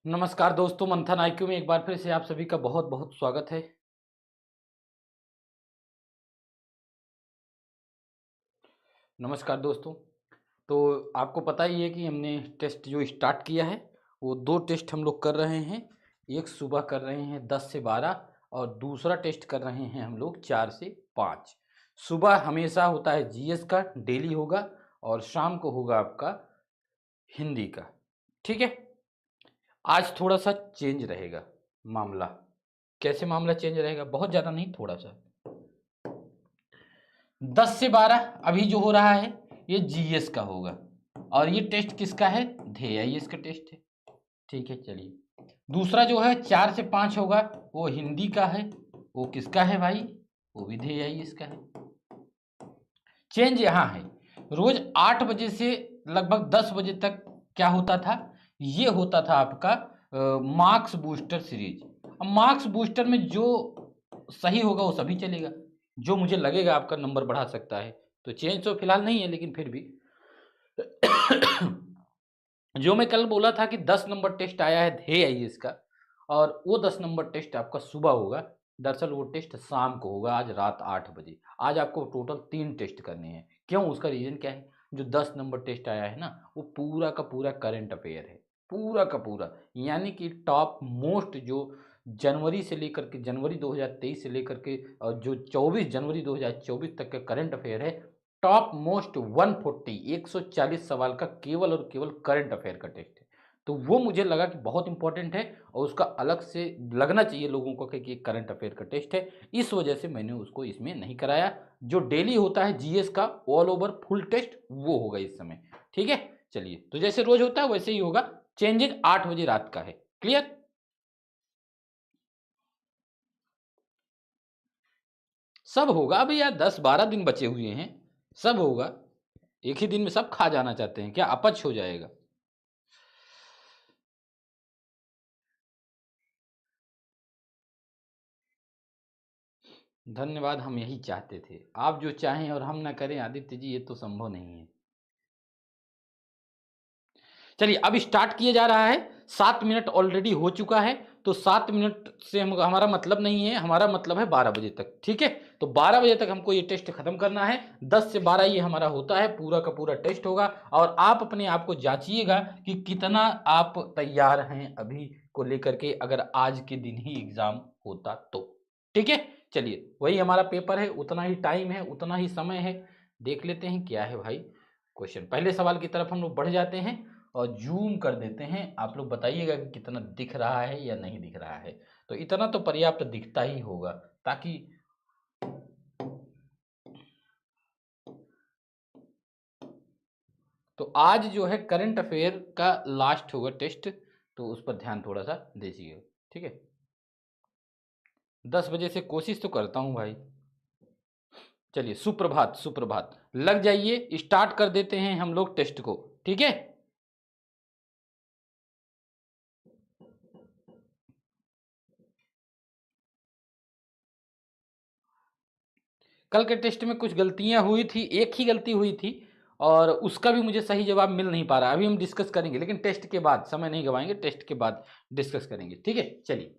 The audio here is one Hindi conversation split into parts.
नमस्कार दोस्तों, मंथन आईक्यू में एक बार फिर से आप सभी का बहुत बहुत स्वागत है। नमस्कार दोस्तों। तो आपको पता ही है कि हमने टेस्ट जो स्टार्ट किया है वो 2 टेस्ट हम लोग कर रहे हैं। एक सुबह कर रहे हैं 10 से 12 और दूसरा टेस्ट कर रहे हैं हम लोग 4 से 5। सुबह हमेशा होता है जीएस का, डेली होगा, और शाम को होगा आपका हिंदी का। ठीक है? आज थोड़ा-सा चेंज रहेगा मामला। कैसे मामला चेंज रहेगा? बहुत ज़्यादा नहीं, थोड़ा-सा। 10 से 12 अभी जो हो रहा है ये जीएस का होगा, और ये टेस्ट किसका है? ध्येय आईएएस का टेस्ट है। ठीक है, चलिए। दूसरा जो है 4 से 5 होगा, वो हिंदी का है। वो किसका है भाई? वो भी ध्येय आईएएस का है। चेंज यहाँ है, रोज 8 बजे से लगभग 10 बजे तक क्या होता था? ये होता था आपका मार्क्स बूस्टर सीरीज। अब मार्क्स बूस्टर में जो सही होगा वो सभी चलेगा, जो मुझे लगेगा आपका नंबर बढ़ा सकता है। तो चेंज तो फिलहाल नहीं है, लेकिन फिर भी जो मैं कल बोला था कि 10 नंबर टेस्ट आया है ध्येय आईएएस का, और वो 10 नंबर टेस्ट आपका सुबह होगा। दरअसल वो टेस्ट शाम को होगा, आज रात 8 बजे। आज आपको टोटल 3 टेस्ट करने हैं। क्यों? उसका रीज़न क्या है? जो 10 नंबर टेस्ट आया है ना, वो पूरा का पूरा करंट अफेयर है। पूरा का पूरा, यानी कि टॉप मोस्ट जो जनवरी 2023 से लेकर के जो 24 जनवरी 2024 तक का करंट अफेयर है, टॉप मोस्ट 140 सवाल का केवल और केवल करंट अफेयर का टेस्ट है। तो वो मुझे लगा कि बहुत इंपॉर्टेंट है, और उसका अलग से लगना चाहिए लोगों को कि करंट अफेयर का टेस्ट है। इस वजह से मैंने उसको इसमें नहीं कराया। जो डेली होता है जीएस का ऑल ओवर फुल टेस्ट, वो होगा इस समय। ठीक है, चलिए। तो जैसे रोज होता है वैसे ही होगा। चेंजेस 8 बजे रात का है। क्लियर? सब होगा। अभी यार 10-12 दिन बचे हुए हैं, सब होगा। एक ही दिन में सब खा जाना चाहते हैं क्या? अपच हो जाएगा। धन्यवाद, हम यही चाहते थे। आप जो चाहें और हम ना करें आदित्य जी, ये तो संभव नहीं है। चलिए, अब स्टार्ट किया जा रहा है। 7 मिनट ऑलरेडी हो चुका है, तो 7 मिनट से हमारा मतलब नहीं है, हमारा मतलब है 12 बजे तक। ठीक है? तो 12 बजे तक हमको ये टेस्ट खत्म करना है। 10 से 12 ये हमारा होता है, पूरा का पूरा टेस्ट होगा। और आप अपने आप को जांचिएगा कि कितना आप तैयार हैं अभी को लेकर के, अगर आज के दिन ही एग्जाम होता तो। ठीक है, चलिए। वही हमारा पेपर है, उतना ही टाइम है, उतना ही समय है। देख लेते हैं क्या है भाई क्वेश्चन। पहले सवाल की तरफ हम लोग बढ़ जाते हैं और जूम कर देते हैं। आप लोग बताइएगा कि कितना दिख रहा है या नहीं दिख रहा है। तो इतना तो पर्याप्त दिखता ही होगा, ताकि तो आज जो है करंट अफेयर का लास्ट होगा टेस्ट, तो उस पर ध्यान थोड़ा सा दीजिएगा। ठीक है, 10 बजे से कोशिश तो करता हूं भाई। चलिए, सुप्रभात सुप्रभात। लग जाइए, स्टार्ट कर देते हैं हम लोग टेस्ट को। ठीक है, कल के टेस्ट में कुछ गलतियां हुई थी, एक ही गलती हुई थी, और उसका भी मुझे सही जवाब मिल नहीं पा रहा। अभी हम डिस्कस करेंगे, लेकिन टेस्ट के बाद, समय नहीं गवाएंगे, टेस्ट के बाद डिस्कस करेंगे। ठीक है, चलिए।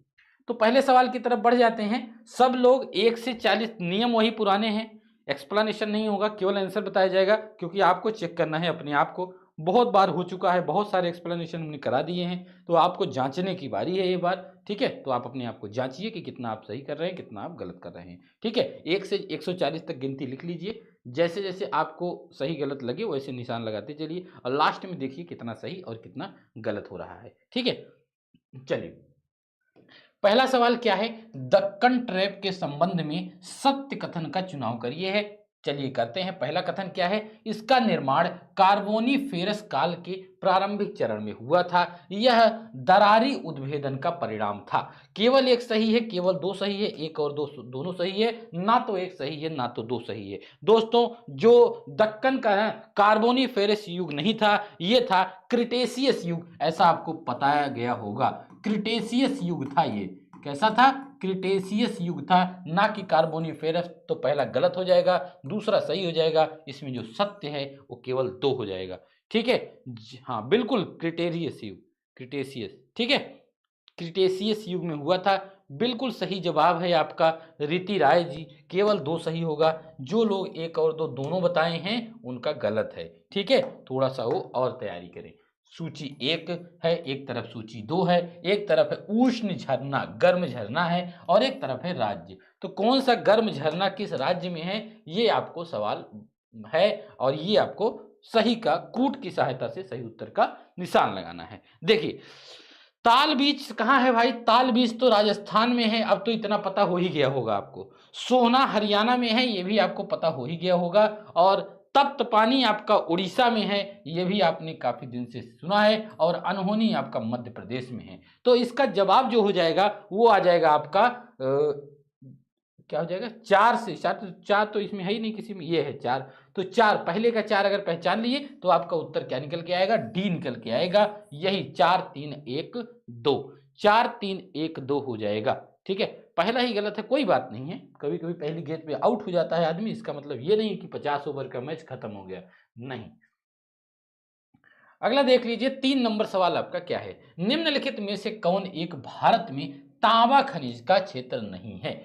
तो पहले सवाल की तरफ बढ़ जाते हैं। सब लोग 1 से 40, नियम वही पुराने हैं। एक्सप्लेनेशन नहीं होगा, केवल आंसर बताया जाएगा, क्योंकि आपको चेक करना है अपने आप को। बहुत बार हो चुका है, बहुत सारे एक्सप्लेनेशन हमने करा दिए हैं, तो आपको जांचने की बारी है ये बार। ठीक है, तो आप अपने आप को जांचिए कि कितना आप सही कर रहे हैं, कितना आप गलत कर रहे हैं। ठीक है, 1 से 140 तक गिनती लिख लीजिए। जैसे जैसे आपको सही गलत लगे वैसे निशान लगाते चलिए, और लास्ट में देखिए कितना सही और कितना गलत हो रहा है। ठीक है, चलिए। पहला सवाल क्या है? दक्कन ट्रैप के संबंध में सत्य कथन का चुनाव करिए है। चलिए करते हैं। पहला कथन क्या है? इसका निर्माण कार्बोनिफेरस काल के प्रारंभिक चरण में हुआ था। यह दरारी उद्भेदन का परिणाम था। केवल एक सही है, केवल दो सही है, एक और दो दोनों सही है, ना तो एक सही है ना तो दो सही है। दोस्तों, जो दक्कन का कार्बोनिफेरस युग नहीं था, यह था क्रिटेशियस युग, ऐसा आपको बताया गया होगा। क्रिटेशियस युग था ये। कैसा था? क्रिटेशियस युग था, ना कि कार्बोनिफेरस। तो पहला गलत हो जाएगा, दूसरा सही हो जाएगा। इसमें जो सत्य है वो केवल दो हो जाएगा। ठीक है, हाँ बिल्कुल, क्रिटेशियस युग। क्रिटेशियस, ठीक है, क्रिटेशियस युग में हुआ था। बिल्कुल सही जवाब है आपका रीति राय जी, केवल 2 सही होगा। जो लोग 1 और 2 दोनों बताए हैं उनका गलत है, ठीक है, थोड़ा सा वो और तैयारी करें। सूची 1 है, एक तरफ सूची 2 है, एक तरफ है उष्ण झरना, गर्म झरना है, और एक तरफ है राज्य। तो कौन सा गर्म झरना किस राज्य में है, ये आपको सवाल है, और ये आपको सही का कूट की सहायता से सही उत्तर का निशान लगाना है। देखिए, ताल बीच कहाँ है भाई, ताल बीच तो राजस्थान में है, अब तो इतना पता हो ही गया होगा आपको। सोहना हरियाणा में है, ये भी आपको पता हो ही गया होगा। और तप्त पानी आपका उड़ीसा में है, ये भी आपने काफी दिन से सुना है। और अनहोनी आपका मध्य प्रदेश में है। तो इसका जवाब जो हो जाएगा वो आ जाएगा आपका क्या हो जाएगा, 4 से 4, तो 4 तो इसमें है ही नहीं किसी में, ये है 4, तो 4, पहले का 4 अगर पहचान लिए तो आपका उत्तर क्या निकल के आएगा, डी निकल के आएगा। यही 4 3 1 2, 4 3 1 2 हो जाएगा, ठीक है। पहला ही गलत है, कोई बात नहीं है, कभी कभी पहली गेंद पे आउट हो जाता है आदमी, इसका मतलब ये नहीं कि 50 ओवर का मैच खत्म हो गया, नहीं। अगला देख लीजिए, 3 नंबर सवाल आपका क्या है, निम्नलिखित में से कौन एक भारत में तांबा खनिज का क्षेत्र नहीं है।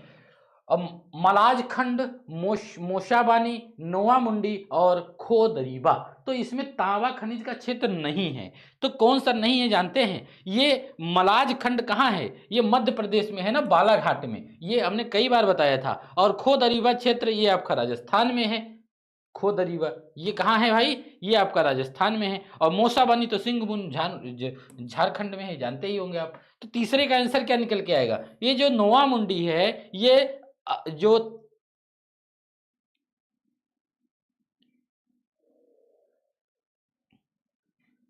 अब मलाज खंड, मोशाबानी, नोआ मुंडी और खोदरीबा, तो इसमें तांबा खनिज का क्षेत्र नहीं है। तो कौन सा नहीं है जानते हैं, ये मलाज खंड कहाँ है, ये मध्य प्रदेश में है ना, बालाघाट में, ये हमने कई बार बताया था। और खोदरीबा क्षेत्र ये आपका राजस्थान में है। खोदरीबा ये कहाँ है भाई, ये आपका राजस्थान में है। और मोसाबानी तो सिंहभूम झारखंड में है, जानते ही होंगे आप। तो तीसरे का आंसर क्या निकल के आएगा, ये जो नोआ मुंडी है, ये जो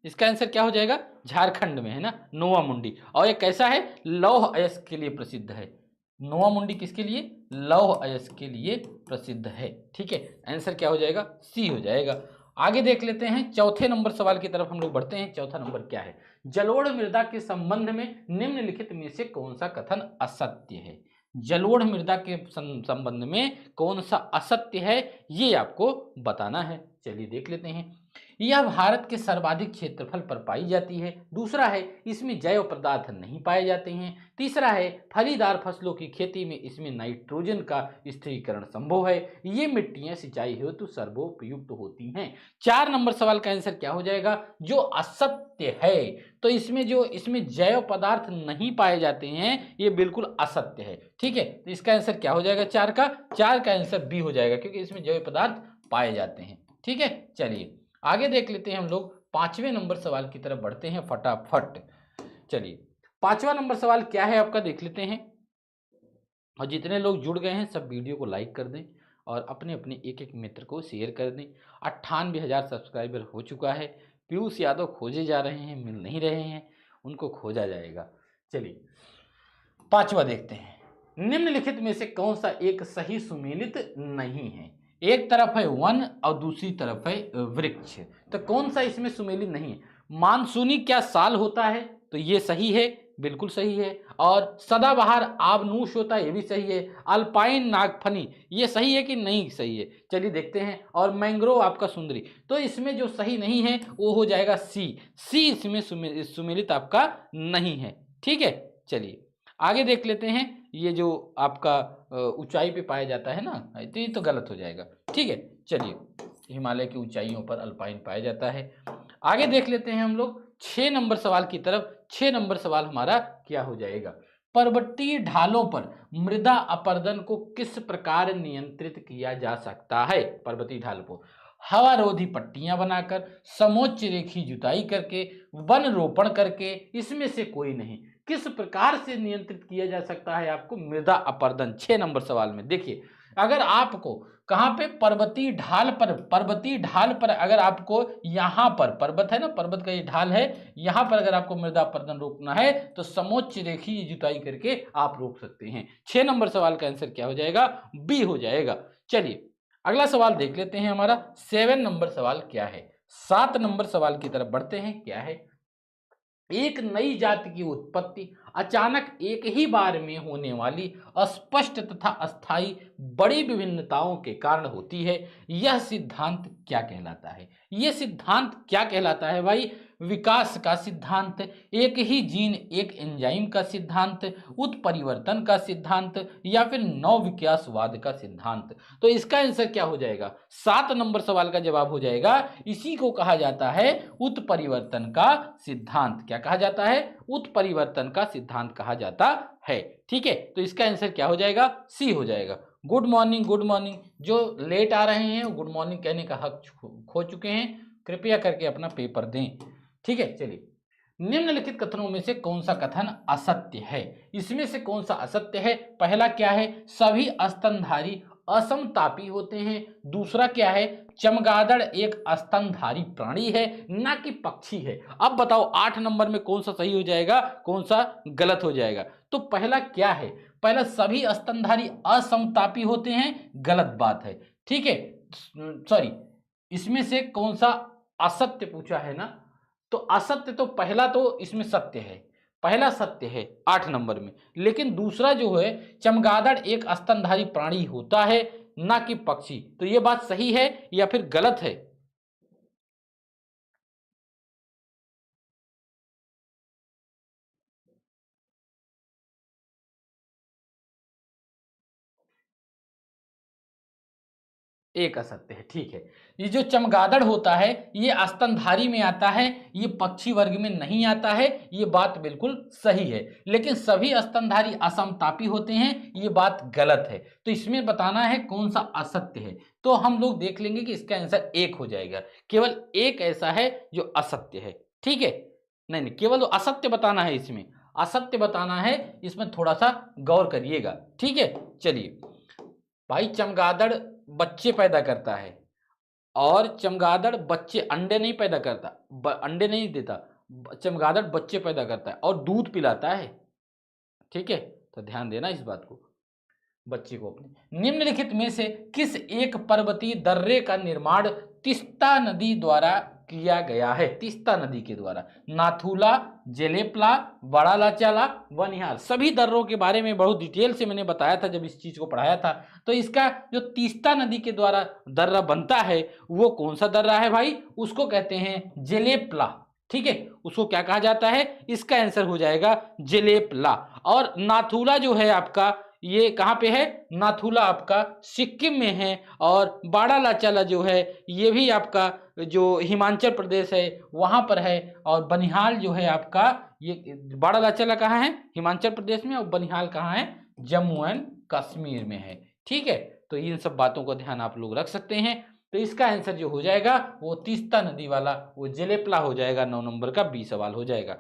इसका आंसर क्या हो जाएगा, झारखंड में है ना, नोआ मुंडी। और ये कैसा है, लौह अयस्क के लिए प्रसिद्ध है। नोआ मुंडी किसके लिए, लौह अयस्क के लिए प्रसिद्ध है, ठीक है। आंसर क्या हो जाएगा, सी हो जाएगा। आगे देख लेते हैं, चौथे नंबर सवाल की तरफ हम लोग बढ़ते हैं। चौथा नंबर क्या है, जलोढ़ मृदा के संबंध में निम्नलिखित में से कौन सा कथन असत्य है। जलोढ़ मृदा के संबंध में कौन सा असत्य है, ये आपको बताना है। चलिए देख लेते हैं। यह भारत के सर्वाधिक क्षेत्रफल पर पाई जाती है। दूसरा है, इसमें जैव पदार्थ नहीं पाए जाते हैं। तीसरा है, फलीदार फसलों की खेती में इसमें नाइट्रोजन का स्थिरीकरण संभव है। ये मिट्टियां सिंचाई हेतु सर्वोपयुक्त होती हैं। 4 नंबर सवाल का आंसर क्या हो जाएगा, जो असत्य है। तो इसमें जैव पदार्थ नहीं पाए जाते हैं, ये बिल्कुल असत्य है, ठीक है। तो इसका आंसर क्या हो जाएगा, 4 का आंसर बी हो जाएगा, क्योंकि इसमें जैव पदार्थ पाए जाते हैं, ठीक है। चलिए आगे देख लेते हैं हम लोग, 5वें नंबर सवाल की तरफ बढ़ते हैं फटाफट। चलिए 5वां नंबर सवाल क्या है आपका, देख लेते हैं। और जितने लोग जुड़ गए हैं सब वीडियो को लाइक कर दें और अपने अपने एक एक मित्र को शेयर कर दें। 98,000 सब्सक्राइबर हो चुका है। पीयूष यादव खोजे जा रहे हैं, मिल नहीं रहे हैं, उनको खोजा जाएगा। चलिए 5वां देखते हैं, निम्नलिखित में से कौन सा एक सही सुमेलित नहीं है। एक तरफ है वन और दूसरी तरफ है वृक्ष, तो कौन सा इसमें सुमेलित नहीं है। मानसूनी क्या साल होता है, तो ये सही है, बिल्कुल सही है। और सदाबहार आबनूश होता है, ये भी सही है। अल्पाइन नागफनी, ये सही है कि नहीं सही है, चलिए देखते हैं। और मैंग्रोव आपका सुंदरी, तो इसमें जो सही नहीं है वो हो जाएगा सी इसमें सुमेलित आपका नहीं है, ठीक है। चलिए आगे देख लेते हैं। ये जो आपका ऊंचाई पे पाया जाता है ना, तो ये तो गलत हो जाएगा, ठीक है। चलिए हिमालय की ऊंचाइयों पर अल्पाइन पाया जाता है। आगे देख लेते हैं हम लोग 6 नंबर सवाल की तरफ। 6 नंबर सवाल हमारा क्या हो जाएगा, पर्वतीय ढालों पर मृदा अपरदन को किस प्रकार नियंत्रित किया जा सकता है। पर्वतीय ढाल पर हवारोधी पट्टियां बनाकर, समोच्च रेखी जुताई करके, वन रोपण करके, इसमें से कोई नहीं। किस प्रकार से नियंत्रित किया जा सकता है आपको मृदा अपरदन। 6 नंबर सवाल में देखिए, अगर आपको कहां पे, पर्वतीय ढाल पर अगर आपको यहां पर पर्वत है ना, पर्वत का ये ढाल है, यहां पर अगर आपको मृदा अपरदन रोकना है तो समोच्च रेखी जुताई करके आप रोक सकते हैं। 6 नंबर सवाल का आंसर क्या हो जाएगा, बी हो जाएगा। चलिए अगला सवाल देख लेते हैं, हमारा 7 नंबर सवाल क्या है। 7 नंबर सवाल की तरफ बढ़ते हैं, क्या है, एक नई जाति की उत्पत्ति अचानक एक ही बार में होने वाली अस्पष्ट तथा अस्थायी बड़ी विभिन्नताओं के कारण होती है। यह सिद्धांत क्या कहलाता है। यह सिद्धांत क्या कहलाता है भाई, विकास का सिद्धांत, एक ही जीन एक एंजाइम का सिद्धांत, उत्परिवर्तन का सिद्धांत, या फिर नवविकासवाद का सिद्धांत। तो इसका आंसर क्या हो जाएगा? 7 नंबर सवाल का जवाब हो जाएगा, इसी को कहा जाता है उत्परिवर्तन का सिद्धांत। क्या कहा जाता है? उत्परिवर्तन का सिद्धांत कहा जाता है। ठीक है, तो इसका आंसर क्या हो जाएगा? सी हो जाएगा। Good morning, good morning. जो लेट आ रहे हैं वो गुड मॉर्निंग कहने का हक खो चुके हैं, कृपया करके अपना पेपर दें। ठीक है, चलिए। निम्नलिखित कथनों में से कौन सा कथन असत्य है? इसमें से कौन सा असत्य है? पहला क्या है? सभी स्तनधारी असमतापी होते हैं। दूसरा क्या है? चमगादड़ एक स्तनधारी प्राणी है, ना कि पक्षी है। अब बताओ 8 नंबर में कौन सा सही हो जाएगा, कौन सा गलत हो जाएगा? तो पहला क्या है? पहला सभी स्तनधारी असमतापी होते हैं, गलत बात है। ठीक है, सॉरी, इसमें से कौन सा असत्य पूछा है ना, तो असत्य तो पहला तो इसमें सत्य है, पहला सत्य है 8 नंबर में। लेकिन दूसरा जो है चमगादड़ एक स्तनधारी प्राणी होता है, ना कि पक्षी। तो ये बात सही है या फिर गलत है? एक असत्य है। ठीक है, ये जो चमगादड़ होता है ये स्तनधारी में आता है, ये पक्षी वर्ग में नहीं आता है, ये बात बिल्कुल सही है। लेकिन सभी स्तनधारी असमतापी होते हैं, ये बात गलत है। तो इसमें बताना है कौन सा असत्य है। तो हम लोग देख लेंगे कि इसका आंसर एक हो जाएगा। केवल एक ऐसा है जो असत्य है। ठीक है, नहीं नहीं, केवल तो असत्य बताना है, इसमें असत्य बताना है, इसमें थोड़ा सा गौर करिएगा। ठीक है, चलिए भाई, चमगादड़ बच्चे पैदा करता है और चमगादड़ बच्चे अंडे नहीं पैदा करता, अंडे नहीं देता, चमगादड़ बच्चे पैदा करता है और दूध पिलाता है। ठीक है, तो ध्यान देना इस बात को, बच्चे को अपने। निम्नलिखित में से किस एक पर्वतीय दर्रे का निर्माण तीस्ता नदी द्वारा किया गया है? तीस्ता नदी के द्वारा। नाथुला, जेलेपला, बड़ा लाचाला, वनिहार। सभी दर्रों के बारे में बहुत डिटेल से मैंने बताया था जब इस चीज को पढ़ाया था। तो इसका जो तीस्ता नदी के द्वारा दर्रा बनता है वो कौन सा दर्रा है भाई? उसको कहते हैं जेलेपला। ठीक है, उसको क्या कहा जाता है? इसका आंसर हो जाएगा जेलेपला। और नाथुला जो है आपका, ये कहाँ पे है? नाथुला आपका सिक्किम में है। और बाड़ा लाचाला जो है ये भी आपका जो हिमाचल प्रदेश है वहां पर है। और बनिहाल जो है आपका, ये बाड़ा लाचाला कहाँ है? हिमाचल प्रदेश में। और बनिहाल कहाँ है? जम्मू एंड कश्मीर में है। ठीक है, तो इन सब बातों का ध्यान आप लोग रख सकते हैं। तो इसका आंसर जो हो जाएगा वो तीस्ता नदी वाला, वो जेलेपला हो जाएगा। 9 नंबर का बी सवाल हो जाएगा।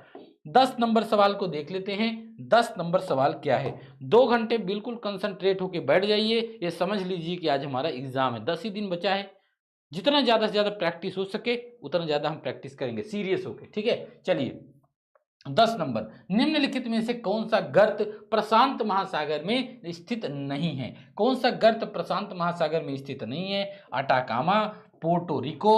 10 नंबर सवाल को देख लेते हैं। 10 नंबर सवाल क्या है? 2 घंटे बिल्कुल कंसंट्रेट होके बैठ जाइए। ये समझ लीजिए कि आज हमारा एग्जाम है, 10 ही दिन बचा है। जितना ज्यादा से ज्यादा प्रैक्टिस हो सके उतना ज्यादा हम प्रैक्टिस करेंगे सीरियस होके। ठीक है, चलिए 10 नंबर, निम्नलिखित में से कौन सा गर्त प्रशांत महासागर में स्थित नहीं है? कौन सा गर्त प्रशांत महासागर में स्थित नहीं है? अटाकामा, पोर्टो रिको,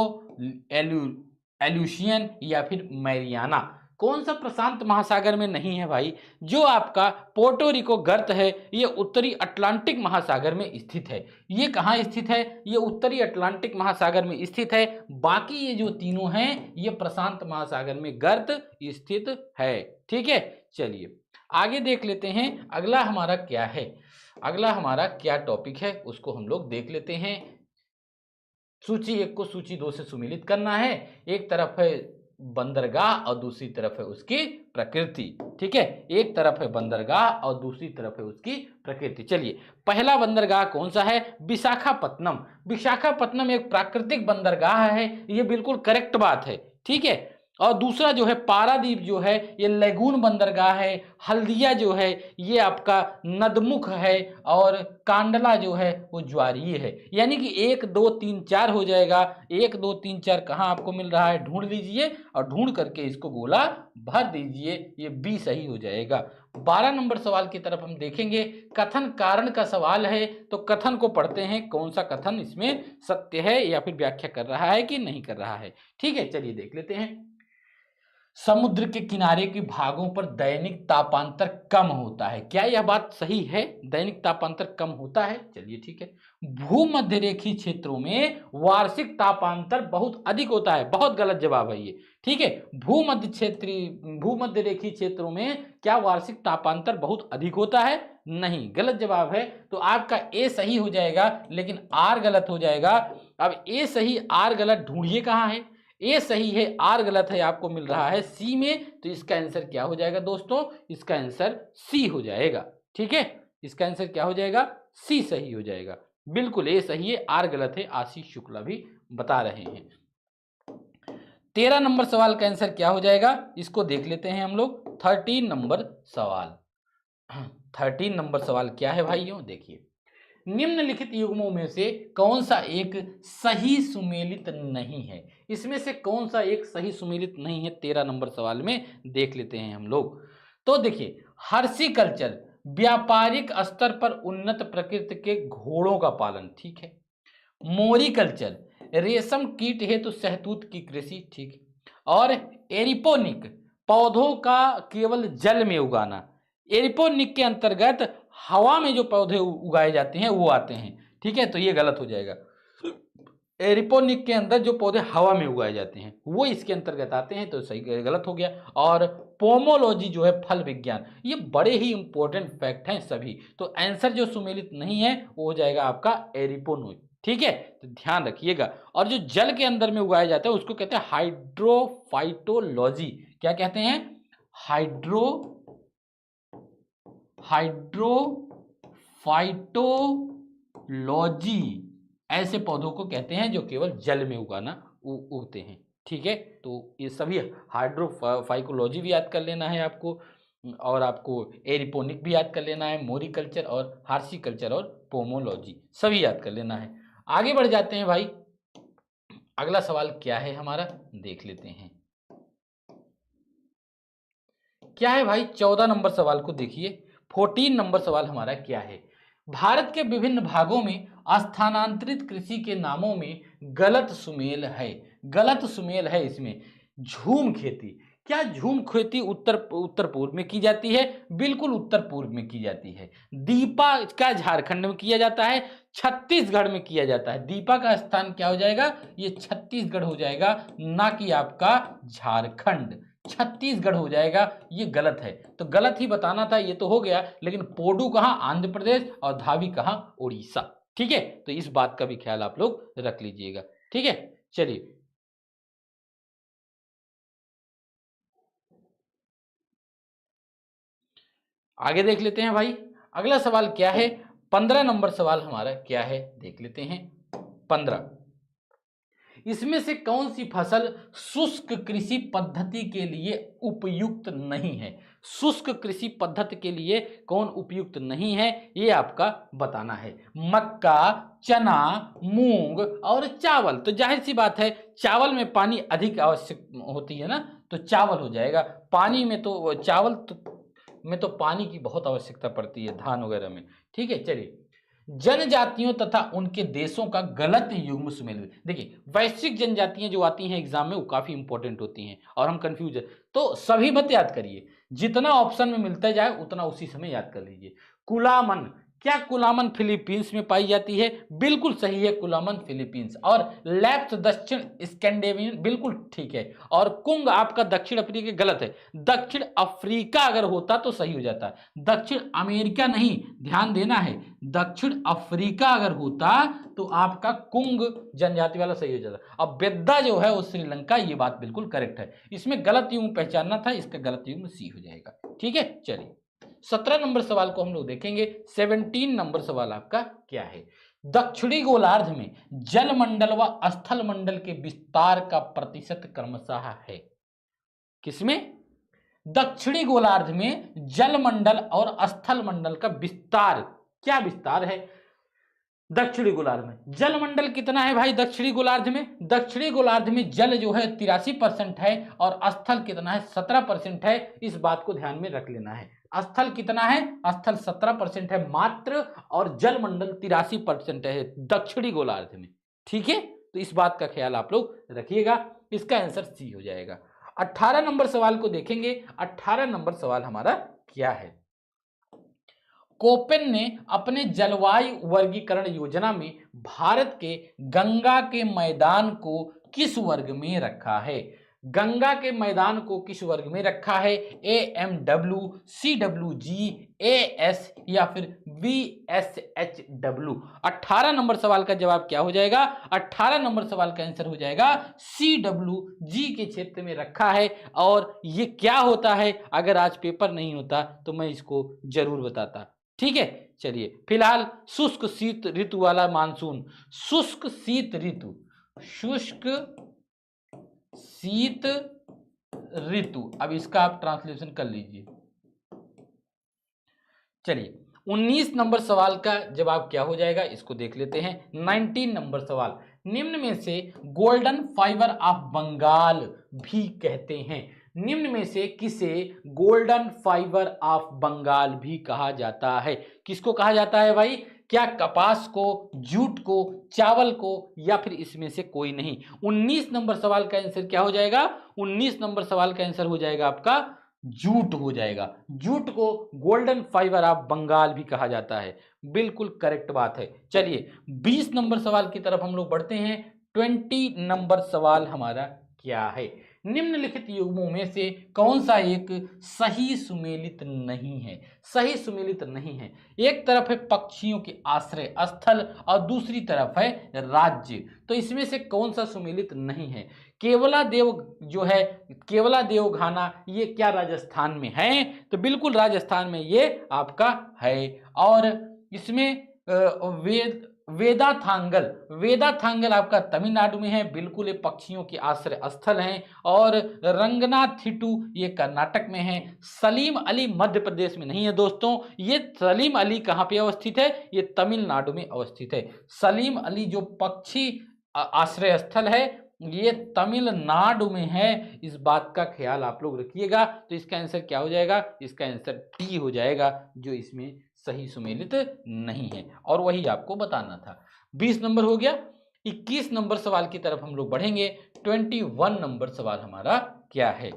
एल्यूशियन, या फिर मैरियाना। कौन सा प्रशांत महासागर में नहीं है भाई? जो आपका पोर्टो रिको गर्त है ये उत्तरी अटलांटिक महासागर में स्थित है। ये कहाँ स्थित है? ये उत्तरी अटलांटिक महासागर में स्थित है। बाकी ये जो तीनों हैं ये प्रशांत महासागर में गर्त स्थित है। ठीक है, चलिए आगे देख लेते हैं अगला हमारा क्या है। अगला हमारा क्या टॉपिक है उसको हम लोग देख लेते हैं। सूची 1 को सूची 2 से सुमिलित करना है। एक तरफ है बंदरगाह और दूसरी तरफ है उसकी प्रकृति। ठीक है, एक तरफ है बंदरगाह और दूसरी तरफ है उसकी प्रकृति। चलिए, पहला बंदरगाह कौन सा है? विशाखापत्तनम। विशाखापत्तनम एक प्राकृतिक बंदरगाह है, ये बिल्कुल करेक्ट बात है। ठीक है, और दूसरा जो है पारादीप जो है ये लैगून बंदरगाह है। हल्दिया जो है ये आपका नदमुख है। और कांडला जो है वो ज्वारीय है। यानी कि 1 2 3 4 हो जाएगा। 1 2 3 4 कहाँ आपको मिल रहा है? ढूंढ लीजिए और ढूंढ करके इसको गोला भर दीजिए, ये बी सही हो जाएगा। 12 नंबर सवाल की तरफ हम देखेंगे। कथन कारण का सवाल है, तो कथन को पढ़ते हैं, कौन सा कथन इसमें सत्य है या फिर व्याख्या कर रहा है कि नहीं कर रहा है। ठीक है, चलिए देख लेते हैं। समुद्र के किनारे के भागों पर दैनिक तापांतर कम होता है। क्या यह बात सही है? दैनिक तापांतर कम होता है, चलिए ठीक है। भूमध्य रेखीय क्षेत्रों में वार्षिक तापांतर बहुत अधिक होता है, बहुत गलत जवाब है ये, ठीक है। भूमध्य रेखीय क्षेत्रों में क्या वार्षिक तापांतर बहुत अधिक होता है? नहीं, गलत जवाब है। तो आपका ए सही हो जाएगा, लेकिन आर गलत हो जाएगा। अब ए सही आर गलत ढूंढिए कहां है। ए सही है आर गलत है, आपको मिल रहा है सी में। तो इसका आंसर क्या हो जाएगा दोस्तों? इसका आंसर सी हो जाएगा, ठीक है। इसका आंसर क्या हो जाएगा? सी सही हो जाएगा। बिल्कुल ए सही है, आर गलत है, आशीष शुक्ला भी बता रहे हैं। 13 नंबर सवाल का आंसर क्या हो जाएगा, इसको देख लेते हैं हम लोग। 13 नंबर सवाल 13 नंबर सवाल क्या है भाइयों? देखिए, निम्नलिखित युग्मों में से कौन सा एक सही सुमेलित नहीं है? इसमें से कौन सा एक सही सुमेलित नहीं है 13 नंबर सवाल में, देख लेते हैं हम लोग। तो देखिए, हॉर्टिकल्चर व्यापारिक स्तर पर उन्नत प्रकृति के घोड़ों का पालन, ठीक है। मोरिकल्चर रेशम कीट हेतु शहतूत की कृषि, ठीक। और एरिपोनिक पौधों का केवल जल में उगाना। एरिपोनिक के अंतर्गत हवा में जो पौधे उगाए जाते हैं वो आते हैं, ठीक है। तो ये गलत हो जाएगा। एरिपोनिक के अंदर जो पौधे हवा में उगाए जाते हैं वो इसके अंतर्गत आते हैं, तो सही गलत हो गया। और पोमोलॉजी जो है फल विज्ञान, ये बड़े ही इंपॉर्टेंट फैक्ट हैं सभी। तो आंसर जो सुमेलित नहीं है वो हो जाएगा आपका एरिपोनिक, ठीक है। तो ध्यान रखिएगा। और जो जल के अंदर में उगाया जाता है उसको कहते हैं हाइड्रोफाइटोलॉजी। क्या कहते हैं? हाइड्रोफाइटोलॉजी। ऐसे पौधों को कहते हैं जो केवल जल में उगते हैं, ठीक है। तो ये सभी हाइड्रोफाइकोलॉजी भी याद कर लेना है आपको, और आपको एरिपोनिक भी याद कर लेना है, मोरिकल्चर और हार्टिकल्चर और पोमोलॉजी सभी याद कर लेना है। आगे बढ़ जाते हैं भाई। अगला सवाल क्या है हमारा, देख लेते हैं। क्या है भाई? 14 नंबर सवाल को देखिए। 14 नंबर सवाल हमारा क्या है? भारत के विभिन्न भागों में स्थानांतरित कृषि के नामों में गलत सुमेल है। गलत सुमेल है इसमें। झूम खेती, क्या झूम खेती उत्तर पूर्व में की जाती है? बिल्कुल उत्तर पूर्व में की जाती है। दीपा का झारखंड में किया जाता है, छत्तीसगढ़ में किया जाता है। दीपा का स्थान क्या हो जाएगा? ये छत्तीसगढ़ हो जाएगा, ना कि आपका झारखंड। छत्तीसगढ़ हो जाएगा, ये गलत है। तो गलत ही बताना था, ये तो हो गया। लेकिन पोडू कहां? आंध्र प्रदेश। और धावी कहां? उड़ीसा, ठीक है। तो इस बात का भी ख्याल आप लोग रख लीजिएगा, ठीक है। चलिए आगे देख लेते हैं भाई। अगला सवाल क्या है? 15 नंबर सवाल हमारा क्या है, देख लेते हैं। 15, इसमें से कौन सी फसल शुष्क कृषि पद्धति के लिए उपयुक्त नहीं है? शुष्क कृषि पद्धति के लिए कौन उपयुक्त नहीं है, ये आपका बताना है। मक्का, चना, मूंग और चावल। तो जाहिर सी बात है, चावल में पानी अधिक आवश्यक होती है ना, तो चावल हो जाएगा। पानी में तो चावल में तो पानी की बहुत आवश्यकता पड़ती है, धान वगैरह में, ठीक है। चलिए, जनजातियों तथा उनके देशों का गलत युग्म सुमेल। देखिए, वैश्विक जनजातियां जो आती हैं एग्जाम में वो काफी इंपॉर्टेंट होती हैं और हम कंफ्यूज है, तो सभी मत याद करिए। जितना ऑप्शन में मिलता जाए उतना उसी समय याद कर लीजिए। कुलामन, क्या कुलामन फिलीपींस में पाई जाती है? बिल्कुल सही है, कुलामन फिलीपींस। और लैप्स दक्षिण स्कैंडिनेवियन, बिल्कुल ठीक है। और कुंग आपका दक्षिण अफ्रीका, गलत है। दक्षिण अफ्रीका अगर होता तो सही हो जाता, दक्षिण अमेरिका नहीं, ध्यान देना है। दक्षिण अफ्रीका अगर होता तो आपका कुंग जनजाति वाला सही हो जाता। अब बेद्दा जो है वो श्रीलंका, ये बात बिल्कुल करेक्ट है। इसमें गलत युग्म पहचानना था, इसका गलत युग्म सी हो जाएगा, ठीक है। चलिए 17 नंबर सवाल को हम लोग देखेंगे। 17 नंबर सवाल आपका क्या है? दक्षिणी गोलार्ध में जलमंडल व स्थल मंडल के विस्तार का प्रतिशत क्रमशः है। किसमें? दक्षिणी गोलार्ध में जलमंडल और स्थल मंडल का विस्तार, क्या विस्तार है दक्षिणी गोलार्ध में? जलमंडल कितना है भाई दक्षिणी गोलार्ध में? दक्षिणी गोलार्ध में जल जो है 83% है और स्थल कितना है? 17% है। इस बात को ध्यान में रख लेना है। स्थल कितना है? स्थल 17% है मात्र, और जलमंडल 83% है दक्षिणी गोलार्ध में, ठीक है। तो इस बात का ख्याल आप लोग रखिएगा। इसका आंसर सी हो जाएगा। 18 नंबर सवाल को देखेंगे। 18 नंबर सवाल हमारा क्या है? कोपेन ने अपने जलवायु वर्गीकरण योजना में भारत के गंगा के मैदान को किस वर्ग में रखा है? गंगा के मैदान को किस वर्ग में रखा है? AMW, CWG, AS या फिर VSHW? 18 नंबर सवाल का जवाब क्या हो जाएगा? 18 नंबर सवाल का आंसर हो जाएगा CWG के क्षेत्र में रखा है। और ये क्या होता है, अगर आज पेपर नहीं होता तो मैं इसको जरूर बताता। ठीक है, चलिए फिलहाल शुष्क शीत ऋतु वाला मानसून, शुष्क शीत ऋतु, शुष्क शीत ऋतु, अब इसका आप ट्रांसलेशन कर लीजिए। चलिए 19 नंबर सवाल का जवाब क्या हो जाएगा, इसको देख लेते हैं। 19 नंबर सवाल, निम्न में से गोल्डन फाइबर ऑफ बंगाल भी कहते हैं, निम्न में से किसे गोल्डन फाइबर ऑफ बंगाल भी कहा जाता है? किसको कहा जाता है भाई? क्या कपास को, जूट को, चावल को, या फिर इसमें से कोई नहीं? 19 नंबर सवाल का आंसर क्या हो जाएगा? 19 नंबर सवाल का आंसर हो जाएगा आपका जूट हो जाएगा। जूट को गोल्डन फाइबर ऑफ बंगाल भी कहा जाता है, बिल्कुल करेक्ट बात है। चलिए 20 नंबर सवाल की तरफ हम लोग बढ़ते हैं। 20 नंबर सवाल हमारा क्या है? निम्नलिखित युग्मों में से कौन सा एक सही सुमेलित नहीं है? सही सुमेलित नहीं है। एक तरफ है पक्षियों के आश्रय स्थल और दूसरी तरफ है राज्य, तो इसमें से कौन सा सुमेलित नहीं है? केवला देव जो है, केवला देव घाना, ये क्या राजस्थान में है? तो बिल्कुल राजस्थान में ये आपका है। और इसमें वेदाथांगल, वेदाथांगल आपका तमिलनाडु में है, बिल्कुल ये पक्षियों के आश्रय स्थल हैं। और रंगनाथिटू ये कर्नाटक में है। सलीम अली मध्य प्रदेश में नहीं है दोस्तों, ये सलीम अली कहाँ पे अवस्थित है? ये तमिलनाडु में अवस्थित है। सलीम अली जो पक्षी आश्रय स्थल है ये तमिलनाडु में है, इस बात का ख्याल आप लोग रखिएगा। तो इसका आंसर क्या हो जाएगा? इसका आंसर टी हो जाएगा, जो इसमें सही सुमेलित नहीं है, और वही आपको बताना था। 20 नंबर हो गया। 21 नंबर सवाल की तरफ हम लोग बढ़ेंगे। 21 नंबर सवाल हमारा क्या है?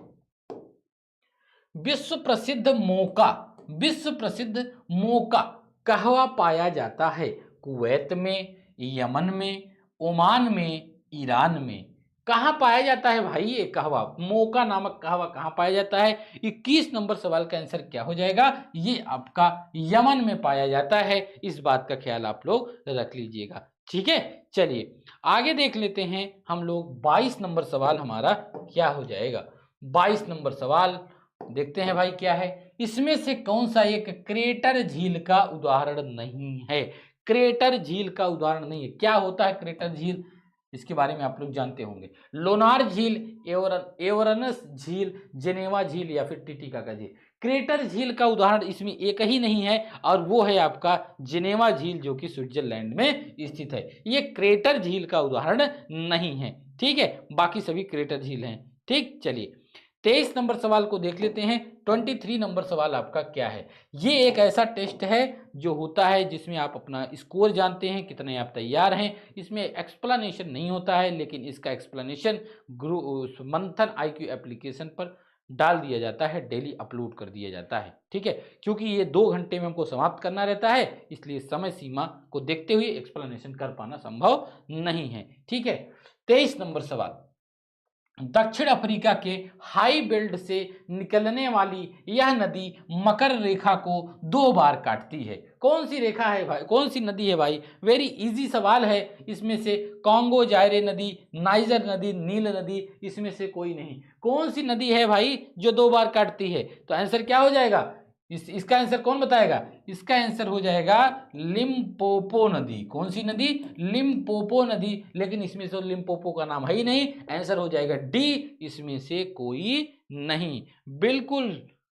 विश्व प्रसिद्ध मोका, विश्व प्रसिद्ध मोका कहवा पाया जाता है? कुवैत में, यमन में, ओमान में, ईरान में? कहाँ पाया जाता है भाई ये कहवा? मोका नामक कहवा कहाँ पाया जाता है? 21 नंबर सवाल का आंसर क्या हो जाएगा? ये आपका यमन में पाया जाता है, इस बात का ख्याल आप लोग रख लीजिएगा। ठीक है, चलिए आगे देख लेते हैं हम लोग। 22 नंबर सवाल हमारा क्या हो जाएगा? 22 नंबर सवाल देखते हैं भाई क्या है। इसमें से कौन सा एक क्रेटर झील का उदाहरण नहीं है? क्रेटर झील का उदाहरण नहीं है। क्या होता है क्रेटर झील, इसके बारे में आप लोग जानते होंगे। लोनार झील, एवरनस झील, जेनेवा झील या फिर टिटिका का झील। क्रेटर झील का उदाहरण इसमें एक ही नहीं है, और वो है आपका जेनेवा झील, जो कि स्विट्जरलैंड में स्थित है। ये क्रेटर झील का उदाहरण नहीं है। ठीक है, बाकी सभी क्रेटर झील हैं। ठीक, चलिए 23 नंबर सवाल को देख लेते हैं। 23 नंबर सवाल आपका क्या है? ये एक ऐसा टेस्ट है जो होता है जिसमें आप अपना स्कोर जानते हैं, कितने आप तैयार हैं। इसमें एक्सप्लेनेशन नहीं होता है, लेकिन इसका एक्सप्लेनेशन मंथन IQ एप्लीकेशन पर डाल दिया जाता है, डेली अपलोड कर दिया जाता है। ठीक है, क्योंकि ये 2 घंटे में हमको समाप्त करना रहता है, इसलिए समय सीमा को देखते हुए एक्सप्लेनेशन कर पाना संभव नहीं है। ठीक है, 23 नंबर सवाल, दक्षिण अफ्रीका के हाई बेल्ट से निकलने वाली यह नदी मकर रेखा को 2 बार काटती है। कौन सी रेखा है भाई, कौन सी नदी है भाई? वेरी इजी सवाल है। इसमें से कॉन्गो जायरे नदी, नाइजर नदी, नील नदी, इसमें से कोई नहीं। कौन सी नदी है भाई जो 2 बार काटती है? तो आंसर क्या हो जाएगा? इसका आंसर कौन बताएगा? इसका आंसर हो जाएगा लिम्पोपो नदी। कौन सी नदी? लिम्पोपो नदी। लेकिन इसमें से लिम्पोपो का नाम है ही नहीं, आंसर हो जाएगा डी, इसमें से कोई नहीं। बिल्कुल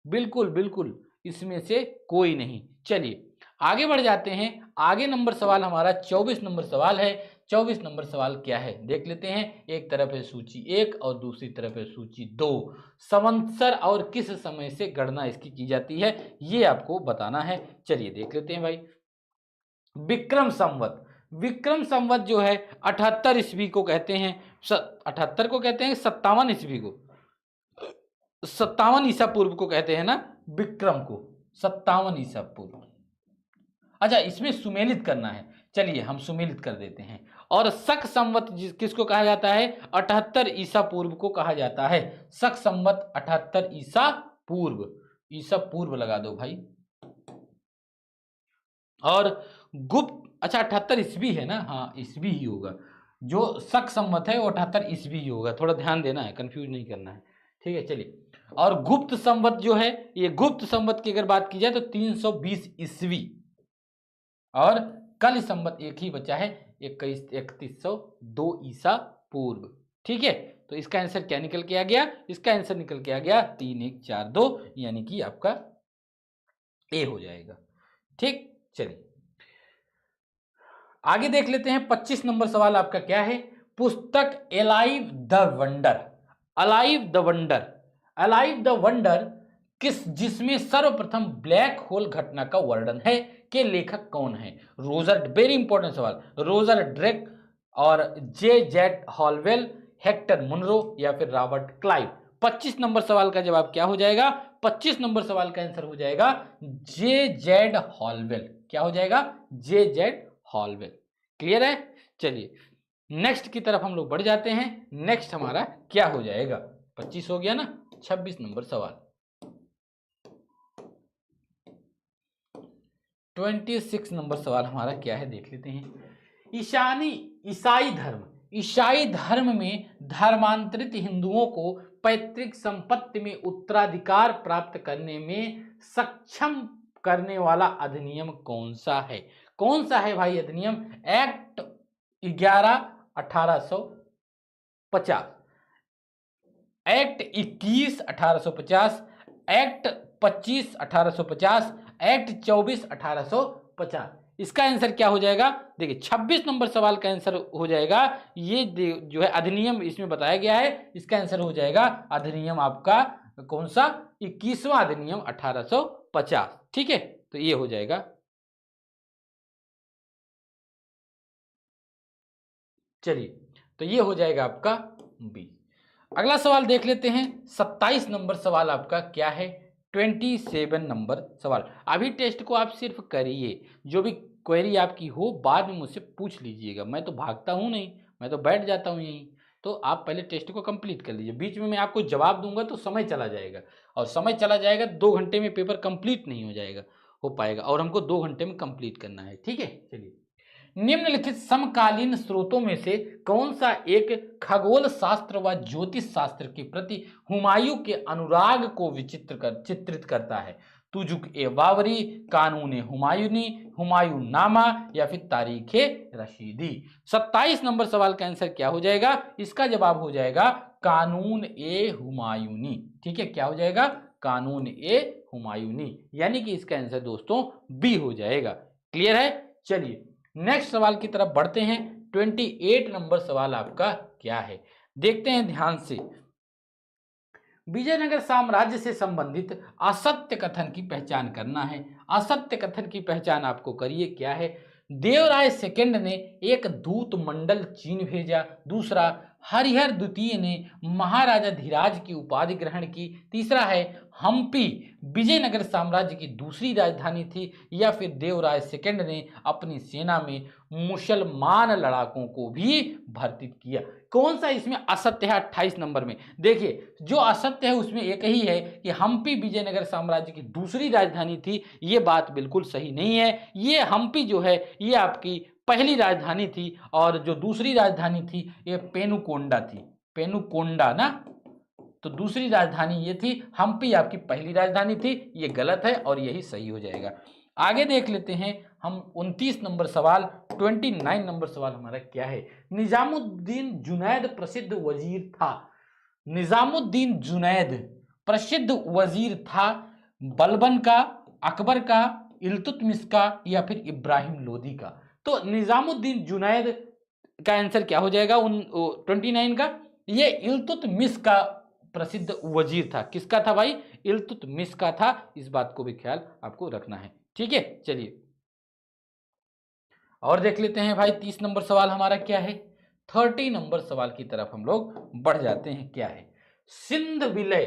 बिल्कुल बिल्कुल, इसमें से कोई नहीं। चलिए आगे बढ़ जाते हैं। आगे नंबर सवाल हमारा 24 नंबर सवाल है। 24 नंबर सवाल क्या है देख लेते हैं। एक तरफ है सूची 1 और दूसरी तरफ है सूची 2। संवत्सर और किस समय से गणना इसकी की जाती है, ये आपको बताना है। चलिए देख लेते हैं भाई। विक्रम संवत, विक्रम संवत जो है 78 ईस्वी को कहते हैं, 78 को कहते हैं, 57 ईस्वी को, 57 ईसा पूर्व को कहते हैं ना, विक्रम को 57 ईसा पूर्व। अच्छा, इसमें सुमेलित करना है, चलिए हम सुमेलित कर देते हैं। और शक संवत किसको कहा जाता है? 78 ईसा पूर्व को कहा जाता है। शक संवत 78 ईसा पूर्व, ईसा पूर्व लगा दो भाई। और गुप्त, अच्छा 78 ईस्वी है ना, हाँ ईस्वी ही होगा, जो शक संवत है वो 78 ईस्वी ही होगा, थोड़ा ध्यान देना है, कंफ्यूज नहीं करना है, ठीक है। चलिए, और गुप्त संवत जो है, ये गुप्त संवत की अगर बात की जाए तो 320 ईस्वी, और कल संवत एक ही बचा है, 3102 ईसा पूर्व, ठीक है। तो इसका आंसर क्या निकल के आ गया? इसका आंसर निकल के आ गया 3142, यानी कि आपका ए हो जाएगा, ठीक। चलिए आगे देख लेते हैं। 25 नंबर सवाल आपका क्या है? पुस्तक alive the wonder, alive the wonder, alive the wonder जिसमें सर्वप्रथम ब्लैक होल घटना का वर्णन है, के लेखक कौन है? रोजर, वेरी इंपॉर्टेंट सवाल, रोजर ड्रेक और जे.जेड हॉलवेल, हेक्टर मुनरो या फिर रॉबर्ट क्लाइव। 25 नंबर सवाल का जवाब क्या हो जाएगा? 25 नंबर सवाल का आंसर हो जाएगा जे.जेड हॉलवेल। क्या हो जाएगा? जे.जेड हॉलवेल। क्लियर है? चलिए नेक्स्ट की तरफ हम लोग बढ़ जाते हैं। नेक्स्ट हमारा क्या हो जाएगा? 25 हो गया ना, 26 नंबर सवाल, 26 नंबर सवाल हमारा क्या है देख लेते हैं। ईसाई धर्म में धर्मांतरित हिंदुओं को पैतृक संपत्ति में उत्तराधिकार प्राप्त करने में सक्षम करने वाला अधिनियम कौन सा है? कौन सा है भाई अधिनियम? Act 11/1850, act 21/1850, act 25/1850, act 24/1850। इसका आंसर क्या हो जाएगा? देखिए 26 नंबर सवाल का आंसर हो जाएगा, ये जो है अधिनियम इसमें बताया गया है, इसका आंसर हो जाएगा अधिनियम आपका कौन सा? 21वां अधिनियम 1850, ठीक है। तो ये हो जाएगा। चलिए तो ये हो जाएगा आपका बी। अगला सवाल देख लेते हैं। 27 नंबर सवाल आपका क्या है? 27 नंबर सवाल। अभी टेस्ट को आप सिर्फ करिए, जो भी क्वेरी आपकी हो बाद में मुझसे पूछ लीजिएगा, मैं तो भागता हूँ नहीं, मैं तो बैठ जाता हूँ यहीं। तो आप पहले टेस्ट को कंप्लीट कर लीजिए, बीच में मैं आपको जवाब दूंगा तो समय चला जाएगा, और समय चला जाएगा 2 घंटे में पेपर कंप्लीट नहीं हो पाएगा, और हमको 2 घंटे में कंप्लीट करना है, ठीक है। चलिए, निम्नलिखित समकालीन स्रोतों में से कौन सा एक खगोल शास्त्र व ज्योतिष शास्त्र के प्रति हुमायूं के अनुराग को चित्रित करता है? तुजुक ए बाबरी, कानून हुमायूनी, हुमायूं नामा या फिर तारीखे रशीदी। 27 नंबर सवाल का आंसर क्या हो जाएगा? इसका जवाब हो जाएगा कानून ए हुमायूनी, ठीक है। क्या हो जाएगा? कानून ए हुमायूनी, यानी कि इसका आंसर दोस्तों बी हो जाएगा। क्लियर है? चलिए नेक्स्ट सवाल की तरफ बढ़ते हैं। 28 नंबर सवाल आपका क्या है देखते हैं ध्यान से। विजयनगर साम्राज्य से संबंधित असत्य कथन की पहचान करना है। असत्य कथन की पहचान आपको करिए क्या है? देवराय सेकंड ने एक दूत मंडल चीन भेजा। दूसरा, हरिहर द्वितीय ने महाराजा धीराज की उपाधि ग्रहण की। तीसरा है, हम्पी विजयनगर साम्राज्य की दूसरी राजधानी थी। या फिर देवराय सेकंड ने अपनी सेना में मुसलमान लड़ाकों को भी भर्ती किया। कौन सा इसमें असत्य है? 28 नंबर में देखिए, जो असत्य है उसमें एक ही है कि हम्पी विजयनगर साम्राज्य की दूसरी राजधानी थी। ये बात बिल्कुल सही नहीं है। ये हम्पी जो है ये आपकी पहली राजधानी थी, और जो दूसरी राजधानी थी ये पेनुकोंडा थी। पेनुकोंडा ना, तो दूसरी राजधानी ये थी, हम्पी आपकी पहली राजधानी थी। ये गलत है और यही सही हो जाएगा। आगे देख लेते हैं हम 29 नंबर सवाल। 29 नंबर सवाल हमारा क्या है? निजामुद्दीन जुनैद प्रसिद्ध वजीर था। निजामुद्दीन जुनैद प्रसिद्ध वजीर था बलबन का, अकबर का, इल्तुतमिश का या फिर इब्राहिम लोदी का। तो निजामुद्दीन जुनैद का आंसर क्या हो जाएगा 29 का? ये इल्तुतमिश का प्रसिद्ध वजीर था। किसका था भाई? इल्तुतमिश का था। इस बात को भी ख्याल आपको रखना है, ठीक है। चलिए और देख लेते हैं भाई 30 नंबर सवाल हमारा क्या है। 30 नंबर सवाल की तरफ हम लोग बढ़ जाते हैं। क्या है? सिंध विलय,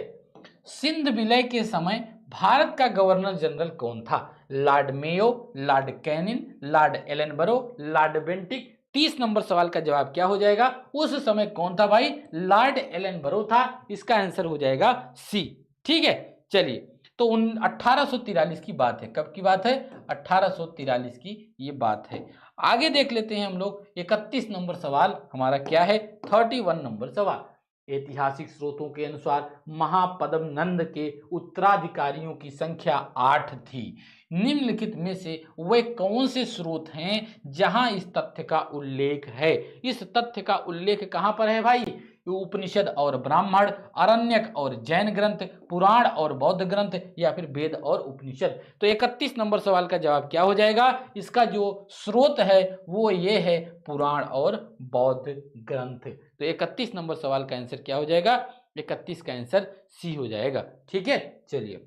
सिंध विलय के समय भारत का गवर्नर जनरल कौन था? Lord Mayo, Lord Canning, Lord Ellenborough, Lord Bentinck. 30 number सवाल का जवाब क्या हो जाएगा? उस समय कौन था भाई? लॉर्ड एलनबरो था। इसका आंसर हो जाएगा सी। ठीक है, चलिए तो 1843 की बात है। कब की बात है? 1843 की ये बात है। आगे देख लेते हैं हम लोग 31 नंबर सवाल हमारा क्या है? 31 नंबर सवाल। ऐतिहासिक स्रोतों के अनुसार महापद्म नंद के उत्तराधिकारियों की संख्या 8 थी। निम्नलिखित में से वे कौन से स्रोत हैं जहां इस तथ्य का उल्लेख है? इस तथ्य का उल्लेख कहां पर है भाई? उपनिषद और ब्राह्मण, अरण्यक और जैन ग्रंथ, पुराण और बौद्ध ग्रंथ, या फिर वेद और उपनिषद। तो 31 नंबर सवाल का जवाब क्या हो जाएगा? इसका जो स्रोत है वो ये है पुराण और बौद्ध ग्रंथ। तो 31 नंबर सवाल का आंसर क्या हो जाएगा? 31 का आंसर सी हो जाएगा। ठीक है, चलिए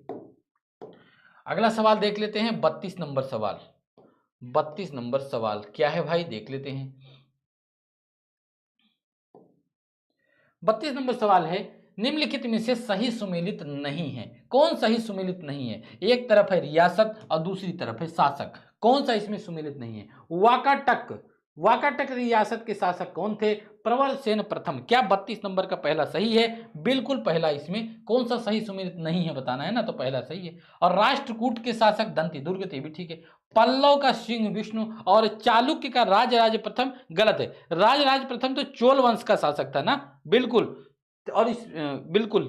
अगला सवाल देख लेते हैं। 32 नंबर सवाल। 32 नंबर सवाल क्या है भाई? देख लेते हैं। 32 नंबर सवाल है, निम्नलिखित में से सही सुमेलित नहीं है। कौन सही सुमेलित नहीं है? एक तरफ है रियासत और दूसरी तरफ है शासक। कौन सा इसमें सुमेलित नहीं है? वाकाटक। वाकाटक रियासत के शासक कौन थे? प्रबल सेन प्रथम। क्या 32 नंबर का पहला सही है? बिल्कुल पहला। इसमें कौन सा सही सुमेलित नहीं है बताना है ना, तो पहला सही है। और राष्ट्रकूट के शासक दंती दुर्ग थे, भी ठीक है। पल्लव का सिंह विष्णु और चालुक्य का राजराज प्रथम गलत है। राजराज प्रथम तो चोल वंश का शासक था ना, बिल्कुल। और इस बिल्कुल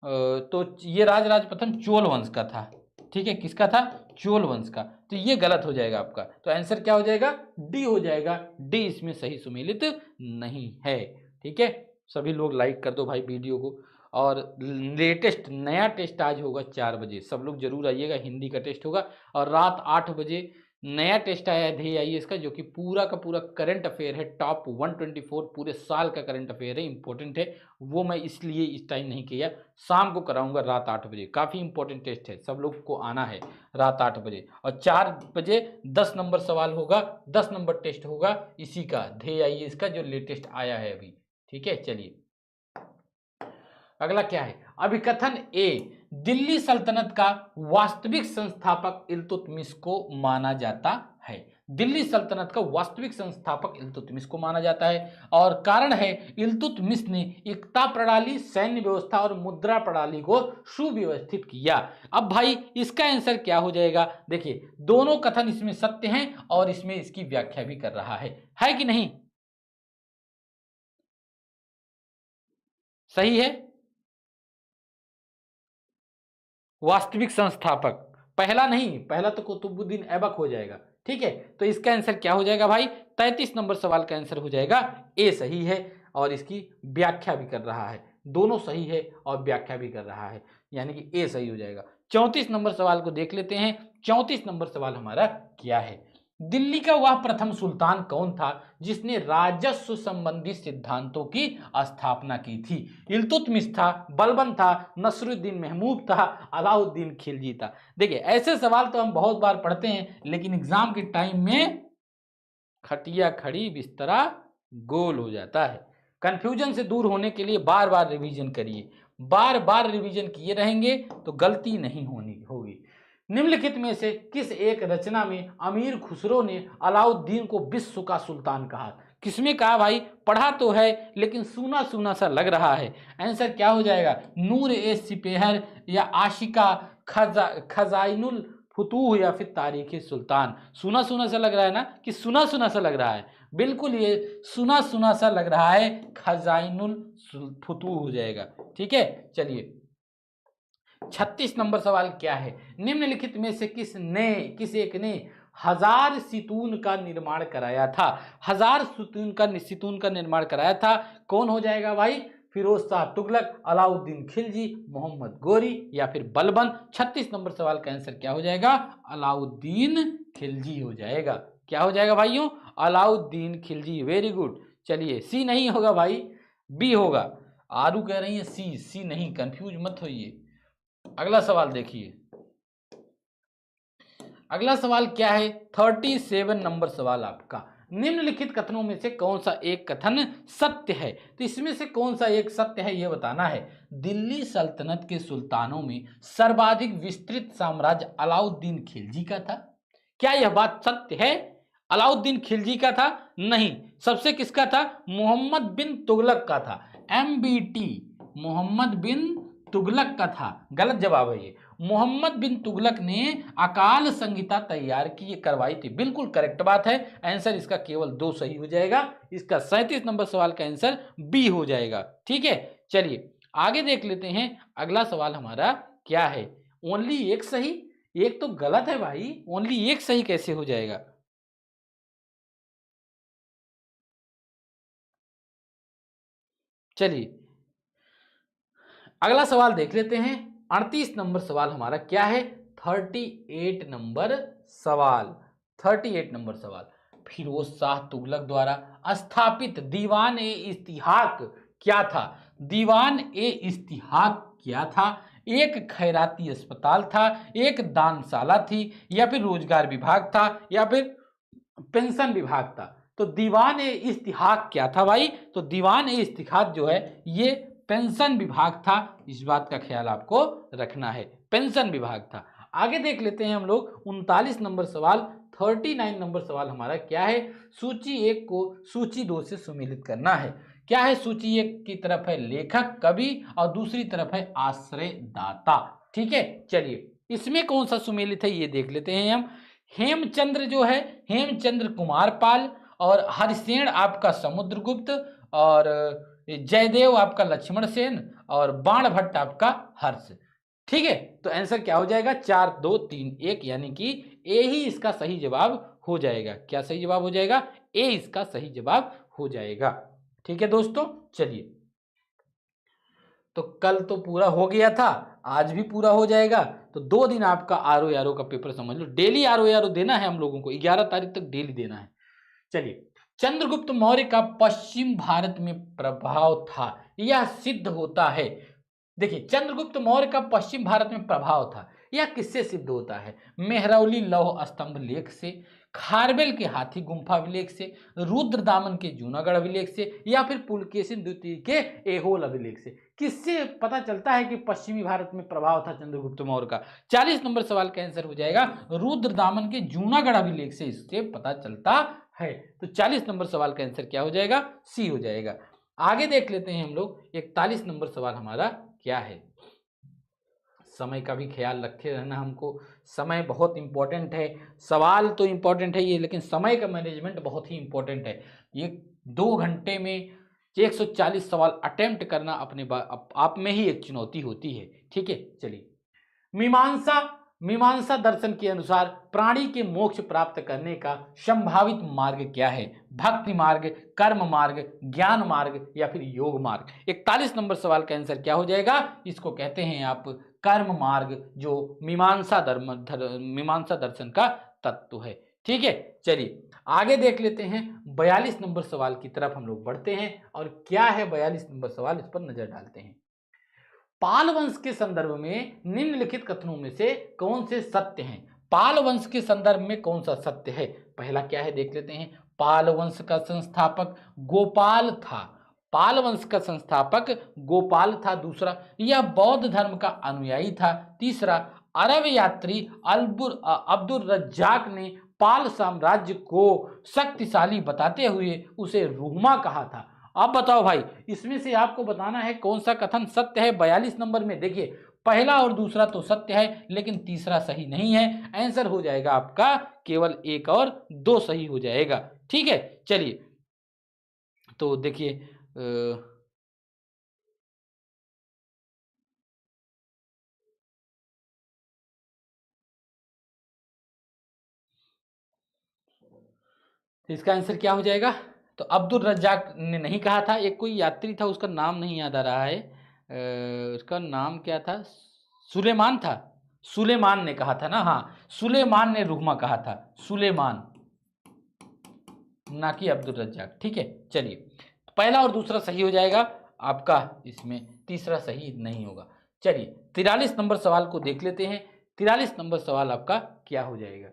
तो ये राजराज प्रथम चोल वंश का था। ठीक है, किसका था? चोल वंश का। तो ये गलत हो जाएगा आपका। तो आंसर क्या हो जाएगा? डी हो जाएगा। डी इसमें सही सुमेलित नहीं है। ठीक है, सभी लोग लाइक कर दो भाई वीडियो को। और लेटेस्ट नया टेस्ट आज होगा 4 बजे, सब लोग जरूर आइएगा। हिंदी का टेस्ट होगा। और रात 8 बजे नया टेस्ट आया है DAIS का, जो कि पूरा का पूरा करंट अफेयर है। टॉप 124 पूरे साल का करंट अफेयर है, इंपॉर्टेंट है। वो मैं इसलिए इस टाइम नहीं किया, शाम को कराऊंगा रात 8 बजे। काफ़ी इंपॉर्टेंट टेस्ट है, सब लोग को आना है रात 8 बजे। और 4 बजे 10 नंबर सवाल होगा, 10 नंबर टेस्ट होगा इसी का, DAIS का जो लेटेस्ट आया है अभी। ठीक है, चलिए अगला क्या है? अभिकथन ए, दिल्ली सल्तनत का वास्तविक संस्थापक इल्तुतमिश को माना जाता है। दिल्ली सल्तनत का वास्तविक संस्थापक इल्तुतमिश को माना जाता है। और कारण है, इल्तुतमिश ने एकता प्रणाली, सैन्य व्यवस्था और मुद्रा प्रणाली को सुव्यवस्थित किया। अब भाई इसका आंसर क्या हो जाएगा? देखिए दोनों कथन इसमें सत्य हैं और इसमें इसकी व्याख्या भी कर रहा है कि नहीं? सही है। वास्तविक संस्थापक पहला नहीं, पहला तो कुतुबुद्दीन ऐबक हो जाएगा। ठीक है, तो इसका आंसर क्या हो जाएगा भाई? 33 नंबर सवाल का आंसर हो जाएगा ए सही है। और इसकी व्याख्या भी कर रहा है, दोनों सही है और व्याख्या भी कर रहा है, यानी कि ए सही हो जाएगा। 34 नंबर सवाल को देख लेते हैं। 34 नंबर सवाल हमारा क्या है? दिल्ली का वह प्रथम सुल्तान कौन था जिसने राजस्व संबंधी सिद्धांतों की स्थापना की थी? इल्तुतमिश था, बलबन था, नसरुद्दीन महमूद था, अलाउद्दीन खिलजी था। देखिए ऐसे सवाल तो हम बहुत बार पढ़ते हैं, लेकिन एग्जाम के टाइम में खटिया खड़ी बिस्तरा गोल हो जाता है। कंफ्यूजन से दूर होने के लिए बार बार रिवीजन करिए। बार बार रिवीजन किए रहेंगे तो गलती नहीं होगी। निम्नलिखित में से किस एक रचना में अमीर खुसरो ने अलाउद्दीन को विश्व का सुल्तान कहा? किसमें कहा भाई? पढ़ा तो है लेकिन सुना सुना सा लग रहा है। आंसर क्या हो जाएगा? नूर ए सिपेहर, या आशिका, खजाइनुल फुतूह, या फिर तारीख सुल्तान। सुना सुना सा लग रहा है ना, कि सुना सुना सा लग रहा है? बिल्कुल ये सुना सुना सा लग रहा है, खजाइनुल फुतूह हो जाएगा। ठीक है, चलिए 36 नंबर सवाल क्या है? निम्नलिखित में से किस एक ने 1000 सितून का निर्माण कराया था? 1000 सितून का निर्माण कराया था। कौन हो जाएगा भाई? फिरोज शाह तुगलक, अलाउद्दीन खिलजी, मोहम्मद गोरी, या फिर बलबन। 36 नंबर सवाल का आंसर क्या हो जाएगा? अलाउद्दीन खिलजी हो जाएगा। क्या हो जाएगा भाइयों? अलाउद्दीन खिलजी। Very good. चलिए सी नहीं होगा भाई, बी होगा। आरू कह रही है सी नहीं, कंफ्यूज मत होइए। अगला सवाल देखिए। अगला सवाल क्या है? 37 नंबर सवाल आपका। निम्नलिखित कथनों में से कौन सा एक कथन सत्य है? तो इसमें से कौन सा एक सत्य है यह बताना है। दिल्ली सल्तनत के सुल्तानों में सर्वाधिक विस्तृत साम्राज्य अलाउद्दीन खिलजी का था। क्या यह बात सत्य है? अलाउद्दीन खिलजी का था? नहीं। सबसे किसका था? मोहम्मद बिन तुगलक का था। MBT मोहम्मद बिन तुगलक का था। गलत जवाब है ये। मोहम्मद बिन तुगलक ने अकाल संहिता तैयार की करवाई थी। बिल्कुल करेक्ट बात है। आंसर इसका केवल 2 सही हो जाएगा। इसका 37 नंबर सवाल का आंसर बी हो जाएगा। ठीक है, चलिए आगे देख लेते हैं। अगला सवाल हमारा क्या है? ओनली एक सही, एक तो गलत है भाई। ओनली एक सही कैसे हो जाएगा? चलिए अगला सवाल देख लेते हैं। 38 नंबर सवाल हमारा क्या है? 38 नंबर सवाल। 38 नंबर सवाल, फिरोज शाह तुगलक द्वारा स्थापित दीवान ए इस्तिहाक क्या था? दीवान ए इस्तिहाक क्या था? एक खैराती अस्पताल था, एक दानशाला थी, या फिर रोजगार विभाग था, या फिर पेंशन विभाग था? तो दीवान ए इस्तिहाक क्या था भाई? तो दीवान ए इस्तिहाक जो है ये पेंशन विभाग था। इस बात का ख्याल आपको रखना है, पेंशन विभाग था। आगे देख लेते हैं हम लोग 39 नंबर सवाल। 39 नंबर सवाल हमारा क्या है? सूची 1 को सूची 2 से सुमेलित करना है। क्या है? सूची 1 की तरफ है लेखक कवि और दूसरी तरफ है आश्रयदाता। ठीक है, चलिए इसमें कौन सा सुमेलित है ये देख लेते हैं हम। हेमचंद्र जो है हेमचंद्र कुमार पाल, और हरिसेन आपका समुद्रगुप्त, और जयदेव आपका लक्ष्मण सेन, और बाणभट्ट आपका हर्ष। ठीक है, तो आंसर क्या हो जाएगा? 4 2 3 1, यानी कि ए ही इसका सही जवाब हो जाएगा। क्या सही जवाब हो जाएगा? ए इसका सही जवाब हो जाएगा। ठीक है दोस्तों, चलिए तो कल तो पूरा हो गया था, आज भी पूरा हो जाएगा। तो 2 दिन आपका RO का पेपर समझ लो। डेली RO देना है हम लोगों को, 11 तारीख तक डेली देना है। चलिए, चंद्रगुप्त मौर्य का पश्चिम भारत में प्रभाव था, यह सिद्ध होता है। देखिए, चंद्रगुप्त मौर्य का पश्चिम भारत में प्रभाव था, यह किससे सिद्ध होता है? मेहरौली लौह स्तंभ लेख से, खारवेल के हाथी गुम्फा अभिलेख से, रुद्रदामन के जूनागढ़ अभिलेख से, या फिर पुलकेशिन द्वितीय के एहोल अभिलेख से। किससे पता चलता है कि पश्चिमी भारत में प्रभाव था चंद्रगुप्त मौर्य का? 40 नंबर सवाल का आंसर हो जाएगा रुद्रदामन के जूनागढ़ अभिलेख से इससे पता चलता है। तो 40 नंबर सवाल का आंसर क्या हो जाएगा? सी हो जाएगा। आगे देख लेते हैं हम लोग। 41 नंबर सवाल हमारा क्या है? समय का भी ख्याल रखे रहना हमको। समय बहुत इंपॉर्टेंट है। सवाल तो इंपॉर्टेंट है ये, लेकिन समय का मैनेजमेंट बहुत ही इंपॉर्टेंट है। ये 2 घंटे में 140 सवाल अटेम्प्ट करना अपने आप में ही एक चुनौती होती है। ठीक है, चलिए मीमांसा दर्शन के अनुसार प्राणी के मोक्ष प्राप्त करने का संभावित मार्ग क्या है? भक्ति मार्ग, कर्म मार्ग, ज्ञान मार्ग, या फिर योग मार्ग? 41 नंबर सवाल का आंसर क्या हो जाएगा? इसको कहते हैं आप कर्म मार्ग, जो मीमांसा दर्शन का तत्व है। ठीक है, चलिए आगे देख लेते हैं। 42 नंबर सवाल की तरफ हम लोग बढ़ते हैं, और क्या है 42 नंबर सवाल, इस पर नजर डालते हैं। पाल वंश के संदर्भ में निम्नलिखित कथनों में से कौन से सत्य हैं? पाल वंश के संदर्भ में कौन सा सत्य है? पहला क्या है देख लेते हैं। पाल वंश का संस्थापक गोपाल था। पाल वंश का संस्थापक गोपाल था। दूसरा, यह बौद्ध धर्म का अनुयायी था। तीसरा, अरब यात्री अब्दुल रज्जाक ने पाल साम्राज्य को शक्तिशाली बताते हुए उसे रूमा कहा था। अब बताओ भाई, इसमें से आपको बताना है कौन सा कथन सत्य है। 42 नंबर में देखिए, पहला और दूसरा तो सत्य है, लेकिन तीसरा सही नहीं है। आंसर हो जाएगा आपका केवल 1 और 2 सही हो जाएगा। ठीक है, चलिए तो देखिए इसका आंसर क्या हो जाएगा? तो अब्दुल रज्जाक ने नहीं कहा था। एक कोई यात्री था, उसका नाम नहीं याद आ रहा है। उसका नाम क्या था? सुलेमान था। सुलेमान ने कहा था ना। हाँ, सुलेमान ने रुहमा कहा था। सुलेमान, ना कि अब्दुल रज्जाक। ठीक है, चलिए पहला और दूसरा सही हो जाएगा आपका, इसमें तीसरा सही नहीं होगा। चलिए 43 नंबर सवाल को देख लेते हैं। 43 नंबर सवाल आपका क्या हो जाएगा?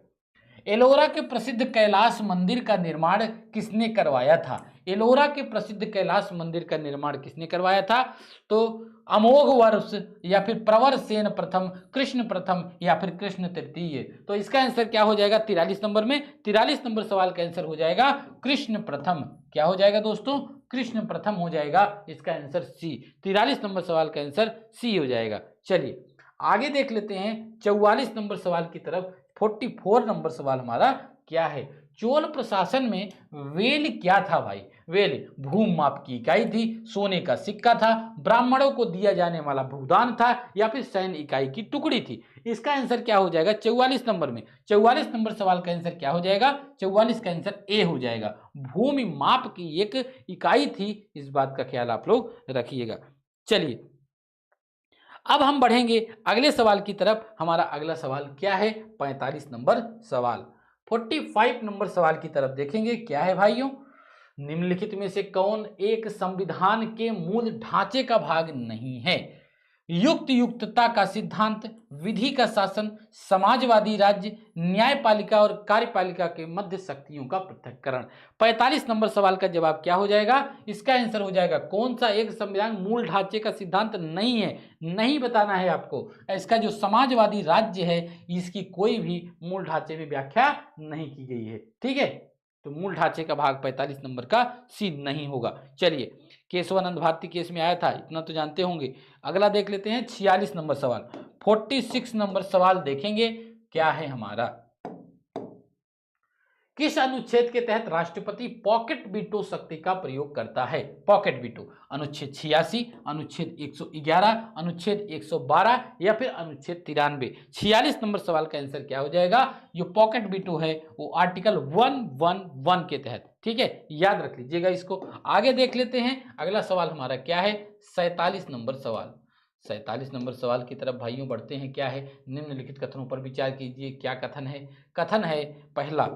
एलोरा के प्रसिद्ध कैलाश मंदिर का निर्माण किसने करवाया था? एलोरा के प्रसिद्ध कैलाश मंदिर का निर्माण किसने करवाया था? तो अमोघ वर्ष या फिर प्रवर सेन प्रथम, कृष्ण प्रथम या फिर कृष्ण तृतीय। तो इसका आंसर क्या हो जाएगा 43 नंबर में? 43 नंबर सवाल का आंसर हो जाएगा कृष्ण प्रथम। क्या हो जाएगा दोस्तों? कृष्ण प्रथम हो जाएगा इसका आंसर सी। 43 नंबर सवाल का आंसर सी हो जाएगा। चलिए आगे देख लेते हैं 44 नंबर सवाल की तरफ। 44 नंबर सवाल हमारा क्या है? चोल प्रशासन में वेल क्या था भाई? वेल भूमि माप की इकाई थी, सोने का सिक्का था, ब्राह्मणों को दिया जाने वाला भूदान था या फिर सैन्य इकाई की टुकड़ी थी। इसका आंसर क्या हो जाएगा 44 नंबर में? 44 नंबर सवाल का आंसर क्या हो जाएगा? 44 का आंसर ए हो जाएगा। भूमि माप की एक इकाई थी, इस बात का ख्याल आप लोग रखिएगा। चलिए अब हम बढ़ेंगे अगले सवाल की तरफ। हमारा अगला सवाल क्या है? 45 नंबर सवाल। 45 नंबर सवाल की तरफ देखेंगे। क्या है भाइयों? निम्नलिखित में से कौन एक संविधान के मूल ढांचे का भाग नहीं है? युक्त युक्तता का सिद्धांत, विधि का शासन, समाजवादी राज्य, न्यायपालिका और कार्यपालिका के मध्य शक्तियों का पृथक्करण। 45 नंबर सवाल का जवाब क्या हो जाएगा? इसका आंसर हो जाएगा कौन सा एक संविधान मूल ढांचे का सिद्धांत नहीं है? नहीं बताना है आपको। इसका जो समाजवादी राज्य है इसकी कोई भी मूल ढांचे में व्याख्या नहीं की गई है। ठीक है, तो मूल ढांचे का भाग 45 नंबर का सी नहीं होगा। चलिए केशवानंद भारती केस में आया था, इतना तो जानते होंगे। अगला देख लेते हैं 46 नंबर सवाल। 46 नंबर सवाल देखेंगे। क्या है हमारा? किस अनुच्छेद के तहत राष्ट्रपति पॉकेट वीटो शक्ति का प्रयोग करता है? पॉकेट वीटो अनुच्छेद 86, अनुच्छेद 111, अनुच्छेद 112 या फिर अनुच्छेद 93। 46 नंबर सवाल का आंसर क्या हो जाएगा? जो पॉकेट वीटो है वो आर्टिकल 111 के तहत। ठीक है, याद रख लीजिएगा इसको। आगे देख लेते हैं अगला सवाल हमारा क्या है? 47 नंबर सवाल। 47 नंबर सवाल की तरफ भाइयों बढ़ते हैं। क्या है? निम्नलिखित कथनों पर विचार कीजिए। क्या कथन है? कथन है पहला,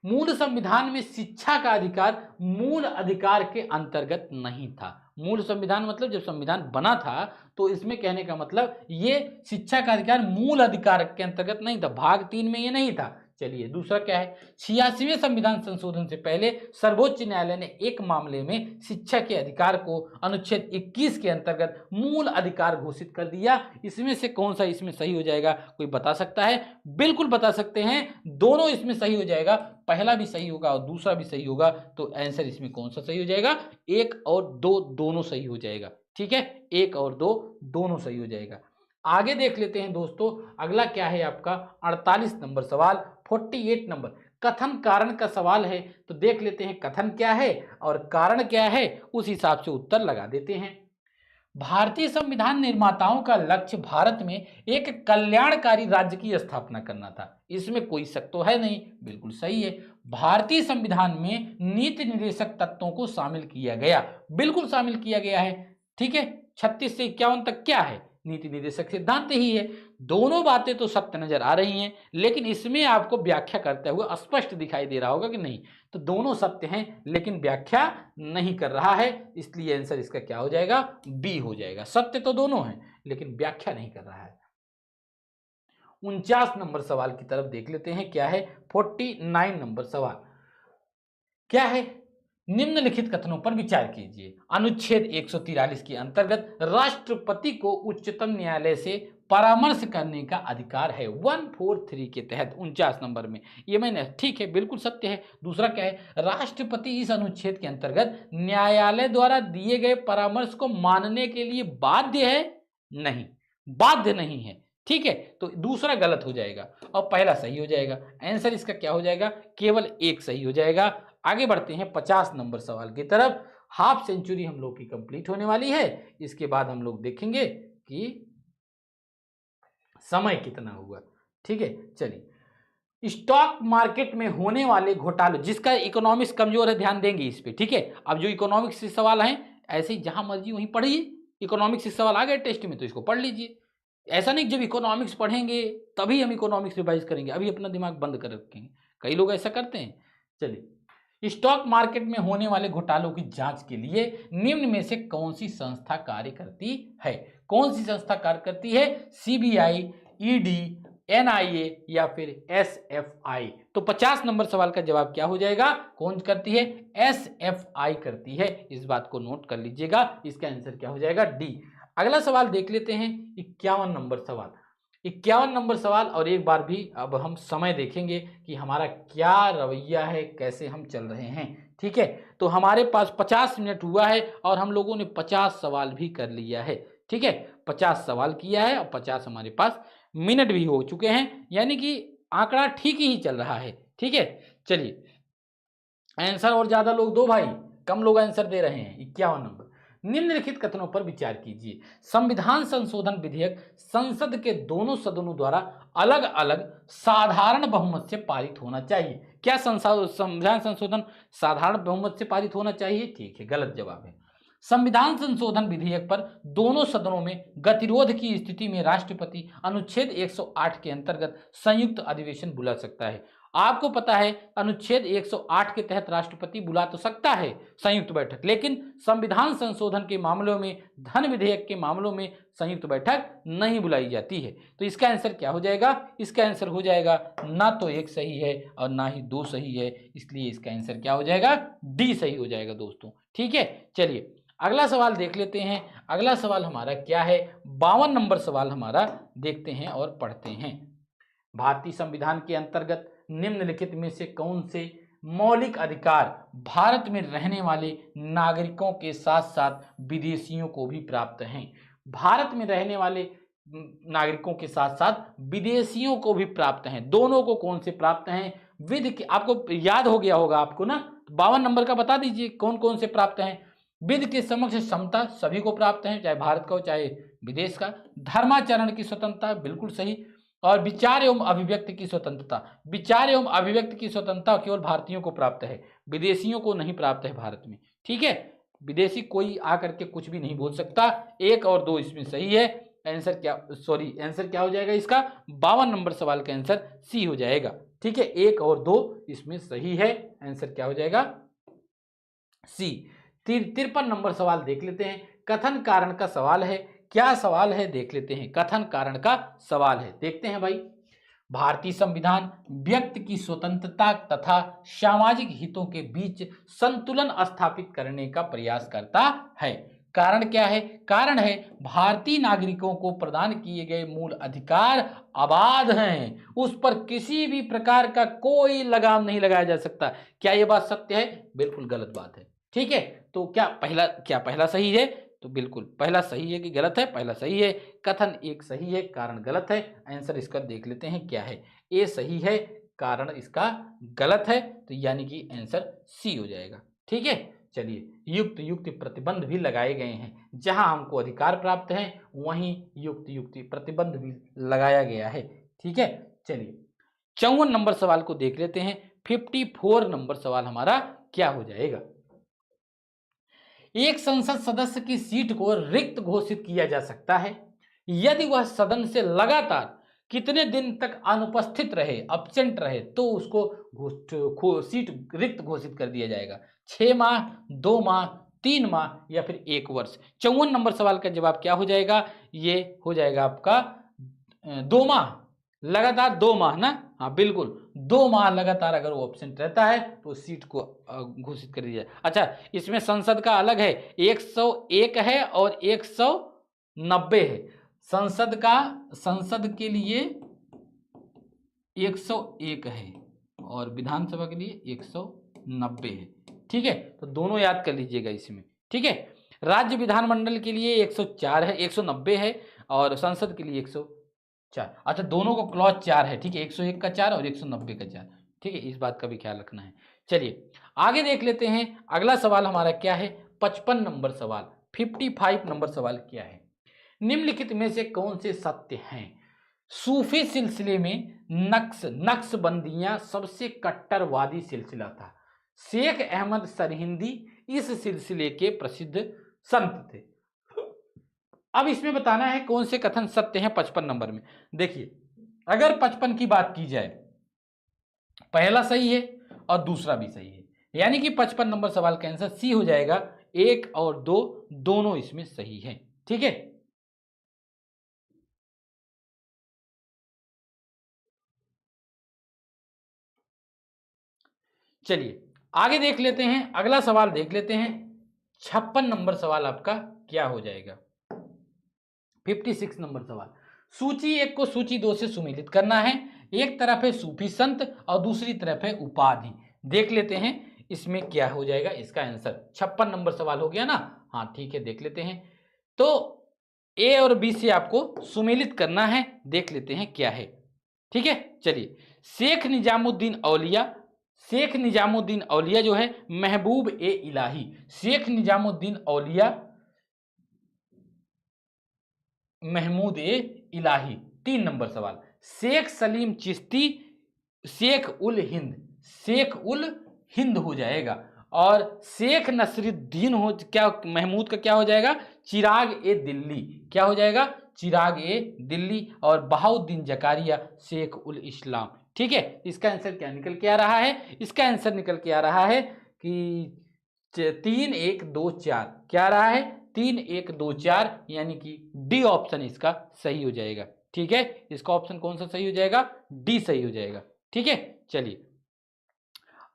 मूल संविधान में शिक्षा का अधिकार मूल अधिकार के अंतर्गत नहीं था। मूल संविधान मतलब जब संविधान बना था तो इसमें कहने का मतलब ये शिक्षा का अधिकार मूल अधिकार के अंतर्गत नहीं था, भाग 3 में ये नहीं था। चलिए दूसरा क्या है? 86वें संविधान संशोधन से पहले सर्वोच्च न्यायालय ने एक मामले में शिक्षा के अधिकार को अनुच्छेद 21 के अंतर्गत मूल अधिकार घोषित कर दिया। इसमें से कौन सा इसमें सही हो जाएगा? कोई बता सकता है? बिल्कुल बता सकते हैं, दोनों इसमें सही हो जाएगा। पहला भी सही होगा और दूसरा भी सही होगा। तो आंसर इसमें कौन सा सही हो जाएगा? 1 और 2 दोनों सही हो जाएगा। ठीक है, 1 और 2 दोनों सही हो जाएगा। आगे देख लेते हैं दोस्तों अगला क्या है आपका? 48 नंबर सवाल। 48 नंबर कथन कारण का सवाल है, तो देख लेते हैं कथन क्या है और कारण क्या है, उस हिसाब से उत्तर लगा देते हैं। भारतीय संविधान निर्माताओं का लक्ष्य भारत में एक कल्याणकारी राज्य की स्थापना करना था। इसमें कोई शक तो है नहीं, बिल्कुल सही है। भारतीय संविधान में नीति निर्देशक तत्वों को शामिल किया गया, बिल्कुल शामिल किया गया है। ठीक है, 36 से 51 तक क्या है? नीति निर्देशक सिद्धांत ही है। दोनों बातें तो सत्य नजर आ रही हैं, लेकिन इसमें आपको व्याख्या करते हुए स्पष्ट दिखाई दे रहा होगा कि नहीं, तो दोनों सत्य हैं लेकिन व्याख्या नहीं कर रहा है, इसलिए आंसर इसका क्या हो जाएगा? बी हो जाएगा। सत्य तो दोनों हैं लेकिन व्याख्या नहीं कर रहा है। 49 नंबर सवाल की तरफ देख लेते हैं। क्या है? 49 नंबर सवाल क्या है? निम्नलिखित कथनों पर विचार कीजिए। अनुच्छेद 143 के अंतर्गत राष्ट्रपति को उच्चतम न्यायालय से परामर्श करने का अधिकार है 143 के तहत। 49 नंबर में ये मैंने ठीक है, बिल्कुल सत्य है। दूसरा क्या है? राष्ट्रपति इस अनुच्छेद के अंतर्गत न्यायालय द्वारा दिए गए परामर्श को मानने के लिए बाध्य है? नहीं, बाध्य नहीं है। ठीक है, तो दूसरा गलत हो जाएगा और पहला सही हो जाएगा। आंसर इसका क्या हो जाएगा? केवल 1 सही हो जाएगा। आगे बढ़ते हैं 50 नंबर सवाल की तरफ। हाफ सेंचुरी हम लोग की कंप्लीट होने वाली है। इसके बाद हम लोग देखेंगे कि समय कितना हुआ। ठीक है, चलिए स्टॉक मार्केट में होने वाले घोटाले, जिसका इकोनॉमिक्स कमजोर है ध्यान देंगे इस पे। ठीक है, अब जो इकोनॉमिक्स से सवाल हैं ऐसे ही जहां मर्जी वहीं पढ़िए। इकोनॉमिक्स से सवाल आ गए टेस्ट में तो इसको पढ़ लीजिए। ऐसा नहीं जब इकोनॉमिक्स पढ़ेंगे तभी हम इकोनॉमिक्स रिवाइज करेंगे, अभी अपना दिमाग बंद कर रखेंगे। कई लोग ऐसा करते हैं। चलिए, स्टॉक मार्केट में होने वाले घोटालों की जांच के लिए निम्न में से कौन सी संस्था कार्य करती है? कौन सी संस्था कार्य करती है? सीबीआई, ईडी, NIA या फिर SFI। तो 50 नंबर सवाल का जवाब क्या हो जाएगा? कौन करती है? SFI करती है। इस बात को नोट कर लीजिएगा, इसका आंसर क्या हो जाएगा? डी। अगला सवाल देख लेते हैं, 51 नंबर सवाल। 51 नंबर सवाल, और एक बार भी अब हम समय देखेंगे कि हमारा क्या रवैया है, कैसे हम चल रहे हैं। ठीक है, तो हमारे पास 50 मिनट हुआ है और हम लोगों ने 50 सवाल भी कर लिया है। ठीक है, 50 सवाल किया है और 50 हमारे पास मिनट भी हो चुके हैं, यानी कि आंकड़ा ठीक ही चल रहा है। ठीक है, चलिए आंसर और ज्यादा लोग दो भाई, कम लोग आंसर दे रहे हैं। 51 नंबर, निम्नलिखित कथनों पर विचार कीजिए। संविधान संशोधन विधेयक संसद के दोनों सदनों द्वारा अलग अलग साधारण बहुमत से पारित होना चाहिए। क्या संविधान संशोधन साधारण बहुमत से पारित होना चाहिए? ठीक है, गलत जवाब है। संविधान संशोधन विधेयक पर दोनों सदनों में गतिरोध की स्थिति में राष्ट्रपति अनुच्छेद 108 के अंतर्गत संयुक्त अधिवेशन बुला सकता है। आपको पता है अनुच्छेद 108 के तहत राष्ट्रपति बुला तो सकता है संयुक्त बैठक, लेकिन संविधान संशोधन के मामलों में, धन विधेयक के मामलों में संयुक्त बैठक नहीं बुलाई जाती है। तो इसका आंसर क्या हो जाएगा? इसका आंसर हो जाएगा ना तो एक सही है और ना ही दो सही है, इसलिए इसका आंसर क्या हो जाएगा? डी सही हो जाएगा दोस्तों। ठीक है, चलिए अगला सवाल देख लेते हैं। अगला सवाल हमारा क्या है? 52 नंबर सवाल हमारा देखते हैं और पढ़ते हैं। भारतीय संविधान के अंतर्गत निम्नलिखित में से कौन से मौलिक अधिकार भारत में रहने वाले नागरिकों के साथ साथ विदेशियों को भी प्राप्त हैं? भारत में रहने वाले नागरिकों के साथ साथ विदेशियों को भी प्राप्त हैं। दोनों को कौन से प्राप्त हैं? विधि के, आपको याद हो गया होगा आपको ना, 52 नंबर का बता दीजिए कौन कौन से प्राप्त हैं। विधि के समक्ष क्षमता सभी को प्राप्त है, चाहे भारत का हो चाहे विदेश का। धर्माचरण की स्वतंत्रता, बिल्कुल सही। और विचार एवं अभिव्यक्ति की स्वतंत्रता, विचार एवं अभिव्यक्ति की स्वतंत्रता केवल भारतीयों को प्राप्त है, विदेशियों को नहीं प्राप्त है भारत में। ठीक है, विदेशी कोई आकर के कुछ भी नहीं बोल सकता। 1 और 2 इसमें सही है। आंसर क्या हो जाएगा इसका? 52 नंबर सवाल का आंसर सी हो जाएगा। ठीक है, 1 और 2 इसमें सही है। आंसर क्या हो जाएगा? सी। 53 नंबर सवाल देख लेते हैं। कथन कारण का सवाल है। क्या सवाल है देख लेते हैं। कथन कारण का सवाल है, देखते हैं भाई। भारतीय संविधान व्यक्ति की स्वतंत्रता तथा सामाजिक हितों के बीच संतुलन स्थापित करने का प्रयास करता है। कारण क्या है? कारण है भारतीय नागरिकों को प्रदान किए गए मूल अधिकार अबाध हैं, उस पर किसी भी प्रकार का कोई लगाम नहीं लगाया जा सकता। क्या यह बात सत्य है? बिल्कुल गलत बात है। ठीक है, तो क्या पहला सही है? तो बिल्कुल पहला सही है कि गलत है? पहला सही है। कथन 1 सही है, कारण गलत है। आंसर इसका देख लेते हैं क्या है। ए सही है, कारण इसका गलत है, तो यानी कि आंसर सी हो जाएगा। ठीक है, चलिए युक्त युक्त प्रतिबंध भी लगाए गए हैं। जहां हमको अधिकार प्राप्त है वहीं युक्त युक्त प्रतिबंध भी लगाया गया है। ठीक है, चलिए 54 नंबर सवाल को देख लेते हैं। 54 नंबर सवाल हमारा क्या हो जाएगा? एक संसद सदस्य की सीट को रिक्त घोषित किया जा सकता है यदि वह सदन से लगातार कितने दिन तक अनुपस्थित रहे, एब्सेंट रहे, तो उसको सीट रिक्त घोषित कर दिया जाएगा। 6 माह, 2 माह, 3 माह या फिर 1 वर्ष। 54 नंबर सवाल का जवाब क्या हो जाएगा? ये हो जाएगा आपका 2 माह, लगातार 2 माह ना। हाँ बिल्कुल, 2 माह लगातार अगर वो एब्सेंट रहता है तो सीट को घोषित कर दिया जाए। अच्छा, इसमें संसद का अलग है, 101 है और 190 है। संसद के लिए 101 है और विधानसभा के लिए 190 है। ठीक है, तो दोनों याद कर लीजिएगा इसमें। ठीक है, राज्य विधानमंडल के लिए 104 है, 190 है और संसद के लिए 104। अच्छा, दोनों को क्लॉज 4 है। ठीक है, 101 का 4 और 190 का 4। ठीक है, इस बात का भी ख्याल रखना है। चलिए आगे देख लेते हैं। अगला सवाल हमारा क्या है? 55 नंबर सवाल। 55 नंबर सवाल क्या है? निम्नलिखित में से कौन से सत्य हैं? सूफी सिलसिले में नक्शबंदियां सबसे कट्टरवादी सिलसिला था। शेख अहमद सरहिंदी इस सिलसिले के प्रसिद्ध संत थे। अब इसमें बताना है कौन से कथन सत्य हैं 55 नंबर में। देखिए, अगर 55 की बात की जाए, पहला सही है और दूसरा भी सही है, यानी कि 55 नंबर सवाल का आंसर सी हो जाएगा। 1 और 2 दोनों इसमें सही है। ठीक है, चलिए आगे देख लेते हैं, अगला सवाल देख लेते हैं। 56 नंबर सवाल आपका क्या हो जाएगा? 56 नंबर सवाल, सूची 1 को सूची 2 से सुमेलित करना है। एक तरफ है सूफी संत और दूसरी तरफ है उपाधि। देख लेते हैं इसमें क्या हो जाएगा इसका आंसर। 56 नंबर सवाल हो गया ना? हाँ ठीक है, देख लेते हैं। तो ए और बी से आपको सुमेलित करना है, देख लेते हैं क्या है। ठीक है, चलिए। शेख निजामुद्दीन औलिया, शेख निजामुद्दीन औलिया जो है महबूब ए इलाही, शेख निजामुद्दीन औलिया महमूद ए इलाही। 3 नंबर सवाल, शेख सलीम चिश्ती शेख उल हिंद, शेख उल हिंद हो जाएगा। और शेख नसरुद्दीन हो, क्या महमूद का क्या हो जाएगा? चिराग ए दिल्ली, क्या हो जाएगा? चिराग ए दिल्ली। और बहाउद्दीन जकारिया शेख उल इस्लाम। ठीक है, इसका आंसर क्या निकल के आ रहा है? इसका आंसर निकल के आ रहा है कि 3 1 2 4, क्या आ रहा है? 3 1 2 4, यानी कि डी ऑप्शन इसका सही हो जाएगा। ठीक है, इसका ऑप्शन कौन सा सही हो जाएगा? डी सही हो जाएगा। ठीक है, चलिए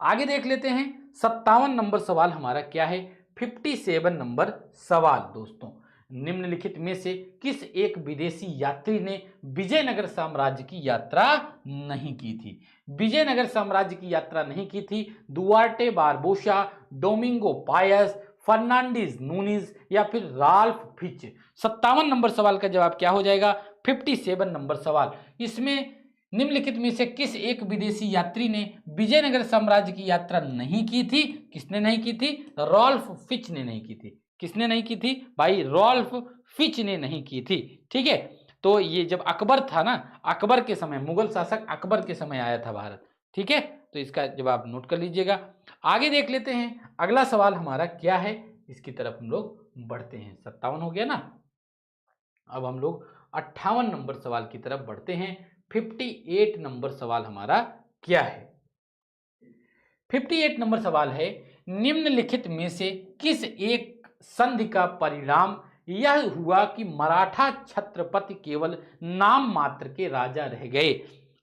आगे देख लेते हैं। 57 नंबर सवाल हमारा क्या है? 57 नंबर सवाल दोस्तों, निम्नलिखित में से किस एक विदेशी यात्री ने विजयनगर साम्राज्य की यात्रा नहीं की थी? विजयनगर साम्राज्य की यात्रा नहीं की थी। Duarte Barbosa, Domingo Paes, Fernandes Nuniz या फिर राल्फ फिच। 57 नंबर सवाल का जवाब क्या हो जाएगा? 57 नंबर सवाल, इसमें निम्नलिखित में से किस एक विदेशी यात्री ने विजयनगर साम्राज्य की यात्रा नहीं की थी? किसने नहीं की थी? रॉल्फ फिच ने नहीं की थी। किसने नहीं की थी भाई? रॉल्फ फिच ने नहीं की थी। ठीक है, तो ये जब अकबर था ना, अकबर के समय, मुगल शासक अकबर के समय आया था भारत। ठीक है, तो इसका जवाब नोट कर लीजिएगा। आगे देख लेते हैं अगला सवाल हमारा क्या है, इसकी तरफ हम लोग बढ़ते हैं। 57 हो गया ना, अब हम लोग 58 नंबर सवाल की तरफ बढ़ते हैं। 58 नंबर सवाल हमारा क्या है? 58 नंबर सवाल है, निम्नलिखित में से किस एक संधि का परिणाम यह हुआ कि मराठा छत्रपति केवल नाम मात्र के राजा रह गए?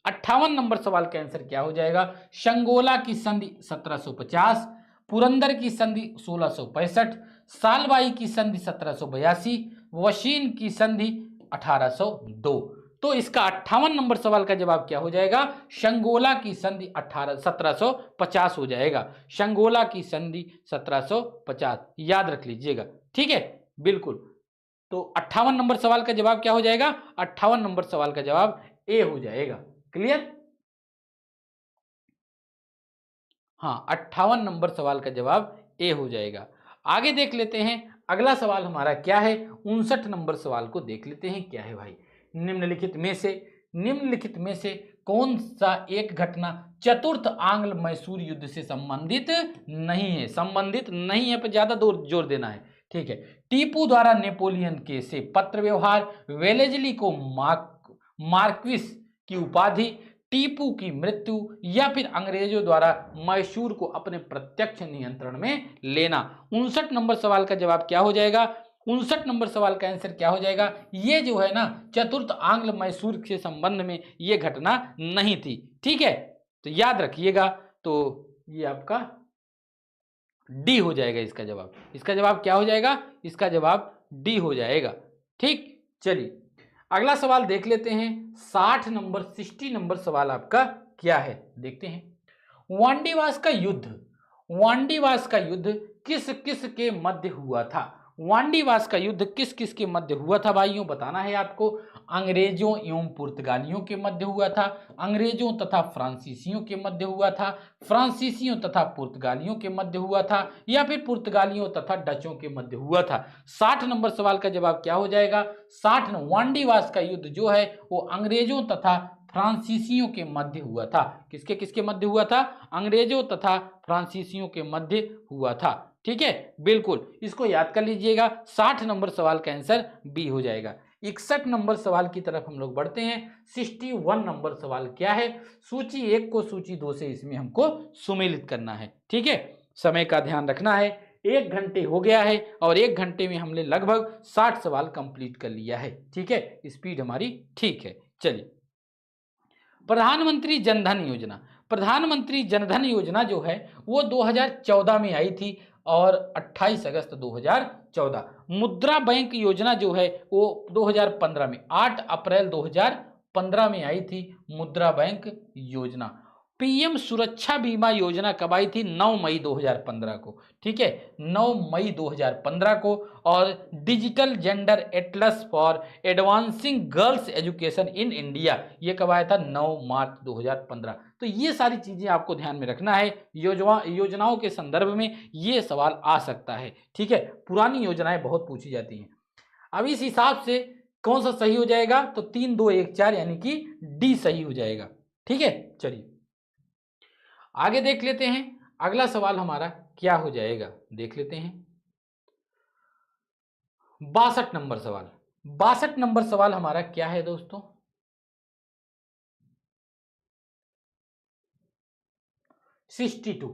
58 नंबर सवाल का आंसर क्या हो जाएगा? संगोला की संधि 1750, पुरंदर की संधि 1665, सालबाई की संधि 1782, वशीन की संधि 1802। तो इसका 58 नंबर सवाल का जवाब क्या हो जाएगा? संगोला की संधि 1750 हो जाएगा। संगोला की संधि 1750 याद रख लीजिएगा। ठीक है, बिल्कुल। तो 58 नंबर सवाल का जवाब क्या हो जाएगा? 58 नंबर सवाल का जवाब ए हो जाएगा। क्लियर? हाँ, 58 नंबर सवाल का जवाब ए हो जाएगा। आगे देख लेते हैं अगला सवाल हमारा क्या है। 59 नंबर सवाल को देख लेते हैं क्या है भाई। निम्नलिखित में से कौन सा एक घटना चतुर्थ आंग्ल मैसूर युद्ध से संबंधित नहीं है? संबंधित नहीं है पर ज्यादा जोर देना है। ठीक है, टीपू द्वारा नेपोलियन के से पत्र व्यवहार, वेलेजली को मार्क्विस की उपाधि, टीपू की मृत्यु या फिर अंग्रेजों द्वारा मैसूर को अपने प्रत्यक्ष नियंत्रण में लेना। 59 नंबर सवाल का जवाब क्या हो जाएगा? 59 नंबर सवाल का आंसर क्या हो जाएगा? ये जो है ना, चतुर्थ आंग्ल मैसूर के संबंध में ये घटना नहीं थी। ठीक है, तो याद रखिएगा। तो ये आपका डी हो जाएगा इसका जवाब। इसका जवाब क्या हो जाएगा? इसका जवाब डी हो जाएगा। ठीक, चलिए अगला सवाल देख लेते हैं। 60 नंबर सवाल आपका क्या है, देखते हैं। वांडीवास का युद्ध किस किस के मध्य हुआ था? वांडीवास का युद्ध किस किस के मध्य हुआ था भाइयों, बताना है आपको। अंग्रेजों एवं पुर्तगालियों के मध्य हुआ था, अंग्रेजों तथा फ्रांसीसियों के मध्य हुआ था, फ्रांसीसियों तथा पुर्तगालियों के मध्य हुआ था, या फिर पुर्तगालियों तथा डचों के मध्य हुआ था। 60 नंबर सवाल का जवाब क्या हो जाएगा? वांडीवास का युद्ध जो है वो अंग्रेजों तथा फ्रांसीसियों के मध्य हुआ था। किसके किसके मध्य हुआ था? अंग्रेजों तथा फ्रांसीसियों के मध्य हुआ था। ठीक है, बिल्कुल, इसको याद कर लीजिएगा। 60 नंबर सवाल का आंसर बी हो जाएगा। 61 नंबर सवाल की तरफ हम लोग बढ़ते हैं। 61 नंबर सवाल क्या है? सूची 1 को सूची 2 से इसमें हमको सुमेलित करना है। ठीक है, समय का ध्यान रखना है। 1 घंटे हो गया है और 1 घंटे में हमने लगभग 60 सवाल कंप्लीट कर लिया है। ठीक है, स्पीड हमारी ठीक है। चलिए, प्रधानमंत्री जनधन योजना, प्रधानमंत्री जनधन योजना जो है वो 2014 में आई थी और 28 अगस्त 2014। मुद्रा बैंक योजना जो है वो 2015 में 8 अप्रैल 2015 में आई थी मुद्रा बैंक योजना। पीएम सुरक्षा बीमा योजना कब आई थी? 9 मई 2015 को। ठीक है, 9 मई 2015 को। और digital gender Atlas for advancing girls education in India, ये कब आया था? 9 मार्च 2015। तो ये सारी चीजें आपको ध्यान में रखना है, योजनाओं के संदर्भ में ये सवाल आ सकता है। ठीक है, पुरानी योजनाएं बहुत पूछी जाती हैं। अब इस हिसाब से कौन सा सही हो जाएगा? तो 3 2 1 4 यानी कि डी सही हो जाएगा। ठीक है, चलिए आगे देख लेते हैं। अगला सवाल हमारा क्या हो जाएगा, देख लेते हैं। 62 नंबर सवाल। 62 नंबर सवाल हमारा क्या है दोस्तों? टू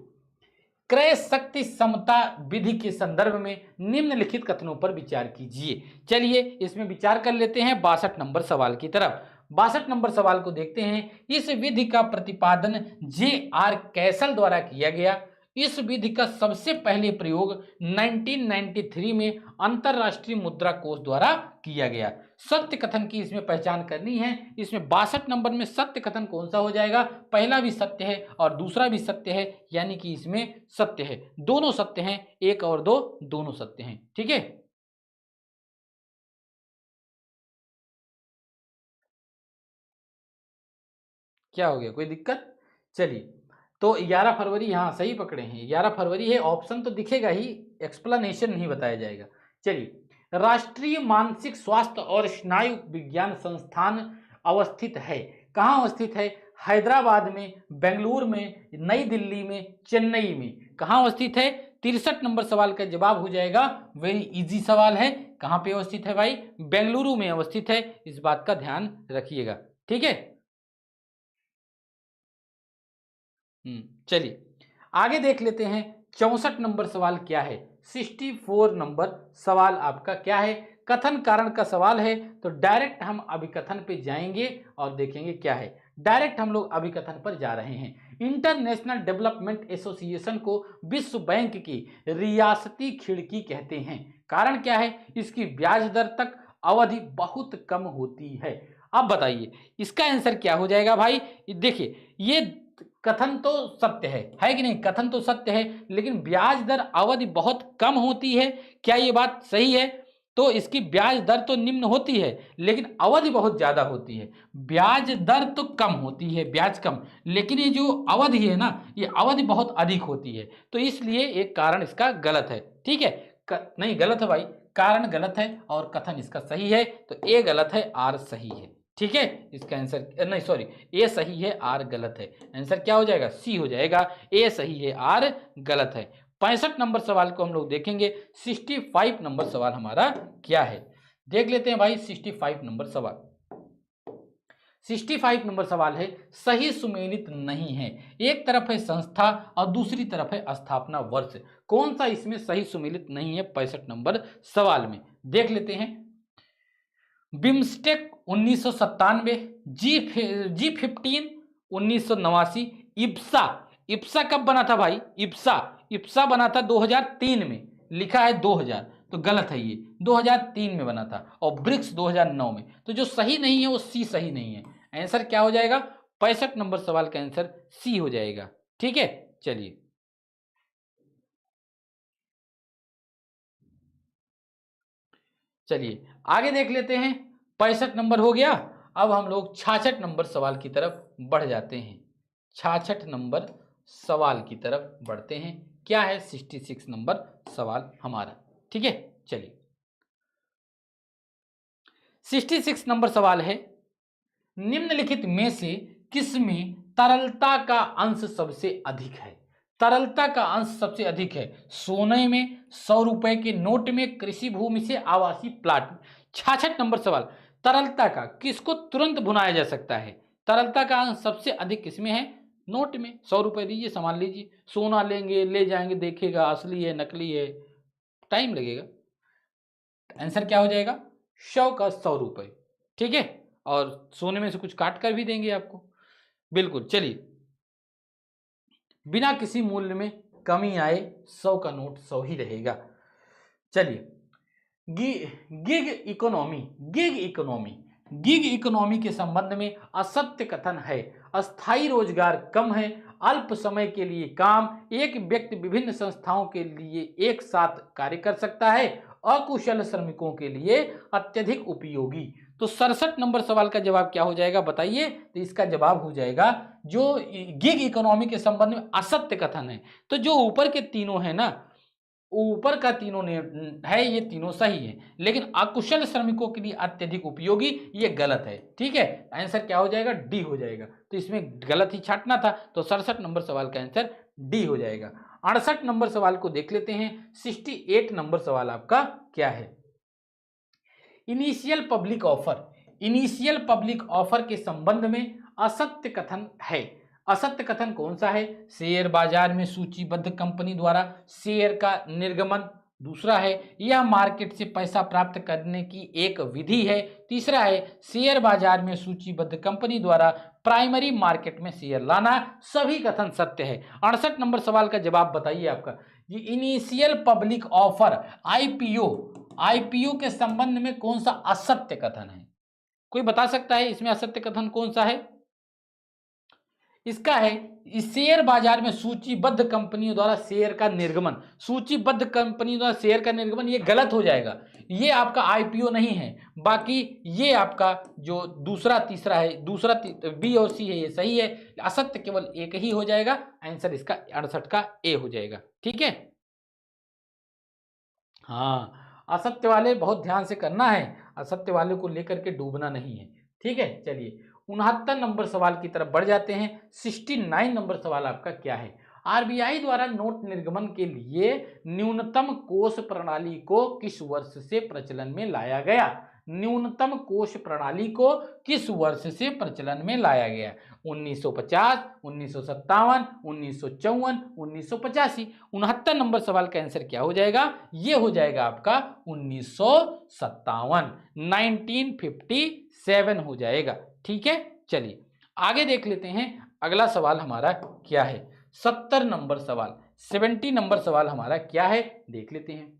क्रय शक्ति समता विधि के संदर्भ में निम्नलिखित कथनों पर विचार कीजिए। चलिए इसमें विचार कर लेते हैं 62 नंबर सवाल की तरफ। 62 नंबर सवाल को देखते हैं। इस विधि का प्रतिपादन जे.आर. कैसल द्वारा किया गया। इस विधि का सबसे पहले प्रयोग 1993 में अंतरराष्ट्रीय मुद्रा कोष द्वारा किया गया। सत्य कथन की इसमें पहचान करनी है। इसमें 62 नंबर में सत्य कथन कौन सा हो जाएगा? पहला भी सत्य है और दूसरा भी सत्य है, यानी कि इसमें सत्य है, दोनों सत्य हैं, 1 और 2 दोनों सत्य हैं। ठीक है, क्या हो गया, कोई दिक्कत? चलिए, तो 11 फरवरी, हाँ सही पकड़े हैं, 11 फरवरी है। ऑप्शन तो दिखेगा ही, एक्सप्लेनेशन नहीं बताया जाएगा। चलिए, राष्ट्रीय मानसिक स्वास्थ्य और स्नायु विज्ञान संस्थान अवस्थित है। कहाँ अवस्थित है? हैदराबाद में, बेंगलुरु में, नई दिल्ली में, चेन्नई में। कहाँ अवस्थित है? 63 नंबर सवाल का जवाब हो जाएगा, वेरी इजी सवाल है। कहाँ पे अवस्थित है भाई? बेंगलुरु में अवस्थित है, इस बात का ध्यान रखिएगा। ठीक है, चलिए आगे देख लेते हैं। 64 नंबर सवाल क्या है? 64 नंबर सवाल आपका क्या है? कथन कारण का सवाल है, तो डायरेक्ट हम अभिकथन पे जाएंगे और देखेंगे क्या है। डायरेक्ट हम लोग अभिकथन पर जा रहे हैं। इंटरनेशनल डेवलपमेंट एसोसिएशन को विश्व बैंक की रियासती खिड़की कहते हैं। कारण क्या है? इसकी ब्याज दर तक अवधि बहुत कम होती है। अब बताइए इसका आंसर क्या हो जाएगा भाई? देखिए, ये कथन तो सत्य है कि नहीं? कथन तो सत्य है, लेकिन ब्याज दर अवधि बहुत कम होती है। क्या ये बात सही है? तो इसकी ब्याज दर तो निम्न होती है, लेकिन अवधि बहुत ज्यादा होती है। ब्याज दर तो कम होती है, ब्याज कम, लेकिन ये जो अवधि है ना, ये अवधि बहुत अधिक होती है। तो इसलिए एक कारण इसका गलत है। ठीक है, नहीं गलत है भाई, कारण गलत है और कथन इसका सही है। तो ए गलत है, आर सही है। ठीक है, इसका आंसर नहीं, सॉरी, ए सही है, आर गलत है। आंसर क्या हो जाएगा? सी हो जाएगा। ए सही है, आर गलत है। 65 नंबर सवाल को हम लोग देखेंगे। 65 नंबर सवाल हमारा क्या है, देख लेते हैं भाई। 65 नंबर सवाल, 65 नंबर सवाल है, सही सुमेलित नहीं है। एक तरफ है संस्था और दूसरी तरफ है स्थापना वर्ष। कौन सा इसमें सही सुमेलित नहीं है? 65 नंबर सवाल में देख लेते हैं। बिम्स्टेक 1997, G15 1989, इप्सा, इप्सा कब बना था भाई? इप्सा बना था 2003 में, लिखा है 2000, तो गलत है, ये 2003 में बना था। और ब्रिक्स 2009 में। तो जो सही नहीं है वो सी सही नहीं है। आंसर क्या हो जाएगा? 65 नंबर सवाल का आंसर सी हो जाएगा। ठीक है, चलिए चलिए आगे देख लेते हैं। 65 नंबर हो गया। अब हम लोग 66 नंबर सवाल की तरफ बढ़ जाते हैं। 66 नंबर सवाल की तरफ बढ़ते हैं। क्या है 66 नंबर सवाल हमारा? ठीक है, चलिए 66 नंबर सवाल है, निम्नलिखित में से किसमें तरलता का अंश सबसे अधिक है? तरलता का अंश सबसे अधिक है सोने में, 100 रुपए के नोट में, कृषि भूमि से, आवासीय प्लाट में। 66 नंबर सवाल, तरलता का किसको तुरंत भुनाया जा सकता है? तरलता का अंश सबसे अधिक किसमें है? नोट में। 100 रुपए दीजिए, सामान लीजिए। सोना लेंगे, ले जाएंगे, देखेगा असली है नकली है, टाइम लगेगा। आंसर क्या हो जाएगा? 100 का 100 रुपए। ठीक है, और सोने में से कुछ काट कर भी देंगे आपको। बिल्कुल, चलिए बिना किसी मूल्य में कमी आए 100 का नोट 100 ही रहेगा। चलिए, गिग इकोनॉमी के संबंध में असत्य कथन है। अस्थायी रोजगार कम है, अल्प समय के लिए काम, एक व्यक्ति विभिन्न संस्थाओं के लिए एक साथ कार्य कर सकता है, अकुशल श्रमिकों के लिए अत्यधिक उपयोगी। तो 67 नंबर सवाल का जवाब क्या हो जाएगा बताइए? तो इसका जवाब हो जाएगा जो गिग इकोनॉमी के संबंध में असत्य कथन है। तो जो ऊपर के तीनों है ना, ऊपर का तीनों ने है, ये तीनों सही है, लेकिन अकुशल श्रमिकों के लिए अत्यधिक उपयोगी ये गलत है। ठीक है, आंसर क्या हो जाएगा? डी हो जाएगा। तो इसमें गलत ही छांटना था, तो 67 नंबर सवाल का आंसर डी हो जाएगा। 68 नंबर सवाल को देख लेते हैं। 68 नंबर सवाल आपका क्या है? इनिशियल पब्लिक ऑफर के संबंध में असत्य कथन है। असत्य कथन कौन सा है? शेयर बाजार में सूचीबद्ध कंपनी द्वारा शेयर का निर्गमन। दूसरा है यह मार्केट से पैसा प्राप्त करने की एक विधि है। तीसरा है शेयर बाजार में सूचीबद्ध कंपनी द्वारा प्राइमरी मार्केट में शेयर लाना। सभी कथन सत्य है। 68 नंबर सवाल का जवाब बताइए आपका। ये इनिशियल पब्लिक ऑफर आईपीओ के संबंध में कौन सा असत्य कथन है? कोई बता सकता है इसमें असत्य कथन कौन सा है? इसका है शेयर बाजार में सूचीबद्ध कंपनियों द्वारा शेयर का निर्गमन। सूचीबद्ध कंपनियों द्वारा शेयर का निर्गमन ये गलत हो जाएगा, ये आपका आईपीओ नहीं है। बाकी ये आपका जो दूसरा तीसरा है, दूसरा बी और सी है, ये सही है। असत्य केवल एक ही हो जाएगा। आंसर इसका 68 का ए हो जाएगा। ठीक है, हाँ, असत्य वाले बहुत ध्यान से करना है, असत्य वाले को लेकर के डूबना नहीं है। ठीक है, चलिए 69 नंबर सवाल की तरफ बढ़ जाते हैं। 69 नंबर सवाल आपका क्या है? आरबीआई द्वारा नोट निर्गमन के लिए न्यूनतम कोष प्रणाली को किस वर्ष से प्रचलन में लाया गया? न्यूनतम कोष प्रणाली को किस वर्ष से प्रचलन में लाया गया? 1950, 1957, 1954, 1985। 69 नंबर सवाल का आंसर क्या हो जाएगा? ये हो जाएगा आपका 1957, 1957 हो जाएगा। ठीक है, चलिए आगे देख लेते हैं। अगला सवाल हमारा क्या है? 70 नंबर सवाल, 70 नंबर सवाल हमारा क्या है देख लेते हैं।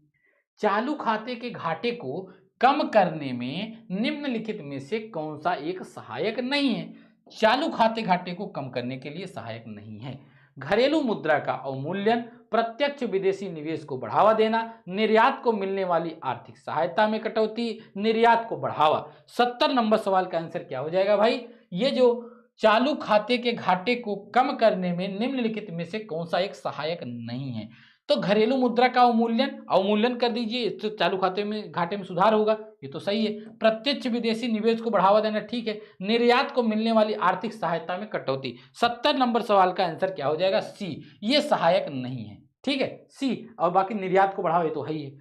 चालू खाते के घाटे को कम करने में निम्नलिखित में से कौन सा एक सहायक नहीं है? चालू खाते घाटे को कम करने के लिए सहायक नहीं है। घरेलू मुद्रा का अवमूल्यन, प्रत्यक्ष विदेशी निवेश को बढ़ावा देना, निर्यात को मिलने वाली आर्थिक सहायता में कटौती, निर्यात को बढ़ावा। 70 नंबर सवाल का आंसर क्या हो जाएगा भाई? ये जो चालू खाते के घाटे को कम करने में निम्नलिखित में से कौन सा एक सहायक नहीं है? तो घरेलू मुद्रा का अवमूल्यन कर दीजिए, तो चालू खाते में घाटे में सुधार होगा, ये तो सही है। प्रत्यक्ष विदेशी निवेश को बढ़ावा देना, ठीक है। निर्यात को मिलने वाली आर्थिक सहायता में कटौती। 70 नंबर सवाल का आंसर क्या हो जाएगा? सी, ये सहायक नहीं है। ठीक है, सी। और बाकी निर्यात को बढ़ावा, ये तो है ही है,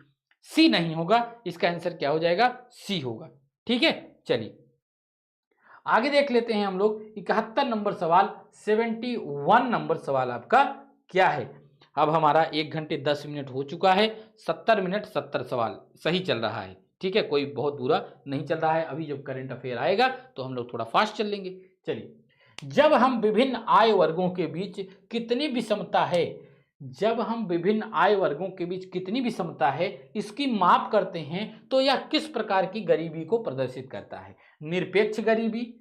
सी नहीं होगा। इसका आंसर क्या हो जाएगा? सी होगा। ठीक है, चलिए आगे देख लेते हैं हम लोग। 71 नंबर सवाल, 71 नंबर सवाल आपका क्या है? अब हमारा 1 घंटे 10 मिनट हो चुका है। 70 मिनट 70 सवाल सही चल रहा है। ठीक है, कोई बहुत बुरा नहीं चल रहा है। अभी जब करंट अफेयर आएगा तो हम लोग थोड़ा फास्ट चल लेंगे। चलिए, जब हम विभिन्न आय वर्गों के बीच कितनी विषमता है, जब हम विभिन्न आय वर्गों के बीच कितनी विषमता है इसकी माप करते हैं तो यह किस प्रकार की गरीबी को प्रदर्शित करता है? निरपेक्ष गरीबी,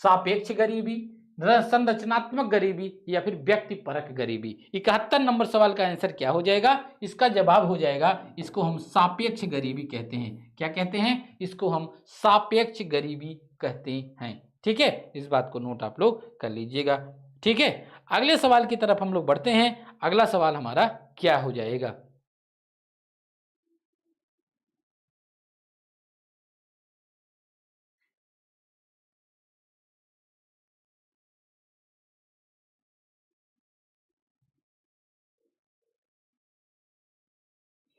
सापेक्ष गरीबी, संरचनात्मक गरीबी या फिर व्यक्तिपरक गरीबी। 71 नंबर सवाल का आंसर क्या हो जाएगा? इसका जवाब हो जाएगा, इसको हम सापेक्ष गरीबी कहते हैं। क्या कहते हैं? इसको हम सापेक्ष गरीबी कहते हैं। ठीक है, इस बात को नोट आप लोग कर लीजिएगा। ठीक है, अगले सवाल की तरफ हम लोग बढ़ते हैं। अगला सवाल हमारा क्या हो जाएगा?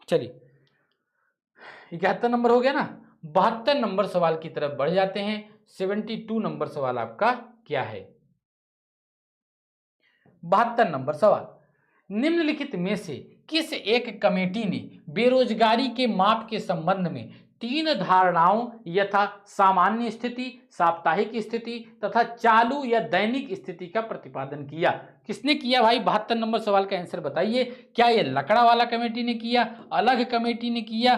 चलिए 71 नंबर हो गया ना। 72 नंबर सवाल की तरफ बढ़ जाते हैं। 72 नंबर सवाल आपका क्या है? 72 नंबर सवाल, निम्नलिखित में से किस एक कमेटी ने बेरोजगारी के माप के संबंध में तीन धारणाओं यथा सामान्य स्थिति, साप्ताहिक स्थिति तथा चालू या दैनिक स्थिति का प्रतिपादन किया। किसने किया भाई? 72 नंबर सवाल का आंसर बताइए। क्या ये लकड़ावाला कमेटी ने किया, अलग कमेटी ने किया,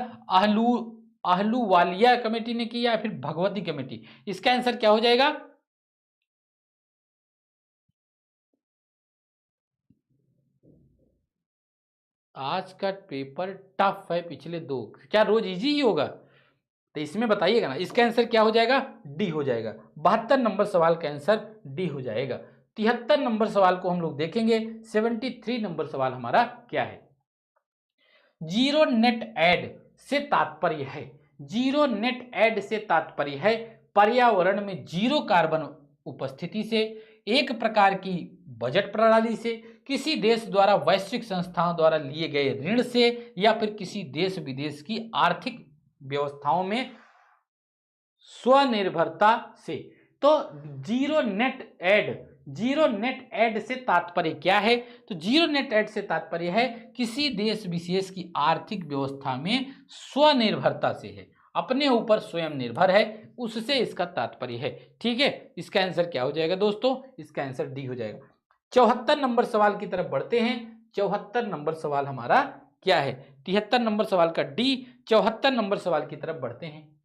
अहलूवालिया कमेटी ने किया, या फिर भगवती कमेटी? इसका आंसर क्या हो जाएगा? आज का पेपर टफ है, पिछले दो क्या रोज इजी ही होगा? तो इसमें बताइएगा ना, इसका आंसर क्या हो जाएगा? डी हो जाएगा। 72 नंबर सवाल का आंसर डी हो जाएगा। 73 नंबर सवाल को हम लोग देखेंगे। 73 नंबर सवाल हमारा क्या है? जीरो नेट ऐड से तात्पर्य है, जीरो नेट ऐड से तात्पर्य है पर्यावरण में जीरो कार्बन उपस्थिति से, एक प्रकार की बजट प्रणाली से, किसी देश द्वारा वैश्विक संस्थाओं द्वारा लिए गए ऋण से, या फिर किसी देश विदेश की आर्थिक व्यवस्थाओं में स्वनिर्भरता से। तो जीरो नेट ऐड से तात्पर्य क्या है? तो जीरो नेट ऐड से तात्पर्य है किसी देश विशेष की आर्थिक व्यवस्था में स्वनिर्भरता से है, अपने ऊपर स्वयं निर्भर है, उससे इसका तात्पर्य है। ठीक है, इसका आंसर क्या हो जाएगा दोस्तों? इसका आंसर डी हो जाएगा। 74 नंबर सवाल की तरफ बढ़ते हैं। 74 नंबर सवाल हमारा क्या है? 73 नंबर सवाल का डी। 74 नंबर सवाल की तरफ बढ़ते हैं।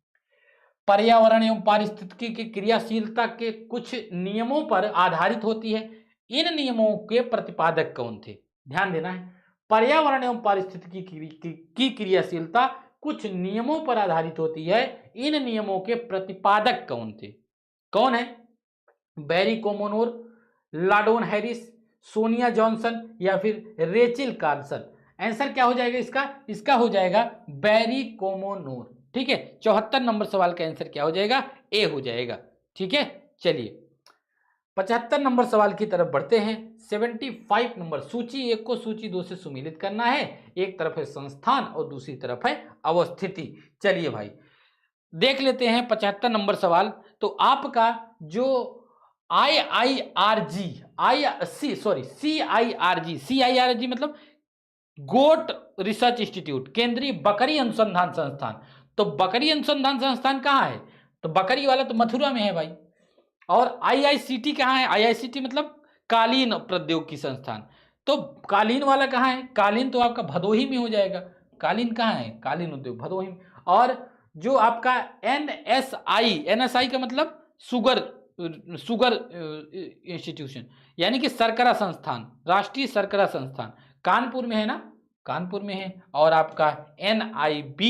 पर्यावरण एवं पारिस्थितिकी की क्रियाशीलता के कुछ नियमों पर आधारित होती है। इन नियमों के प्रतिपादक कौन थे? ध्यान देना है। पर्यावरण एवं पारिस्थितिकी की क्रियाशीलता कुछ नियमों पर आधारित होती है। इन नियमों के प्रतिपादक कौन थे? कौन है? बैरी कोमोनोर, लाडोन हैरिस, सोनिया जॉनसन, या फिर रेचल कार्सन? आंसर क्या हो जाएगा इसका? इसका हो जाएगा बैरी कोमोनोर। ठीक है, 74 नंबर सवाल का आंसर क्या हो जाएगा? ए हो जाएगा। ठीक है, चलिए 75 नंबर सवाल की तरफ बढ़ते हैं। 75 नंबर, सूची एक को सूची दो से सुमेलित करना है। एक तरफ है संस्थान और दूसरी तरफ है अवस्थिति। चलिए भाई देख लेते हैं 75 नंबर सवाल। तो आपका जो CIRG मतलब गोट रिसर्च इंस्टीट्यूट, केंद्रीय बकरी अनुसंधान संस्थान। तो बकरी अनुसंधान संस्थान कहाँ है? तो बकरी वाला तो मथुरा में है भाई। और IICT कहाँ है? IICT मतलब कालीन प्रौद्योगिकी संस्थान। तो कालीन वाला कहाँ है? कालीन तो आपका भदोही में हो जाएगा। कालीन कहाँ है? कालीन उद्योग भदोही में। और जो आपका NSI का मतलब शुगर इंस्टीट्यूशन, यानी कि शर्करा संस्थान, राष्ट्रीय शर्करा संस्थान कानपुर में है ना, कानपुर में है। और आपका NIB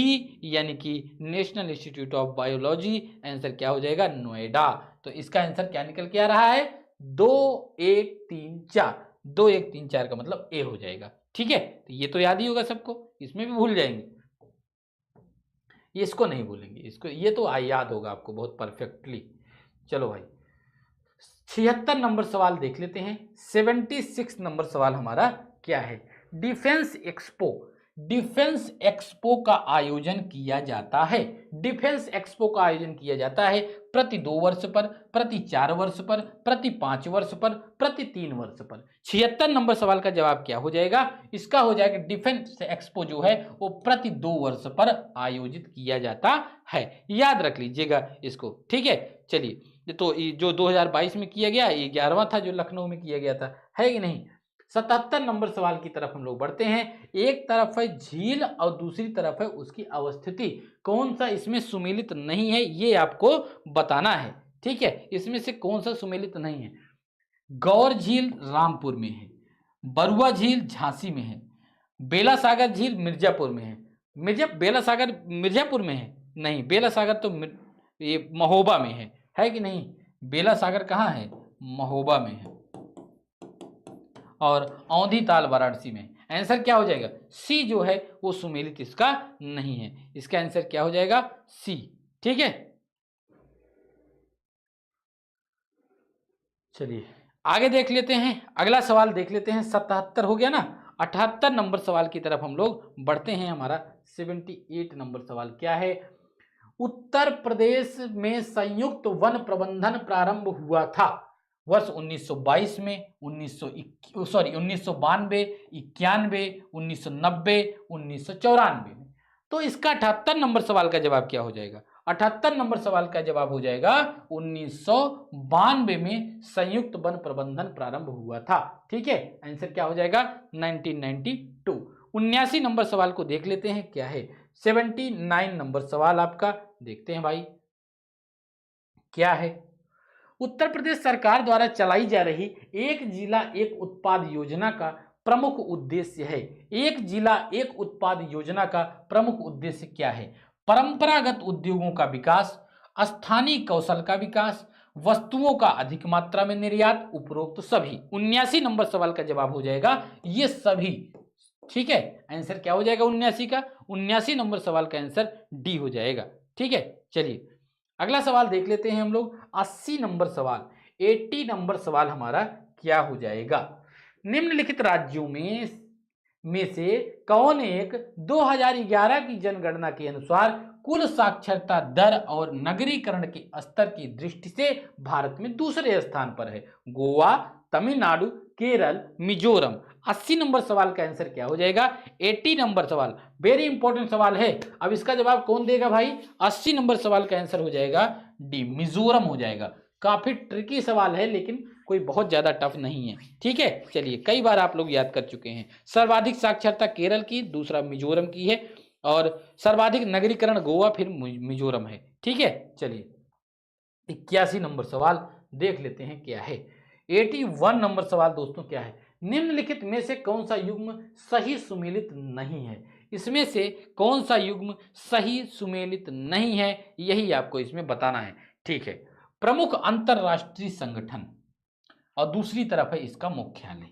यानी कि national institute of biology, answer क्या हो जाएगा? नोएडा। तो इसका आंसर क्या निकल के आ रहा है? 2 1 3 4। 2 1 3 4 का मतलब ए हो जाएगा। ठीक है, तो ये तो याद ही होगा सबको, इसमें भी भूल जाएंगे, इसको नहीं भूलेंगे, इसको ये तो याद होगा आपको बहुत परफेक्टली। चलो भाई 76 नंबर सवाल देख लेते हैं। 76 नंबर सवाल हमारा क्या है? डिफेंस एक्सपो का आयोजन किया जाता है। डिफेंस एक्सपो का आयोजन किया जाता है प्रति 2 वर्ष पर, प्रति 4 वर्ष पर, प्रति 5 वर्ष पर, प्रति 3 वर्ष पर। 76 नंबर सवाल का जवाब क्या हो जाएगा? इसका हो जाएगा डिफेंस एक्सपो जो है वो प्रति 2 वर्ष पर आयोजित किया जाता है। याद रख लीजिएगा इसको। ठीक है, चलिए तो जो 2022 में किया गया ये 11वां था जो लखनऊ में किया गया था, है कि नहीं? 77 नंबर सवाल की तरफ हम लोग बढ़ते हैं। एक तरफ है झील और दूसरी तरफ है उसकी अवस्थिति। कौन सा इसमें सुमेलित नहीं है ये आपको बताना है। ठीक है, इसमें से कौन सा सुमेलित नहीं है? गौर झील रामपुर में है, बरुआ झील झांसी में है, बेला सागर झील मिर्जापुर में है। बेला सागर मिर्जापुर में है? नहीं, बेला सागर तो ये महोबा में है कि नहीं? बेला सागर कहाँ है? महोबा में है। और औंधी ताल वाराणसी में। आंसर क्या हो जाएगा? सी जो है वो सुमेलित इसका नहीं है। इसका आंसर क्या हो जाएगा? सी। ठीक है, चलिए आगे देख लेते हैं। अगला सवाल देख लेते हैं। 77 हो गया ना। 78 नंबर सवाल की तरफ हम लोग बढ़ते हैं। हमारा 78 नंबर सवाल क्या है? उत्तर प्रदेश में संयुक्त वन प्रबंधन प्रारंभ हुआ था वर्ष 1922 में, 1992, 91, 1990, 1994 में। तो इसका 78 नंबर सवाल का जवाब क्या हो जाएगा? 78 नंबर सवाल का जवाब हो जाएगा 1992 में संयुक्त वन प्रबंधन प्रारंभ हुआ था। ठीक है, आंसर क्या हो जाएगा? 1992। 79 नंबर सवाल को देख लेते हैं, क्या है? 79 नंबर सवाल आपका देखते हैं भाई, क्या है? उत्तर प्रदेश सरकार द्वारा चलाई जा रही एक जिला एक उत्पाद योजना का प्रमुख उद्देश्य है। एक जिला एक उत्पाद योजना का प्रमुख उद्देश्य क्या है? परंपरागत उद्योगों का विकास, स्थानीय कौशल का विकास, वस्तुओं का अधिक मात्रा में निर्यात, उपरोक्त सभी। 79 नंबर सवाल का जवाब हो जाएगा ये सभी। ठीक है, आंसर क्या हो जाएगा 79 का? 79 नंबर सवाल का आंसर डी हो जाएगा। ठीक है, चलिए अगला सवाल देख लेते हैं हम लोग। 80 नंबर सवाल, 80 नंबर सवाल हमारा क्या हो जाएगा? निम्नलिखित राज्यों में से कौन एक 2011 की जनगणना के अनुसार कुल साक्षरता दर और नगरीकरण के स्तर की दृष्टि से भारत में दूसरे स्थान पर है? गोवा, तमिलनाडु, केरल, मिजोरम। 80 नंबर सवाल का आंसर क्या हो जाएगा? 80 नंबर सवाल वेरी इंपॉर्टेंट सवाल है। अब इसका जवाब कौन देगा भाई? 80 नंबर सवाल का आंसर हो जाएगा डी, मिजोरम हो जाएगा। काफी ट्रिकी सवाल है लेकिन कोई बहुत ज्यादा टफ नहीं है। ठीक है, चलिए कई बार आप लोग याद कर चुके हैं। सर्वाधिक साक्षरता केरल की, दूसरा मिजोरम की है, और सर्वाधिक नगरीकरण गोवा, फिर मिजोरम है। ठीक है, चलिए 81 नंबर सवाल देख लेते हैं, क्या है? 81 नंबर सवाल दोस्तों क्या है? निम्नलिखित में से कौन सा युग्म सही सुमेलित नहीं है? इसमें से कौन सा युग्म सही सुमेलित नहीं है, यही आपको इसमें बताना है। ठीक है, प्रमुख अंतरराष्ट्रीय संगठन और दूसरी तरफ है इसका मुख्यालय।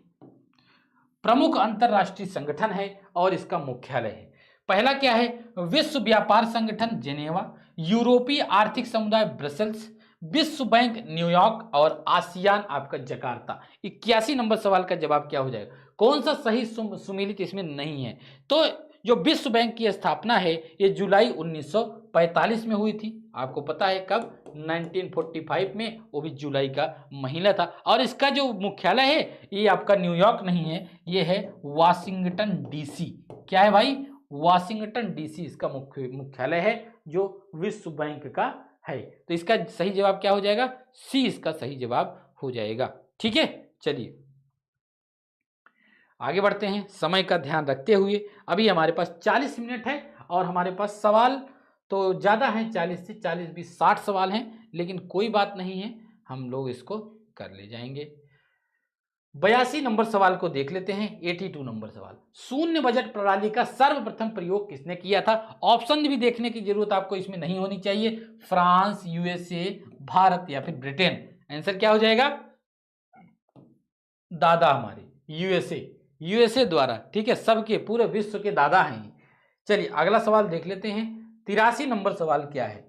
प्रमुख अंतरराष्ट्रीय संगठन है और इसका मुख्यालय है। पहला क्या है? विश्व व्यापार संगठन जेनेवा, यूरोपीय आर्थिक समुदाय ब्रसेल्स, विश्व बैंक न्यूयॉर्क, और आसियान आपका जकार्ता। 81 नंबर सवाल का जवाब क्या हो जाएगा? कौन सा सही सुमेलित इसमें नहीं है? तो जो विश्व बैंक की स्थापना है ये जुलाई 1945 में हुई थी। आपको पता है कब? 1945 में, वो भी जुलाई का महीना था। और इसका जो मुख्यालय है ये आपका न्यूयॉर्क नहीं है, ये है वाशिंगटन डीसी। क्या है भाई? वाशिंगटन डीसी इसका मुख्यालय है जो विश्व बैंक का है। तो इसका सही जवाब क्या हो जाएगा? सी इसका सही जवाब हो जाएगा। ठीक है, चलिए आगे बढ़ते हैं समय का ध्यान रखते हुए। अभी हमारे पास 40 मिनट है और हमारे पास सवाल तो ज़्यादा हैं, 40 से 40 20 60 सवाल हैं, लेकिन कोई बात नहीं है, हम लोग इसको कर ले जाएंगे। 82 नंबर सवाल को देख लेते हैं। 82 नंबर सवाल, शून्य बजट प्रणाली का सर्वप्रथम प्रयोग किसने किया था? ऑप्शन भी देखने की जरूरत आपको इसमें नहीं होनी चाहिए। फ्रांस, यूएसए, भारत या फिर ब्रिटेन। आंसर क्या हो जाएगा? दादा हमारे यूएसए द्वारा। ठीक है, सबके पूरे विश्व के दादा हैं। चलिए अगला सवाल देख लेते हैं। 83 नंबर सवाल क्या है?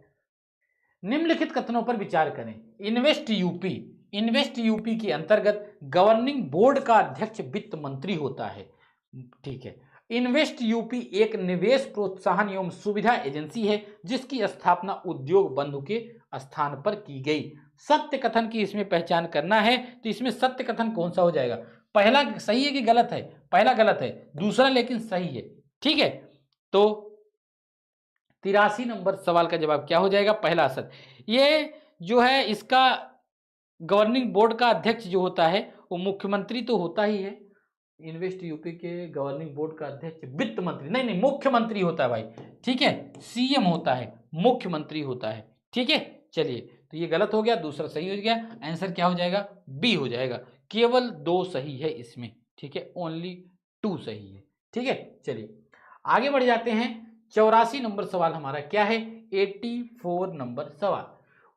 निम्नलिखित कथनों पर विचार करें। इन्वेस्ट यूपी के अंतर्गत गवर्निंग बोर्ड का अध्यक्ष वित्त मंत्री होता है। ठीक है, इन्वेस्ट यूपी एक निवेश प्रोत्साहन एवं सुविधा एजेंसी है जिसकी स्थापना उद्योग बंधु के स्थान पर की गई। सत्य कथन की इसमें पहचान करना है, तो इसमें सत्य कथन कौन सा हो जाएगा? पहला सही है कि गलत है? पहला गलत है, दूसरा लेकिन सही है। ठीक है, तो 83 नंबर सवाल का जवाब क्या हो जाएगा? पहला सत्य। ये जो है इसका गवर्निंग बोर्ड का अध्यक्ष जो होता है वो मुख्यमंत्री तो होता ही है। इन्वेस्ट यूपी के गवर्निंग बोर्ड का अध्यक्ष वित्त मंत्री नहीं, मुख्यमंत्री होता है भाई। ठीक है, सीएम होता है, मुख्यमंत्री होता है। ठीक है, चलिए तो ये गलत हो गया, दूसरा सही हो गया। आंसर क्या हो जाएगा? बी हो जाएगा। केवल 2 सही है इसमें। ठीक है, ओनली 2 सही है। ठीक है, चलिए आगे बढ़ जाते हैं। 84 नंबर सवाल हमारा क्या है? 84 नंबर सवाल,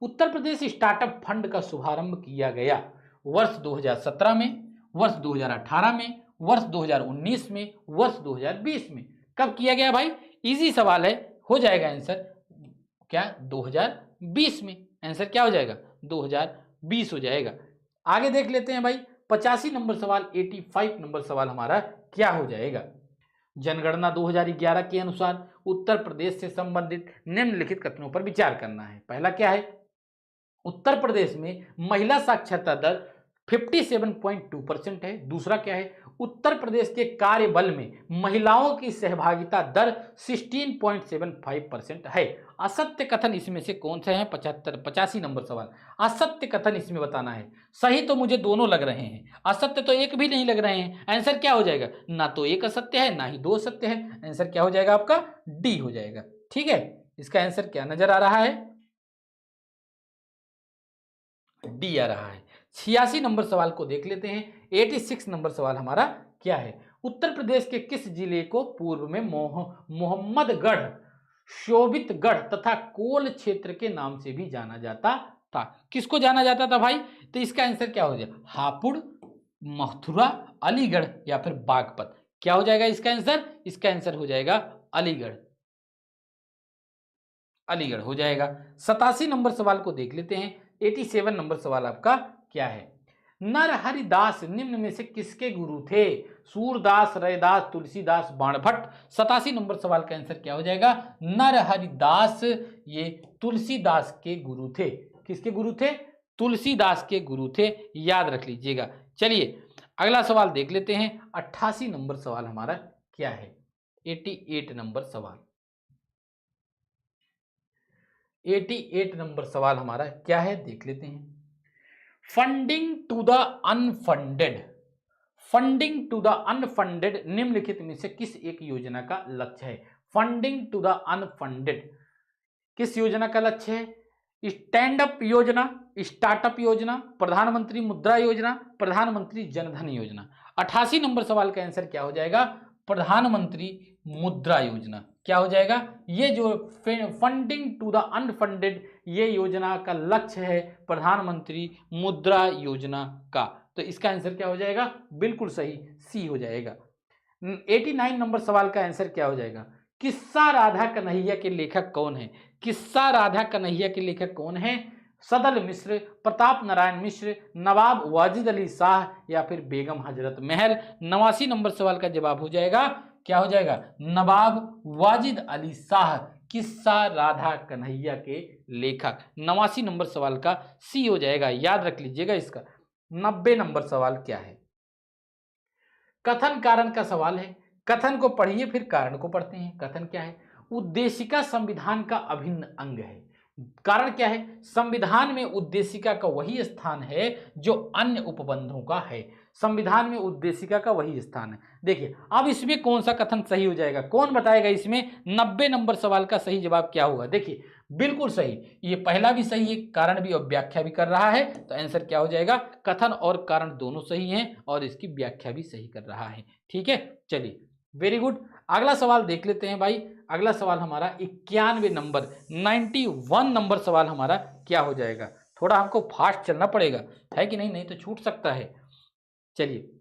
उत्तर प्रदेश स्टार्टअप फंड का शुभारंभ किया गया वर्ष 2017 में, वर्ष 2018 में, वर्ष 2019 में, वर्ष 2020 में। कब किया गया भाई? इजी सवाल है, हो जाएगा आंसर क्या? 2020 में। आंसर क्या हो जाएगा? 2020 हो जाएगा। आगे देख लेते हैं भाई 85 नंबर सवाल। 85 नंबर सवाल हमारा क्या हो जाएगा? जनगणना 2011 के अनुसार उत्तर प्रदेश से संबंधित निम्नलिखित कथनों पर विचार करना है। पहला क्या है? उत्तर प्रदेश में महिला साक्षरता दर 57.2% है। दूसरा क्या है? उत्तर प्रदेश के कार्यबल में महिलाओं की सहभागिता दर 16.75% है। असत्य कथन इसमें से कौन से हैं? 85 नंबर सवाल। असत्य कथन इसमें बताना है। सही तो मुझे दोनों लग रहे हैं, असत्य तो एक भी नहीं लग रहे हैं। आंसर क्या हो जाएगा? ना तो एक असत्य है ना ही दो असत्य है। आंसर क्या हो जाएगा आपका? डी हो जाएगा। ठीक है, इसका आंसर क्या नजर आ रहा है? डी आ रहा है। 86 नंबर सवाल को देख लेते हैं। 86 नंबर सवाल हमारा क्या है? उत्तर प्रदेश के किस जिले को पूर्व में मोहम्मदगढ़, शोभितगढ़ तथा कोल क्षेत्र के नाम से भी जाना जाता था? किसको जाना जाता था भाई? तो इसका आंसर क्या हो जाएगा? हापुड़, मथुरा, अलीगढ़ या फिर बागपत। क्या हो जाएगा इसका आंसर? इसका आंसर हो जाएगा अलीगढ़। अलीगढ़ हो जाएगा। 87 नंबर सवाल को देख लेते हैं। 87 नंबर सवाल आपका क्या है? नरहरिदास निम्न में से किसके गुरु थे? सूरदास, रैदास, तुलसीदास, बाणभट्ट। 87 नंबर सवाल का आंसर क्या हो जाएगा? नरहरिदास ये तुलसीदास के गुरु थे। किसके गुरु थे? तुलसीदास के गुरु थे, याद रख लीजिएगा। चलिए अगला सवाल देख लेते हैं। 88 नंबर सवाल हमारा क्या है? 88 नंबर सवाल। 88 नंबर सवाल हमारा क्या है देख लेते हैं। Funding to the unfunded, funding to the unfunded निम्नलिखित में से किस एक योजना का लक्ष्य है? फंडिंग टू द अनफंडेड किस योजना का लक्ष्य है? स्टैंड अप योजना, स्टार्टअप योजना, प्रधानमंत्री मुद्रा योजना, प्रधानमंत्री जनधन योजना। 88 नंबर सवाल का आंसर क्या हो जाएगा? प्रधानमंत्री मुद्रा योजना। क्या हो जाएगा? ये जो फंडिंग टू द अनफंडेड ये योजना का लक्ष्य है प्रधानमंत्री मुद्रा योजना का। तो इसका आंसर क्या हो जाएगा? बिल्कुल सही, सी हो जाएगा। 89 नंबर सवाल का आंसर क्या हो जाएगा? किस्सा राधा कन्हैया के लेखक कौन है? किस्सा राधा कन्हैया के लेखक कौन है? सदल मिश्र, प्रताप नारायण मिश्र, नवाब वाजिद अली शाह या फिर बेगम हजरत महल। 89 नंबर सवाल का जवाब हो जाएगा, क्या हो जाएगा? नवाब वाजिद अली शाह किस्सा राधा कन्हैया के लेखक। 89 नंबर सवाल का सी हो जाएगा, याद रख लीजिएगा इसका। 90 नंबर सवाल क्या है? कथन कारण का सवाल है। कथन को पढ़िए फिर कारण को पढ़ते हैं। कथन क्या है? उद्देशिका संविधान का अभिन्न अंग है। कारण क्या है? संविधान में उद्देशिका का वही स्थान है जो अन्य उपबंधों का है। संविधान में उद्देशिका का वही स्थान है। देखिए अब इसमें कौन सा कथन सही हो जाएगा? कौन बताएगा इसमें? 90 नंबर सवाल का सही जवाब क्या होगा? देखिए बिल्कुल सही, ये पहला भी सही है, कारण भी और व्याख्या भी कर रहा है। तो आंसर क्या हो जाएगा? कथन और कारण दोनों सही हैं और इसकी व्याख्या भी सही कर रहा है। ठीक है, चलिए वेरी गुड। अगला सवाल देख लेते हैं भाई। अगला सवाल हमारा 91 नंबर 91 नंबर सवाल हमारा क्या हो जाएगा? थोड़ा हमको फास्ट चलना पड़ेगा, है कि नहीं? नहीं तो छूट सकता है। चलिए,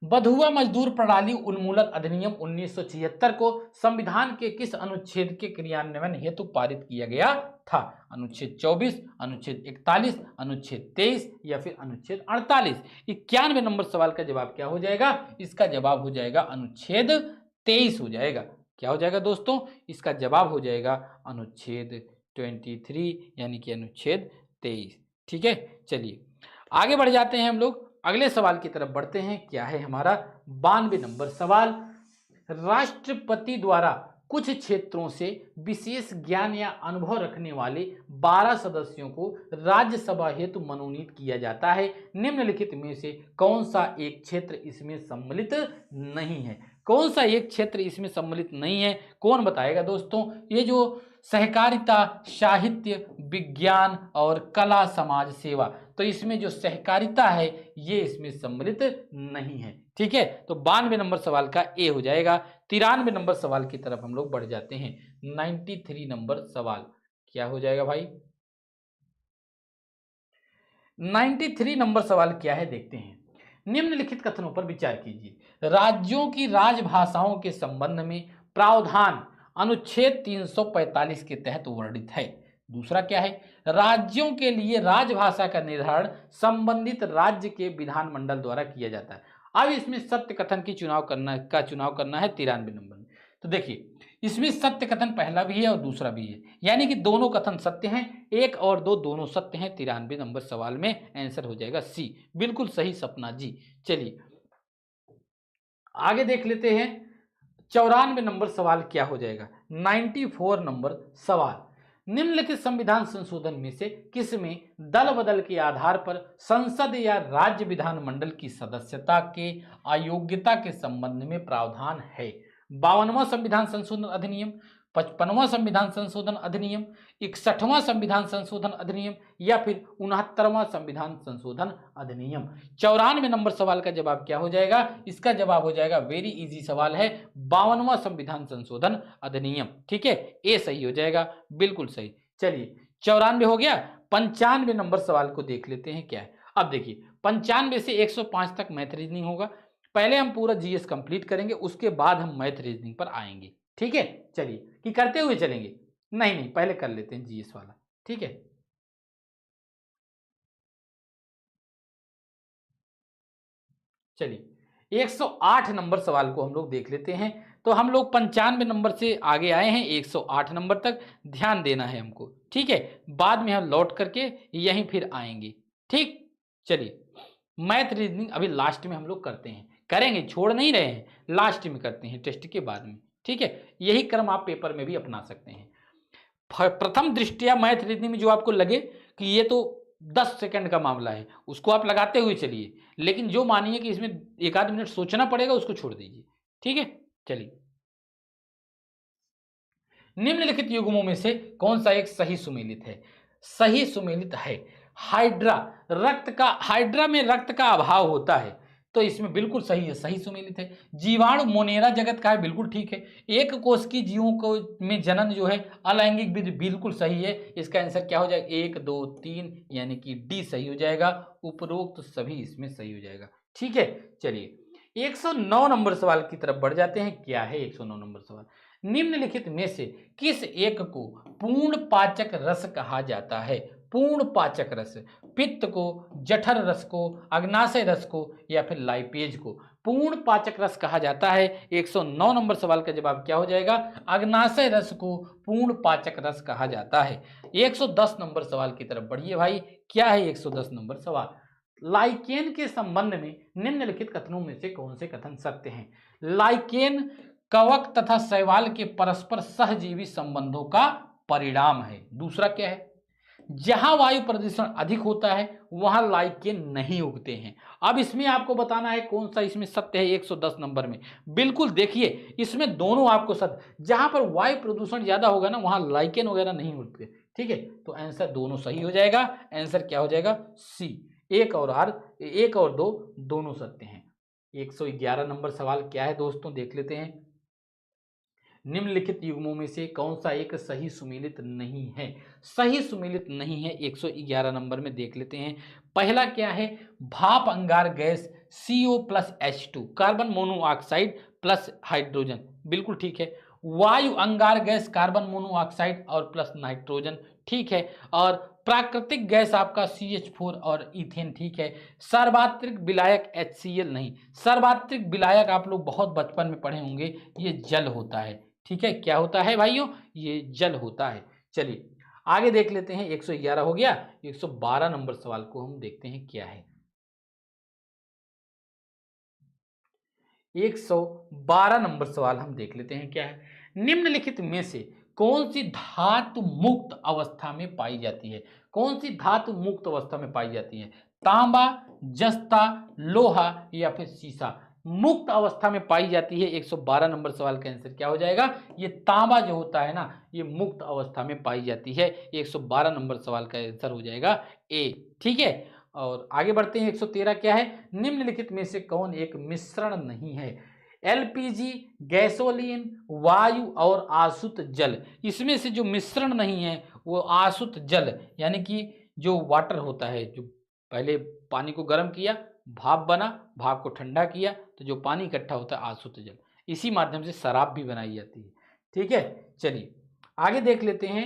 बधुआ मजदूर प्रणाली उन्मूलन अधिनियम 1976 को संविधान के किस अनुच्छेद के क्रियान्वयन हेतु पारित किया गया था? अनुच्छेद 24, अनुच्छेद 41, अनुच्छेद 23 या फिर अनुच्छेद 48। 91 नंबर सवाल का जवाब क्या हो जाएगा? इसका जवाब हो जाएगा अनुच्छेद 23 हो जाएगा। क्या हो जाएगा दोस्तों? इसका जवाब हो जाएगा अनुच्छेद 23 यानी कि अनुच्छेद 23। ठीक है, चलिए आगे बढ़ जाते हैं हम लोग, अगले सवाल की तरफ बढ़ते हैं। क्या है हमारा 92 नंबर सवाल? राष्ट्रपति द्वारा कुछ क्षेत्रों से विशेष ज्ञान या अनुभव रखने वाले 12 सदस्यों को राज्यसभा हेतु मनोनीत किया जाता है। निम्नलिखित में से कौन सा एक क्षेत्र इसमें सम्मिलित नहीं है? कौन सा एक क्षेत्र इसमें सम्मिलित नहीं है? कौन बताएगा दोस्तों? ये जो सहकारिता, साहित्य, विज्ञान और कला, समाज सेवा, तो इसमें जो सहकारिता है ये इसमें सम्मिलित नहीं है। ठीक है, तो 92 नंबर सवाल का ए हो जाएगा। 93 नंबर सवाल की तरफ हम लोग बढ़ जाते हैं। 93 नंबर सवाल क्या हो जाएगा भाई? 93 नंबर सवाल क्या है देखते हैं। निम्नलिखित कथनों पर विचार कीजिए। राज्यों की राजभाषाओं के संबंध में प्रावधान अनुच्छेद 345 के तहत वर्णित है। दूसरा क्या है? राज्यों के लिए राजभाषा का निर्धारण संबंधित राज्य के विधानमंडल द्वारा किया जाता है। अब इसमें सत्य कथन की चुनाव करना है 93 नंबर में। तो देखिए इसमें सत्य कथन पहला भी है और दूसरा भी है, यानी कि दोनों कथन सत्य हैं। 1 और 2 दोनों सत्य हैं। 93 नंबर सवाल में आंसर हो जाएगा सी, बिल्कुल सही सपना जी। चलिए आगे देख लेते हैं 94 नंबर सवाल क्या हो जाएगा। 94 नंबर सवाल, निम्नलिखित संविधान संशोधन में से किसमें दल बदल के आधार पर संसद या राज्य विधानमंडल की सदस्यता के अयोग्यता के संबंध में प्रावधान है? 52वां संविधान संशोधन अधिनियम, 55वां संविधान संशोधन अधिनियम, 61वां संविधान संशोधन अधिनियम या फिर 69वां संविधान संशोधन अधिनियम। 94 नंबर सवाल का जवाब क्या हो जाएगा? इसका जवाब हो जाएगा, वेरी इजी सवाल है, 52वां संविधान संशोधन अधिनियम। ठीक है, ए सही हो जाएगा, बिल्कुल सही। चलिए 94 हो गया। 95 नंबर सवाल को देख लेते हैं क्या है। अब देखिए 95 से 105 तक मैथ रीजनिंग होगा। पहले हम पूरा जीएस कंप्लीट करेंगे, उसके बाद हम मैथ रीजनिंग पर आएंगे। ठीक है, चलिए कि करते हुए चलेंगे? नहीं नहीं, पहले कर लेते हैं जीएस वाला। ठीक है, चलिए 108 नंबर सवाल को हम लोग देख लेते हैं। तो हम लोग 95 नंबर से आगे आए हैं 108 नंबर तक, ध्यान देना है हमको। ठीक है, बाद में हम लौट करके यहीं फिर आएंगे। ठीक, चलिए मैथ रीजनिंग अभी लास्ट में हम लोग करते हैं, करेंगे, छोड़ नहीं रहे हैं, लास्ट में करते हैं टेस्ट के बाद में। ठीक है, यही क्रम आप पेपर में भी अपना सकते हैं। प्रथम दृष्टिया मैथ रीजनिंग में जो आपको लगे कि ये तो 10 सेकंड का मामला है, उसको आप लगाते हुए चलिए, लेकिन जो मानिए कि इसमें एक आध मिनट सोचना पड़ेगा, उसको छोड़ दीजिए। ठीक है, चलिए निम्नलिखित युग्मों में से कौन सा एक सही सुमेलित है? सही सुमेलित है हाइड्रा। हाइड्रा में रक्त का अभाव होता है, तो इसमें बिल्कुल सही है, सही सुमेलित है। जीवाणु मोनेरा जगत का है, बिल्कुल ठीक है। एक कोश की जीवों को में जनन जो है अलैंगिक विधि, बिल्कुल सही है। इसका आंसर क्या हो जाएगा? 1 2 3 यानी कि डी सही हो जाएगा। उपरोक्त सभी इसमें सही हो जाएगा। ठीक है, चलिए 109 नंबर सवाल की तरफ बढ़ जाते हैं। क्या है 109 नंबर सवाल? निम्नलिखित में से किस एक को पूर्ण पाचक रस कहा जाता है? पूर्ण पाचक रस, पित्त को, जठर रस को, अग्नाशय रस को या फिर लाइपेज को पूर्ण पाचक रस कहा जाता है। 109 नंबर सवाल का जवाब क्या हो जाएगा? अग्नाशय रस को पूर्ण पाचक रस कहा जाता है। 110 नंबर सवाल की तरफ बढ़िए भाई। क्या है 110 नंबर सवाल? लाइकेन के संबंध में निम्नलिखित कथनों में से कौन से कथन सत्य हैं? लाइकेन कवक तथा शैवाल के परस्पर सहजीवी संबंधों का परिणाम है। दूसरा क्या है? जहां वायु प्रदूषण अधिक होता है वहां लाइकेन नहीं उगते हैं। अब इसमें आपको बताना है कौन सा इसमें सत्य है। 110 नंबर में बिल्कुल देखिए, इसमें दोनों आपको सत्य, जहां पर वायु प्रदूषण ज्यादा होगा ना वहां लाइकेन वगैरह नहीं उगते। ठीक है, तो आंसर दोनों सही हो जाएगा। आंसर क्या हो जाएगा? सी। एक और आर, एक और दो दोनों सत्य हैं। 111 नंबर सवाल क्या है दोस्तों, देख लेते हैं। निम्नलिखित युग्मों में से कौन सा एक सही सुमेलित नहीं है? सही सुमेलित नहीं है 111 नंबर में, देख लेते हैं। पहला क्या है? भाप अंगार gas CO plus H2, carbon monoxide plus hydrogen, बिल्कुल ठीक है। वायु अंगार गैस, कार्बन मोनोऑक्साइड और प्लस नाइट्रोजन, ठीक है। और प्राकृतिक गैस आपका CH4 और इथेन, ठीक है। सार्वत्रिक विलायक HCl नहीं। सार्वत्रिक विलायक आप लोग बहुत बचपन में पढ़े होंगे, ये जल होता है। ठीक है, क्या होता है भाइयों? ये जल होता है। चलिए आगे देख लेते हैं। 111 हो गया। 112 नंबर सवाल को हम देखते हैं क्या है। 112 नंबर सवाल हम देख लेते हैं क्या है। निम्नलिखित में से कौन सी धातु मुक्त अवस्था में पाई जाती है? कौन सी धातु मुक्त अवस्था में पाई जाती है? तांबा, जस्ता, लोहा या फिर सीसा मुक्त अवस्था में पाई जाती है। 112 नंबर सवाल का आंसर क्या हो जाएगा? ये तांबा जो होता है ना, ये मुक्त अवस्था में पाई जाती है। 112 नंबर सवाल का आंसर हो जाएगा ए। ठीक है, और आगे बढ़ते हैं। 113 क्या है? निम्नलिखित में से कौन एक मिश्रण नहीं है? LPG, गैसोलीन, वायु और आसुत जल। इसमें से जो मिश्रण नहीं है वो आसुत जल, यानी कि जो वाटर होता है, जो पहले पानी को गर्म किया, भाप बना, भाप को ठंडा किया, तो जो पानी इकट्ठा होता है आसुत जल, इसी माध्यम से शराब भी बनाई जाती है। ठीक है, चलिए आगे देख लेते हैं।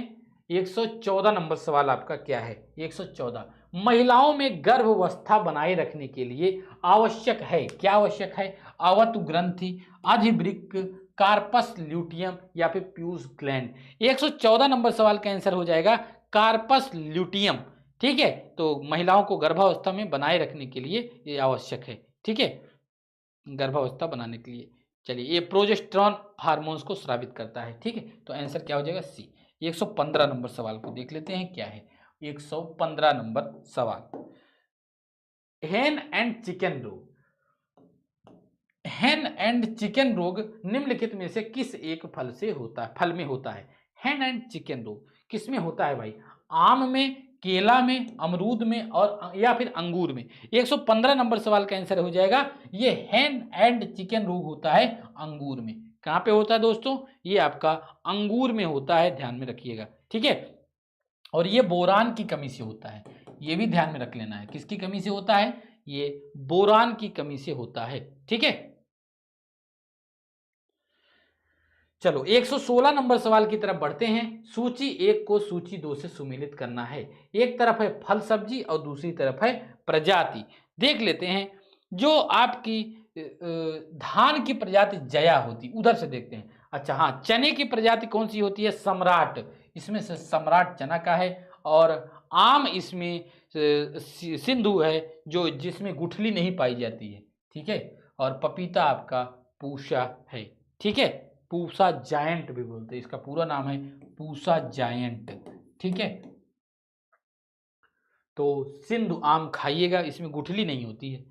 114 नंबर सवाल आपका क्या है? 114, महिलाओं में गर्भावस्था बनाए रखने के लिए आवश्यक है, क्या आवश्यक है? अवतु ग्रंथि, अधिवृक्क, कार्पस ल्यूटियम या फिर प्यूस ग्लैंड। 114 नंबर सवाल का आंसर हो जाएगा कार्पस ल्यूटियम। ठीक है, तो महिलाओं को गर्भावस्था में बनाए रखने के लिए ये आवश्यक है। ठीक है, गर्भावस्था बनाने के लिए। चलिए, ये प्रोजेस्टेरॉन हार्मोन्स को स्रावित करता है, ठीक है। तो आंसर क्या हो जाएगा? सी। 115 नंबर सवाल को देख लेते हैं क्या है। 115 नंबर सवाल, हेन एंड चिकन रोग। हेन एंड चिकन रोग निम्नलिखित में से किस एक फल से होता है, फल में होता है? हेन एंड चिकन रोग किस में होता है भाई? आम में, केला में, अमरूद में और या फिर अंगूर में। 115 नंबर सवाल का आंसर हो जाएगा ये हेन एंड चिकन रोग होता है अंगूर में। कहां पे होता है दोस्तों? ये आपका अंगूर में होता है, ध्यान में रखिएगा, ठीक है। और ये बोरान की कमी से होता है, ये भी ध्यान में रख लेना है। किसकी कमी से होता है? ये बोरान की कमी से होता है, ठीक है। चलो 116 नंबर सवाल की तरफ बढ़ते हैं। सूची 1 को सूची 2 से सुमेलित करना है। एक तरफ है फल सब्जी और दूसरी तरफ है प्रजाति। देख लेते हैं जो आपकी धान की प्रजाति जया होती, उधर से देखते हैं। अच्छा हाँ, चने की प्रजाति कौन सी होती है? सम्राट। इसमें से सम्राट चना का है। और आम इसमें सिंधु है, जो जिसमें गुठली नहीं पाई जाती है, ठीक है। और पपीता आपका पूषा है, ठीक है। पूसा जायंट भी बोलते हैं, इसका पूरा नाम है पूसा जायंट, ठीक है। तो सिंधु आम खाइएगा, इसमें गुठली नहीं होती है।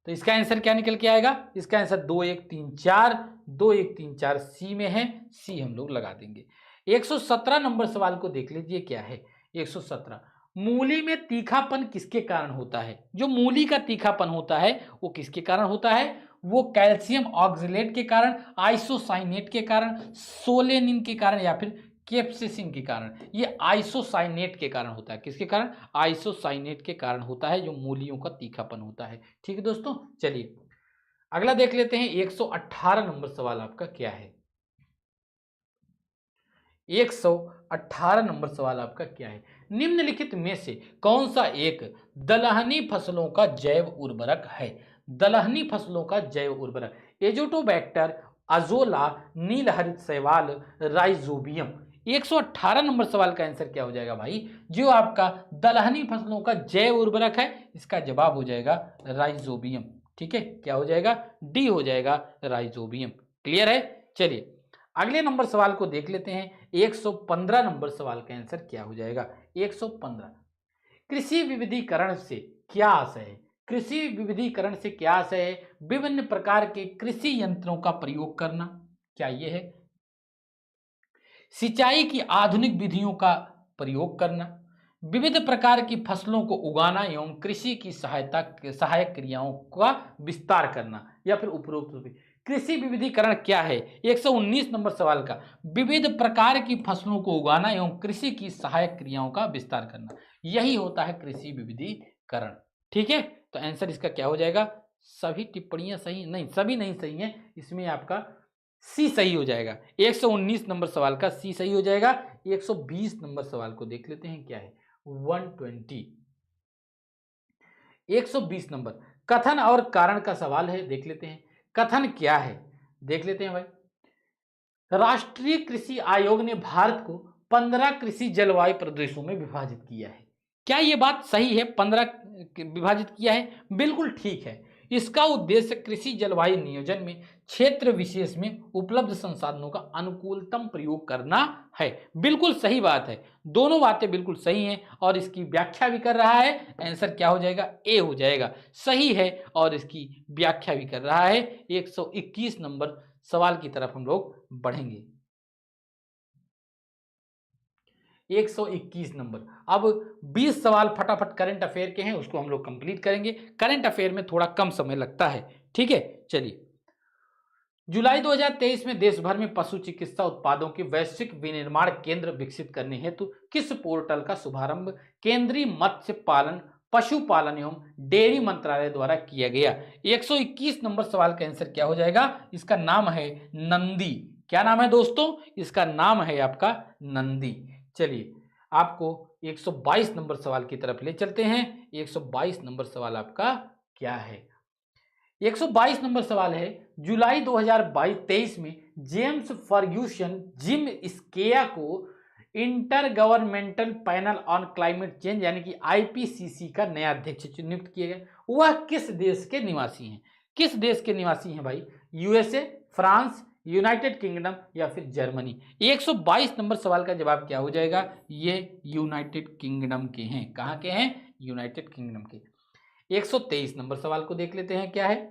तो इसका आंसर क्या निकल के आएगा? इसका आंसर 2 1 3 4, 2 1 3 4 सी में है, सी हम लोग लगा देंगे। 117 नंबर सवाल को देख लीजिए क्या है। 117, मूली में तीखापन किसके कारण होता है? जो मूली का तीखापन होता है वो किसके कारण होता है? वो कैल्शियम ऑक्सलेट के कारण, आइसोसाइनेट के कारण, सोलेनिन के कारण या फिर केप्सिसिन के कारण। ये आइसोसाइनेट के कारण होता है। किसके कारण? आइसोसाइनेट के कारण होता है, जो मूलियों का तीखापन होता है, ठीक है दोस्तों। चलिए अगला देख लेते हैं। 118 नंबर सवाल आपका क्या है? 118 नंबर सवाल आपका क्या है? निम्नलिखित में से कौन सा एक दलहनी फसलों का जैव उर्वरक है? दलहनी फसलों का जैव उर्वरक, एजोटोबैक्टर, अजोला, नीलहरित शैवाल, राइजोबियम। 118 नंबर सवाल का आंसर क्या हो जाएगा भाई? जो आपका दलहनी फसलों का जैव उर्वरक है, इसका जवाब हो जाएगा राइजोबियम, ठीक है। क्या हो जाएगा? डी हो जाएगा, राइजोबियम। क्लियर है? चलिए अगले नंबर सवाल को देख लेते हैं। 115 नंबर सवाल का आंसर क्या हो जाएगा? 115, कृषि विविधीकरण से क्या आशय है? कृषि विविधीकरण से क्या आशय है? विभिन्न प्रकार के कृषि यंत्रों का प्रयोग करना, क्या ये है? सिंचाई की आधुनिक विधियों का प्रयोग करना, विविध प्रकार की फसलों को उगाना एवं कृषि की सहायक क्रियाओं का विस्तार करना, या फिर उपरोक्त। कृषि विविधीकरण क्या है? 119 नंबर सवाल का, विविध प्रकार की फसलों को उगाना एवं कृषि की सहायक क्रियाओं का विस्तार करना, यही होता है कृषि विविधीकरण, ठीक है। तो आंसर इसका क्या हो जाएगा? सभी टिप्पणियां सही नहीं, सभी नहीं सही है, इसमें आपका सी सही हो जाएगा। 119 नंबर सवाल का सी सही हो जाएगा। 120 नंबर सवाल को देख लेते हैं क्या है। 120, 120 नंबर कथन और कारण का सवाल है, देख लेते हैं। कथन क्या है देख लेते हैं भाई। राष्ट्रीय कृषि आयोग ने भारत को 15 कृषि जलवायु प्रदेशों में विभाजित किया है। क्या यह बात सही है? 15 विभाजित किया है, बिल्कुल ठीक है। इसका उद्देश्य कृषि जलवायु नियोजन में क्षेत्र विशेष में उपलब्ध संसाधनों का अनुकूलतम प्रयोग करना है। बिल्कुल सही बात है, दोनों बातें बिल्कुल सही हैं। और इसकी व्याख्या भी कर रहा है। आंसर क्या हो जाएगा? ए हो जाएगा, सही है। और इसकी व्याख्या भी कर रहा है। 121 नंबर सवाल की तरफ हम लोग बढ़ेंगे। 121 नंबर। अब 20 सवाल फटाफट करंट अफेयर के हैं, उसको हम लोग कंप्लीट करेंगे। करंट अफेयर में थोड़ा कम समय लगता है, ठीक है। चलिए, जुलाई 2023 में देश भर में पशु चिकित्सा उत्पादों के वैश्विक विनिर्माण केंद्र विकसित करने हेतु किस पोर्टल का शुभारंभ केंद्रीय मत्स्य पालन, पशुपालन एवं डेयरी मंत्रालय द्वारा किया गया? 121 नंबर सवाल का आंसर क्या हो जाएगा? इसका नाम है नंदी। क्या नाम है दोस्तों? इसका नाम है आपका नंदी। चलिए आपको 122 नंबर सवाल की तरफ ले चलते हैं। 122 नंबर सवाल आपका क्या है? 122 नंबर सवाल है, जुलाई 2023 में जेम्स फर्ग्यूसन जिम स्केया को inter governmental panel on climate change यानी कि आईपीसीसी का नया अध्यक्ष नियुक्त किया गया। वह किस देश के निवासी हैं? किस देश के निवासी हैं भाई? यूएसए, फ्रांस, यूनाइटेड किंगडम या फिर जर्मनी? 122 नंबर सवाल का जवाब क्या हो जाएगा? ये यूनाइटेड किंगडम के हैं। कहाँ के हैं? यूनाइटेड किंगडम के। 123 नंबर सवाल को देख लेते हैं, क्या है?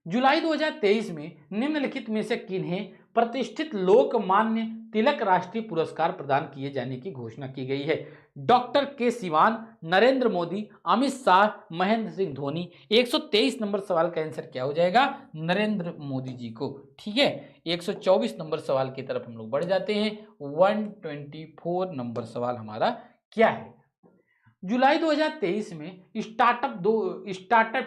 जुलाई 2023 में निम्नलिखित में से किन्हें प्रतिष्ठित लोकमान्य तिलक राष्ट्रीय पुरस्कार प्रदान किए जाने की घोषणा की गई है? डॉक्टर के सिवान, नरेंद्र मोदी, अमित शाह, महेंद्र सिंह धोनी। 123 नंबर सवाल का आंसर क्या हो जाएगा? नरेंद्र मोदी जी को। ठीक है, 124 नंबर सवाल की तरफ हम लोग बढ़ जाते हैं। 124 नंबर सवाल हमारा क्या है? जुलाई 2023 में स्टार्टअप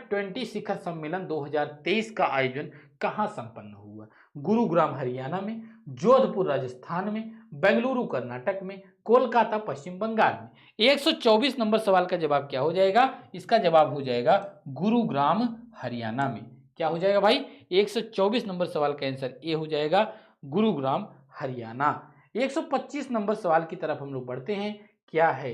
20 शिखर सम्मेलन 2023 का आयोजन कहां संपन्न हुआ? गुरुग्राम हरियाणा में, जोधपुर राजस्थान में, बेंगलुरु कर्नाटक में, कोलकाता पश्चिम बंगाल में। 124 नंबर सवाल का जवाब क्या हो जाएगा? इसका जवाब हो जाएगा गुरुग्राम हरियाणा में। क्या हो जाएगा भाई? 124 नंबर सवाल का आंसर ए हो जाएगा, गुरुग्राम हरियाणा। 125 नंबर सवाल की तरफ हम लोग बढ़ते हैं, क्या है?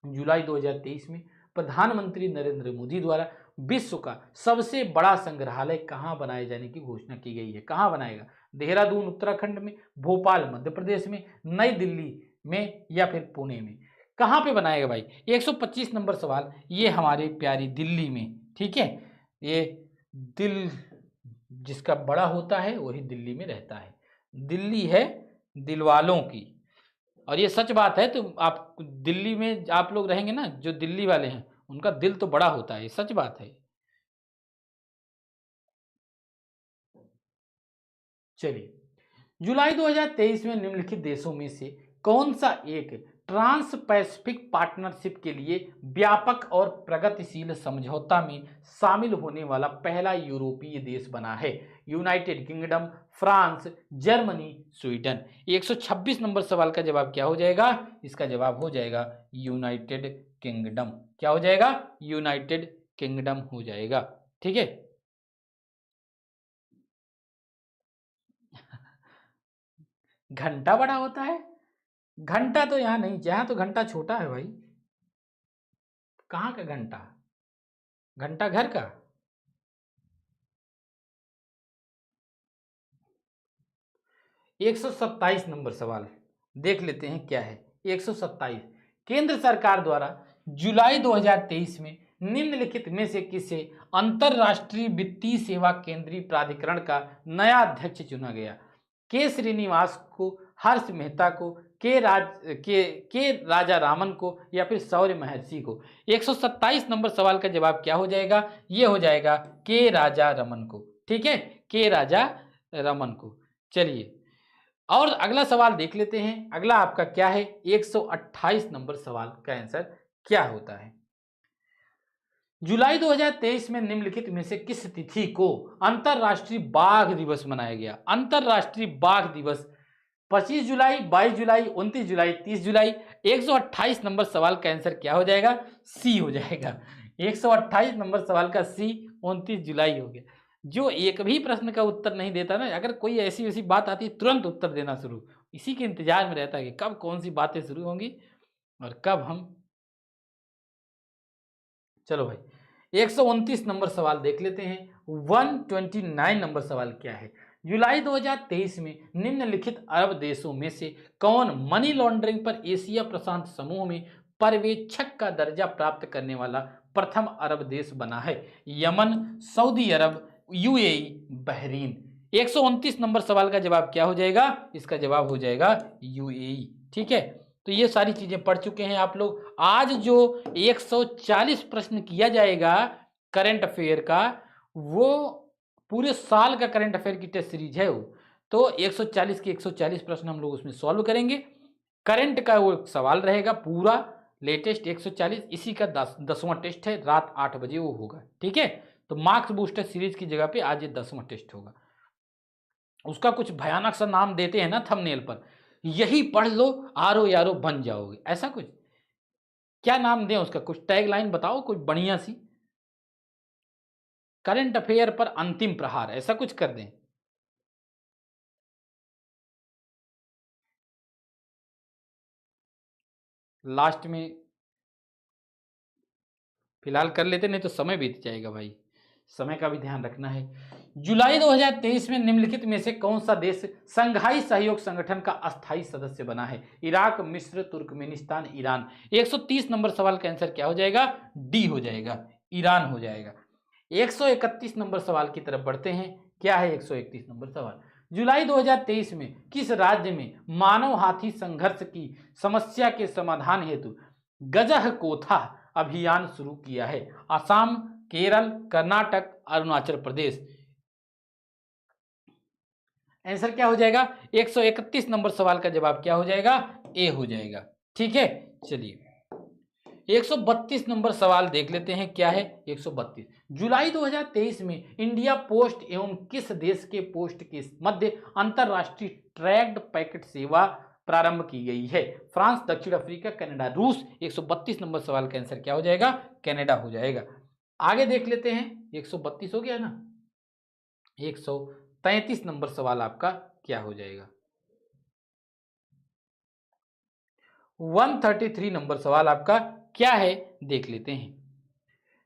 जुलाई 2023 में प्रधानमंत्री नरेंद्र मोदी द्वारा विश्व का सबसे बड़ा संग्रहालय कहां बनाए जाने की घोषणा की गई है? कहां बनाएगा? देहरादून उत्तराखंड में, भोपाल मध्य प्रदेश में, नई दिल्ली में या फिर पुणे में? कहां पे बनाएगा भाई? 125 नंबर सवाल, ये हमारे प्यारी दिल्ली में। ठीक है, ये दिल जिसका बड़ा होता है वही दिल्ली में रहता है। दिल्ली है दिल वालों की, और ये सच बात है। तो आप दिल्ली में आप लोग रहेंगे ना, जो दिल्ली वाले हैं उनका दिल तो बड़ा होता है, सच बात है। चलिए, जुलाई 2023 में निम्नलिखित देशों में से कौन सा एक ट्रांस पैसिफिक पार्टनरशिप के लिए व्यापक और प्रगतिशील समझौता में शामिल होने वाला पहला यूरोपीय देश बना है? United kingdom, France, Germany, Sweden. 126 number सवाल का जवाब क्या हो जाएगा? इसका जवाब हो जाएगा यूनाइटेड किंगडम। क्या हो जाएगा? यूनाइटेड किंगडम हो जाएगा। ठीक है, घंटा बड़ा होता है? घंटा तो यहाँ नहीं, जहाँ तो घंटा छोटा है भाई। कहाँ का घंटा? घंटा घर का? 127 नंबर सवाल देख लेते हैं, क्या है? 127, केंद्र सरकार द्वारा जुलाई 2023 में निम्नलिखित में से किसे अंतरराष्ट्रीय वित्तीय सेवा केंद्रीय प्राधिकरण का नया अध्यक्ष चुना गया? के श्रीनिवास को, हर्ष मेहता को, के राजा रामन को या फिर शौर्य महर्षि को? 127 नंबर सवाल का जवाब क्या हो जाएगा? ये हो जाएगा के राजा रमन को। ठीक है, के राजा रमन को। चलिए, और अगला सवाल देख लेते हैं। अगला आपका क्या है? 128 नंबर सवाल का आंसर क्या होता है? जुलाई 2023 में निम्नलिखित में से किस तिथि को अंतरराष्ट्रीय बाघ दिवस मनाया गया? अंतरराष्ट्रीय बाघ दिवस 25 जुलाई, 22 जुलाई, 29 जुलाई, 30 जुलाई। 128 नंबर सवाल का आंसर क्या हो जाएगा? सी हो जाएगा। 128 नंबर सवाल का सी 29 जुलाई हो गया। जो एक भी प्रश्न का उत्तर नहीं देता ना, अगर कोई ऐसी वैसी बात आती तुरंत उत्तर देना शुरू, इसी के इंतजार में रहता है कि कब कौन सी बातें शुरू होंगी और कब हम। चलो भाई, 129 नंबर सवाल देख लेते हैं। 129 नंबर सवाल क्या है? जुलाई 2023 में निम्नलिखित अरब देशों में से कौन मनी लॉन्ड्रिंग पर एशिया प्रशांत समूह में पर्यवेक्षक का दर्जा प्राप्त करने वाला प्रथम अरब देश बना है? यमन, सऊदी अरब, यूएई, बहरीन। 129 नंबर सवाल का जवाब क्या हो जाएगा? इसका जवाब हो जाएगा यूएई। ठीक है, तो ये सारी चीजें पढ़ चुके हैं आप लोग। आज जो 140 प्रश्न किया जाएगा करंट अफेयर का, वो पूरे साल का करंट अफेयर की टेस्ट सीरीज है वो। तो 140 के 140 प्रश्न हम लोग उसमें सॉल्व करेंगे। करंट का वो सवाल रहेगा पूरा लेटेस्ट 140, इसी का 10वां टेस्ट है, रात 8 बजे वो होगा। ठीक है, तो मार्क्स बूस्टर सीरीज की जगह पे आज ये 10वां टेस्ट होगा। उसका कुछ भयानक सा नाम देते हैं ना थंबनेल पर, यही पढ़ लो आरो यारो बन जाओगे, ऐसा कुछ। क्या नाम दें उसका? कुछ टैग लाइन बताओ कुछ बढ़िया सी। करंट अफेयर पर अंतिम प्रहार, ऐसा कुछ कर दें। लास्ट में फिलहाल कर लेते, नहीं तो समय बीत जाएगा भाई। समय का भी ध्यान रखना है। जुलाई 2023 में निम्नलिखित में से कौन सा देश संघाई सहयोग संगठन का अस्थायी सदस्य बना है? इराक, मिस्र, तुर्कमेनिस्तान, ईरान। 130 नंबर सवाल का आंसर क्या हो जाएगा? डी हो जाएगा, ईरान हो जाएगा। 131 नंबर सवाल की तरफ बढ़ते हैं। क्या है 131 नंबर सवाल? जुलाई 2023 में किस राज्य में मानव हाथी संघर्ष की समस्या के समाधान हेतु गजह कोथा अभियान शुरू किया है? असम, केरल, कर्नाटक, अरुणाचल प्रदेश। आंसर क्या हो जाएगा? 131 नंबर सवाल का जवाब क्या हो जाएगा? ए हो जाएगा। ठीक है, चलिए 132 नंबर सवाल देख लेते हैं। क्या है 132? जुलाई 2023 में इंडिया पोस्ट एवं किस देश के पोस्ट के मध्य अंतरराष्ट्रीय ट्रैक्ड पैकेट सेवा प्रारंभ की गई है? फ्रांस, दक्षिण अफ्रीका, कनाडा, रूस। 132 नंबर सवाल का आंसर क्या हो जाएगा? कनाडा हो जाएगा। आगे देख लेते हैं। 132 हो गया ना, 133 नंबर सवाल आपका क्या हो जाएगा? 133 नंबर सवाल आपका क्या है देख लेते हैं।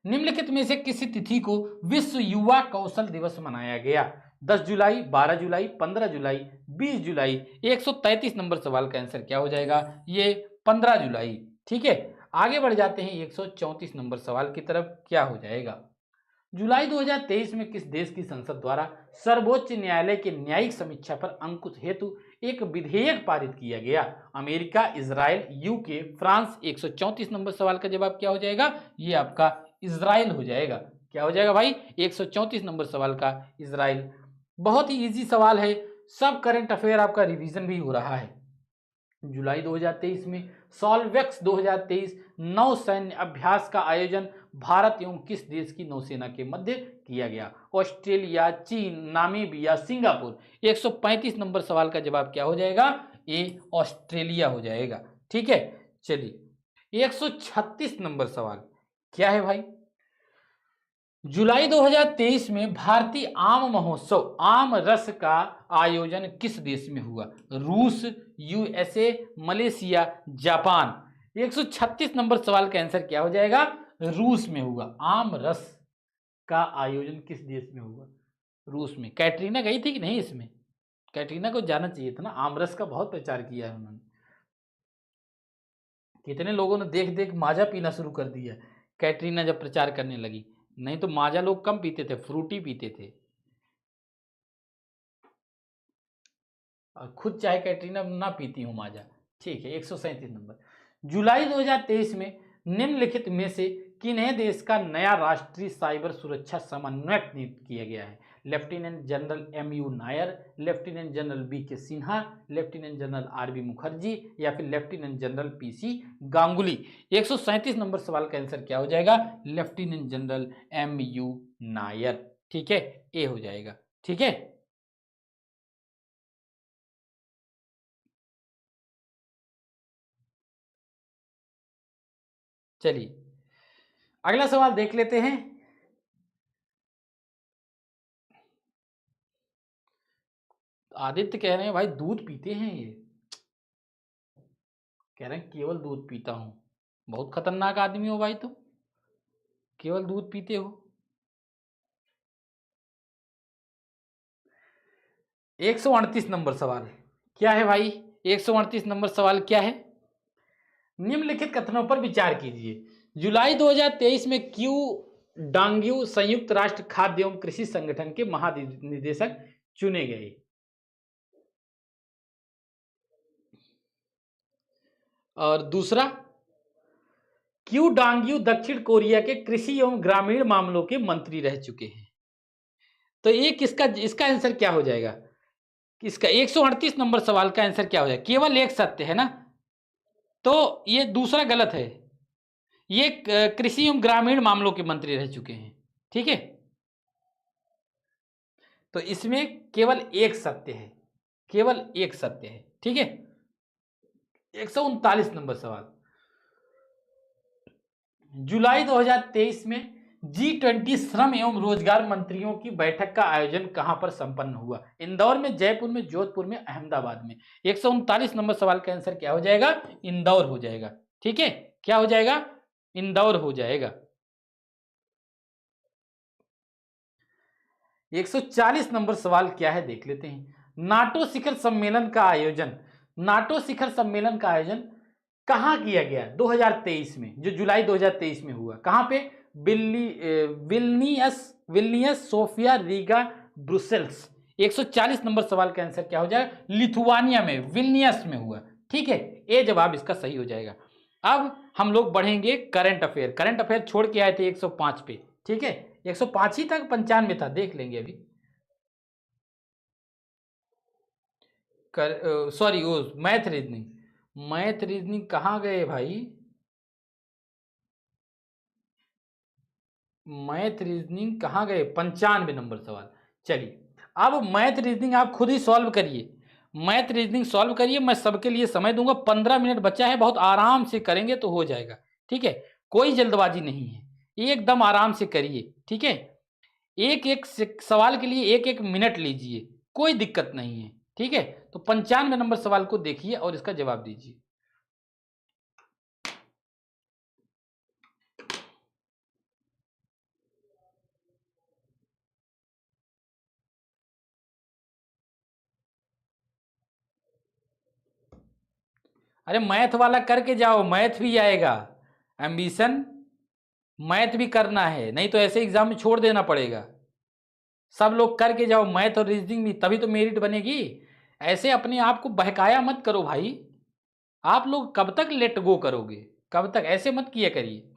निम्नलिखित में से किसी तिथि को विश्व युवा कौशल दिवस मनाया गया? 10 जुलाई, 12 जुलाई, 15 जुलाई, 20 जुलाई। 133 नंबर सवाल का आंसर क्या हो जाएगा? ये 15 जुलाई। ठीक है, आगे बढ़ जाते हैं 134 नंबर सवाल की तरफ। क्या हो जाएगा? जुलाई 2023 में किस देश की संसद द्वारा सर्वोच्च न्यायालय के न्यायिक समीक्षा पर अंकुश हेतु एक विधेयक पारित किया गया? America, Israel, UK, France. 134 number सवाल का जवाब क्या हो जाएगा? ये आपका इजराइल हो जाएगा। क्या हो जाएगा भाई? 134 नंबर सवाल का इजराइल। बहुत ही इजी सवाल है, सब करंट अफेयर आपका रिवीजन भी हो रहा है। जुलाई 2023 में सॉल्वेक्स 2023 नौ सैन्य अभ्यास का आयोजन भारत एवं किस देश की नौसेना के मध्य किया गया? ऑस्ट्रेलिया, चीन, नामीबिया, सिंगापुर। 135 नंबर सवाल का जवाब क्या हो जाएगा? ए ऑस्ट्रेलिया हो जाएगा। ठीक है, चलिए 136 नंबर सवाल क्या है भाई? जुलाई 2023 में भारतीय आम महोत्सव आम रस का आयोजन किस देश में हुआ? रूस, यूएसए, मलेशिया, जापान। 136 नंबर सवाल का आंसर क्या हो जाएगा? रूस में हुआ। आम रस का आयोजन किस देश में हुआ? रूस में। कैटरीना गई थी कि नहीं इसमें? कैटरीना को जाना चाहिए था ना, आम रस का बहुत प्रचार किया है उन्होंने। कितने लोगों ने देख देख माजा पीना शुरू कर दिया कैटरीना जब प्रचार करने लगी। नहीं तो माजा लोग कम पीते थे, फ्रूटी पीते थे। और खुद चाहे कैटरीना ना पीती हूँ माजा। ठीक है, 137 नंबर। जुलाई 2023 में निम्नलिखित में से किन्हें देश का नया राष्ट्रीय साइबर सुरक्षा समन्वयक नियुक्त किया गया है? Lieutenant general MU. Nair, lieutenant general BK. Sinha, lieutenant general RB. Mukherjee या फिर lieutenant general PC. Ganguly. 137 number सवाल का आंसर क्या हो जाएगा? Lieutenant general MU. नायर। ठीक है, ए हो जाएगा। ठीक है, चलिए अगला सवाल देख लेते हैं। आदित्य कह रहे हैं भाई दूध पीते हैं ये, कह रहे हैं केवल दूध पीता हूं। बहुत खतरनाक आदमी हो भाई तुम, केवल दूध पीते हो। 138 नंबर सवाल क्या है भाई? 138 नंबर सवाल क्या है? निम्नलिखित कथनों पर विचार कीजिए। जुलाई 2023 में क्यू डांग्यू संयुक्त राष्ट्र खाद्य एवं कृषि संगठन के महानिदेशक चुने गए? और दूसरा, क्यू डांग्यू दक्षिण कोरिया के कृषि एवं ग्रामीण मामलों के मंत्री रह चुके हैं। तो ये किसका, इसका आंसर क्या हो जाएगा? इसका 138 नंबर सवाल का आंसर क्या हो जाएगा? केवल एक सत्य है ना, तो ये दूसरा गलत है। ये कृषि एवं ग्रामीण मामलों के मंत्री रह चुके हैं। ठीक है, तो इसमें केवल एक सत्य है, केवल एक सत्य है। ठीक है, 139 नंबर सवाल। जुलाई 2023 में G20 श्रम एवं रोजगार मंत्रियों की बैठक का आयोजन कहां पर संपन्न हुआ? इंदौर में, जयपुर में, जोधपुर में, अहमदाबाद में। 139 नंबर सवाल का आंसर क्या हो जाएगा? इंदौर हो जाएगा। ठीक है, क्या हो जाएगा? इंदौर हो जाएगा। 140 नंबर सवाल क्या है देख लेते हैं। नाटो शिखर सम्मेलन का आयोजन, नाटो शिखर सम्मेलन का आयोजन कहां किया गया 2023 में, जो जुलाई 2023 में हुआ, कहां पे? Vilnius, Vilnius, Sofia, Riga, Brussels. 140 number सवाल का आंसर क्या हो जाएगा? लिथुआनिया में, विल्नियस में हुआ। ठीक है, ये जवाब इसका सही हो जाएगा। अब हम लोग बढ़ेंगे करंट अफेयर। करंट अफेयर छोड़ के आए थे 105 पे, ठीक है, 105 ही तक, 95 था, देख लेंगे अभी। सॉरी, वो मैथ रीजनिंग, मैथ रीजनिंग कहाँ गए भाई? मैथ रीजनिंग कहाँ गए? 95 नंबर सवाल। चलिए, अब मैथ रीजनिंग आप खुद ही सॉल्व करिए, मैथ रीजनिंग सॉल्व करिए। मैं सबके लिए समय दूंगा, 15 मिनट बचा है, बहुत आराम से करेंगे तो हो जाएगा। ठीक है, कोई जल्दबाजी नहीं है, एकदम आराम से करिए। ठीक है, एक एक सवाल के लिए एक एक मिनट लीजिए, कोई दिक्कत नहीं है। ठीक है, तो 95 नंबर सवाल को देखिए और इसका जवाब दीजिए। अरे मैथ वाला करके जाओ, मैथ भी आएगा। एम्बिशन मैथ भी करना है, नहीं तो ऐसे एग्जाम में छोड़ देना पड़ेगा। सब लोग करके जाओ मैथ और रीजनिंग भी, तभी तो मेरिट बनेगी। ऐसे अपने आप को बहकाया मत करो भाई। आप लोग कब तक लेट गो करोगे? कब तक? ऐसे मत किया करिए,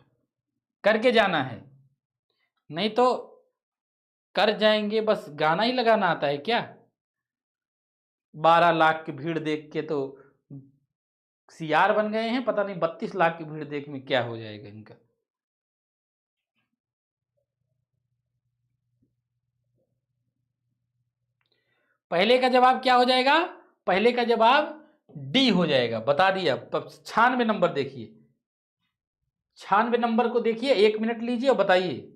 करके जाना है, नहीं तो कर जाएंगे। बस गाना ही लगाना आता है क्या? 12 लाख की भीड़ देख के तो सीआर बन गए हैं, पता नहीं 32 लाख की भीड़ देख में क्या हो जाएगा इनका। पहले का जवाब क्या हो जाएगा? पहले का जवाब डी हो जाएगा, बता दिया। 96 नंबर देखिए, 96 नंबर को देखिए, 1 मिनट लीजिए और बताइए।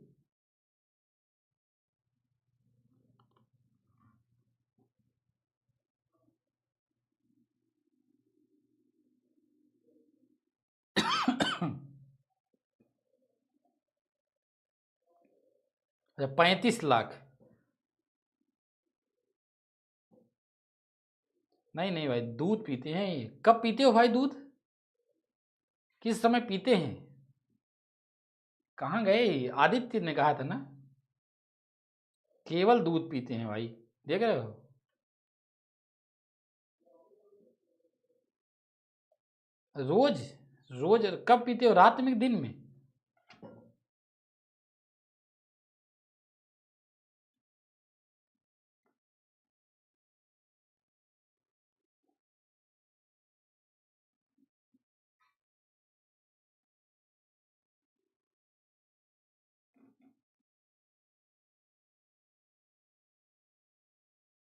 अच्छा, 35 लाख। नहीं नहीं भाई, दूध पीते हैं ये। कब पीते हो भाई दूध? किस समय पीते हैं? कहाँ गए? आदित्य ने कहा था ना, केवल दूध पीते हैं भाई, देख रहे हो। रोज? रोज कब पीते हो, रात में दिन में?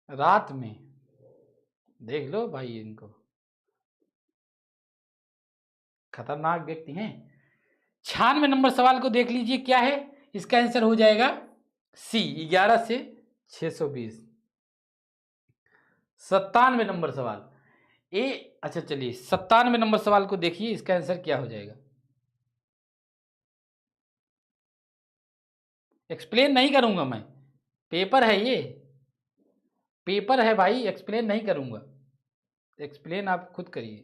रात में? देख लो भाई इनको, खतरनाक व्यक्ति हैं। 96 नंबर सवाल को देख लीजिए क्या है। इसका आंसर हो जाएगा सी, 11 से 620। 97 नंबर सवाल ए। अच्छा चलिए, 97 नंबर सवाल को देखिए, इसका आंसर क्या हो जाएगा। एक्सप्लेन नहीं करूंगा मैं, पेपर है ये, पेपर है भाई, एक्सप्लेन नहीं करूंगा। एक्सप्लेन आप खुद करिए।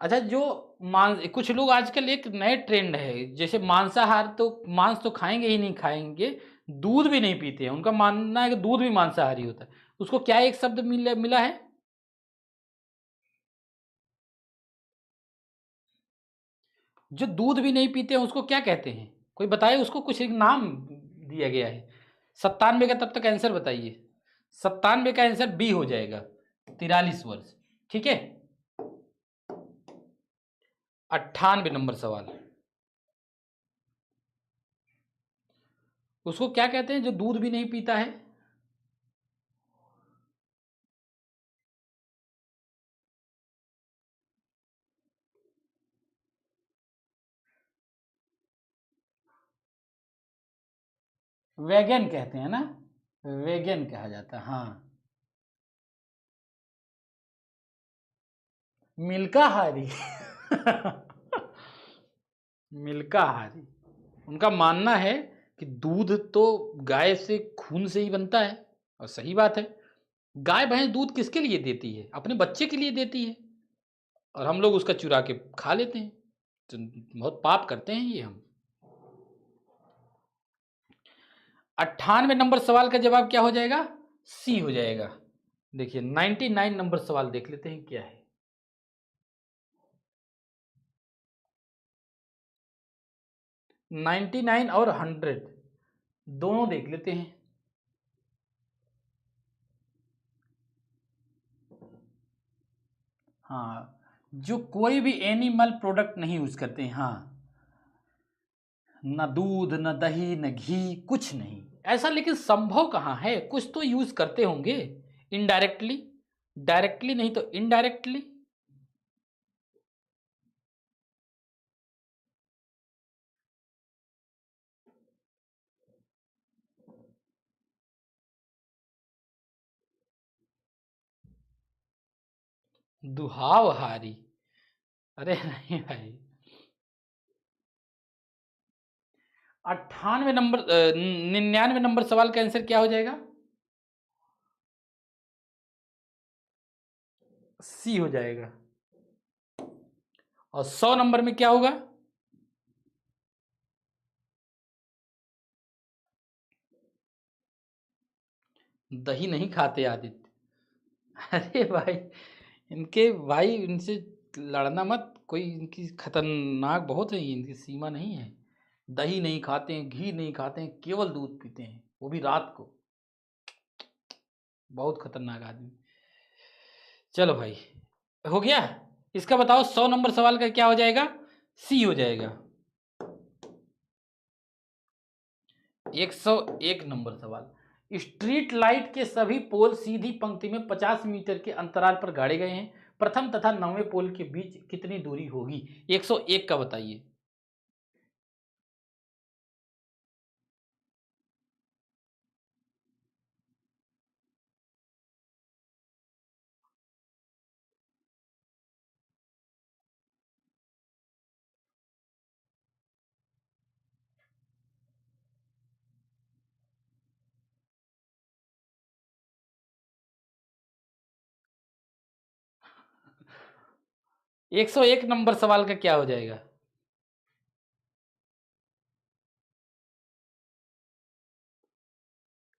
अच्छा, जो मांस, कुछ लोग आजकल एक नए ट्रेंड है, जैसे मांसाहार, तो मांस तो खाएंगे ही नहीं, खाएंगे दूध भी नहीं पीते हैं, उनका मानना है कि दूध भी मांसाहारी होता है। उसको क्या एक शब्द मिला है? जो दूध भी नहीं पीते हैं उसको क्या कहते हैं? कोई बताए उसको, कुछ एक नाम दिया गया है। 97 का तब तक आंसर बताइए। 97 का आंसर बी हो जाएगा, 43 वर्ष। ठीक है, 98 नंबर सवाल, उसको क्या कहते हैं जो दूध भी नहीं पीता है? वैगन कहते हैं ना, वैगन कहा जाता है। हाँ, मिल्काहारी मिल्काहारी, उनका मानना है कि दूध तो गाय से खून से ही बनता है, और सही बात है। गाय भैंस दूध किसके लिए देती है? अपने बच्चे के लिए देती है, और हम लोग उसका चुरा के खा लेते हैं, तो बहुत पाप करते हैं ये हम। 98 नंबर सवाल का जवाब क्या हो जाएगा? सी हो जाएगा। देखिए 99 नंबर सवाल देख लेते हैं क्या है। 99 और 100 दोनों देख लेते हैं। हाँ, जो कोई भी एनिमल प्रोडक्ट नहीं यूज करते हैं, हाँ, न दूध न दही न घी, कुछ नहीं ऐसा। लेकिन संभव कहाँ है, कुछ तो यूज करते होंगे इनडायरेक्टली, डायरेक्टली नहीं तो इनडायरेक्टली। दुहावहारी, अरे नहीं भाई। 98 नंबर 99 नंबर सवाल का आंसर क्या हो जाएगा? सी हो जाएगा। और 100 नंबर में क्या होगा? दही नहीं खाते आदित्य। अरे भाई, इनके भाई इनसे लड़ना मत, कोई इनकी खतरनाक बहुत है, इनकी सीमा नहीं है। दही नहीं खाते हैं, घी नहीं खाते हैं, केवल दूध पीते हैं, वो भी रात को। बहुत खतरनाक आदमी। चलो भाई, हो गया। इसका बताओ 100 नंबर सवाल का क्या हो जाएगा? सी हो जाएगा। 101 नंबर सवाल, स्ट्रीट लाइट के सभी पोल सीधी पंक्ति में 50 मीटर के अंतराल पर गाड़े गए हैं। प्रथम तथा 9वें पोल के बीच कितनी दूरी होगी? 101 का बताइए। 101 नंबर सवाल का क्या हो जाएगा?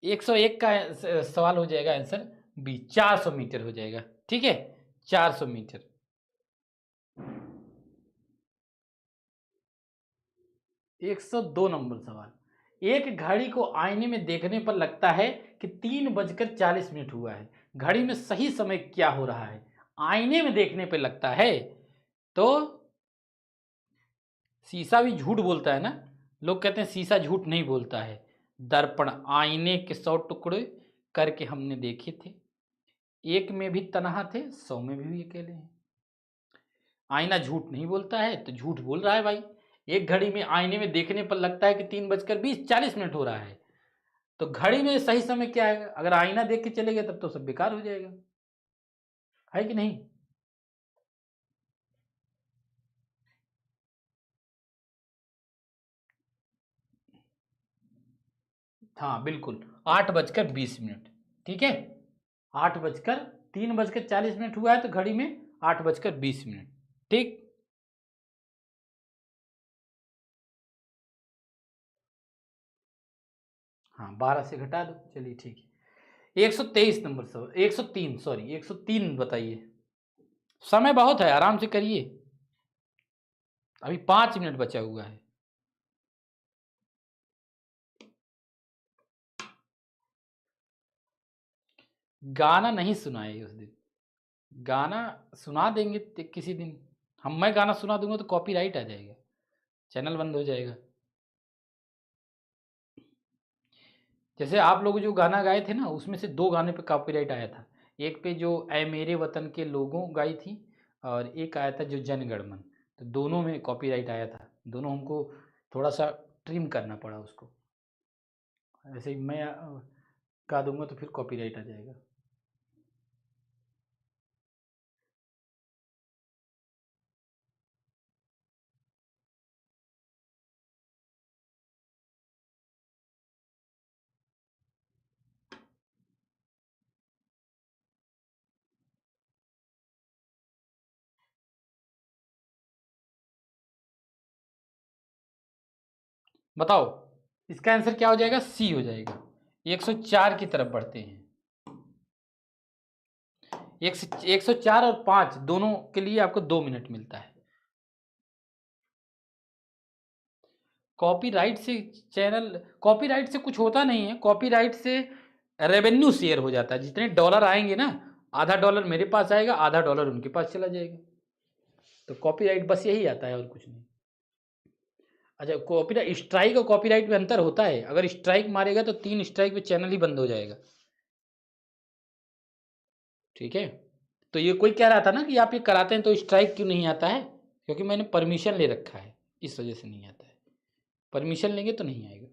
101 का सवाल हो जाएगा आंसर बी, 400 मीटर हो जाएगा। ठीक है, 400 मीटर। 102 नंबर सवाल, एक घड़ी को आईने में देखने पर लगता है कि 3:40 हुआ है। घड़ी में सही समय क्या हो रहा है? आईने में देखने पर लगता है तो शीशा भी झूठ बोलता है ना, लोग कहते हैं शीशा झूठ नहीं बोलता है। दर्पण आईने के 100 टुकड़े करके हमने देखे थे, एक में भी तनहा थे, 100 में भी अकेले हैं। आईना झूठ नहीं बोलता है तो झूठ बोल रहा है भाई। एक घड़ी में आईने में देखने पर लगता है कि 3:20 हो रहा है, तो घड़ी में सही समय क्या है? अगर आईना देख के चले गए तब तो सब बेकार हो जाएगा, है कि नहीं? हाँ बिल्कुल, 8:20। ठीक है, 3:40 हुआ है तो घड़ी में 8:20। ठीक। हाँ, 12 से घटा दो, चलिए ठीक है। 123 नंबर सवाल, 103 सॉरी, 103 बताइए। समय बहुत है, आराम से करिए, अभी 5 मिनट बचा हुआ है। गाना नहीं सुनाए उस दिन, गाना सुना देंगे किसी दिन। मैं गाना सुना दूंगा तो कॉपीराइट आ जाएगा, चैनल बंद हो जाएगा। जैसे आप लोग जो गाना गाए थे ना, उसमें से 2 गाने पे कॉपीराइट आया था। एक पे जो ऐ मेरे वतन के लोगों गाई थी, और एक आया था जो जन गण मन, तो दोनों में कॉपीराइट आया था। दोनों हमको थोड़ा सा ट्रिम करना पड़ा उसको। ऐसे ही मैं गा दूंगा तो फिर कॉपीराइट आ जाएगा। बताओ इसका आंसर क्या हो जाएगा? सी हो जाएगा। 104 की तरफ बढ़ते हैं। 104 और 5 दोनों के लिए आपको 2 मिनट मिलता है। कॉपीराइट से चैनल, कॉपीराइट से कुछ होता नहीं है। कॉपीराइट से रेवेन्यू शेयर हो जाता है। जितने डॉलर आएंगे ना, आधा डॉलर मेरे पास आएगा, आधा डॉलर उनके पास चला जाएगा। तो कॉपीराइट बस यही आता है और कुछ नहीं। अच्छा, कॉपीराइट, स्ट्राइक और कॉपीराइट में अंतर होता है। अगर स्ट्राइक मारेगा तो 3 स्ट्राइक पे चैनल ही बंद हो जाएगा। ठीक है, तो ये कोई कह रहा था ना कि आप ये कराते हैं तो स्ट्राइक क्यों नहीं आता है? क्योंकि मैंने परमिशन ले रखा है, इस वजह से नहीं आता है। परमिशन लेंगे तो नहीं आएगा।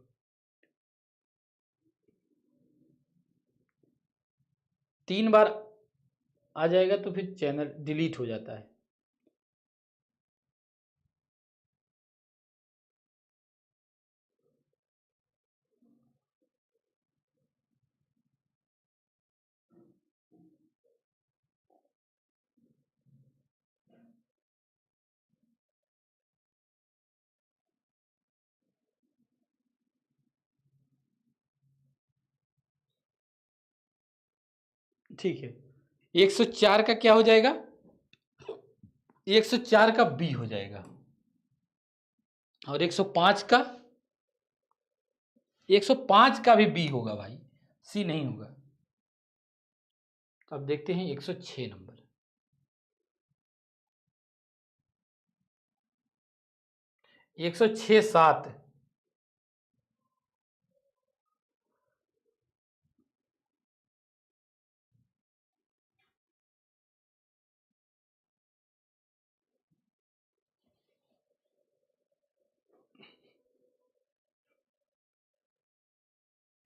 3 बार आ जाएगा तो फिर चैनल डिलीट हो जाता है। ठीक है, 104 का क्या हो जाएगा? 104 का बी हो जाएगा। और 105 का, 105 का भी बी होगा भाई, सी नहीं होगा। तो अब देखते हैं 106 नंबर। 106 7।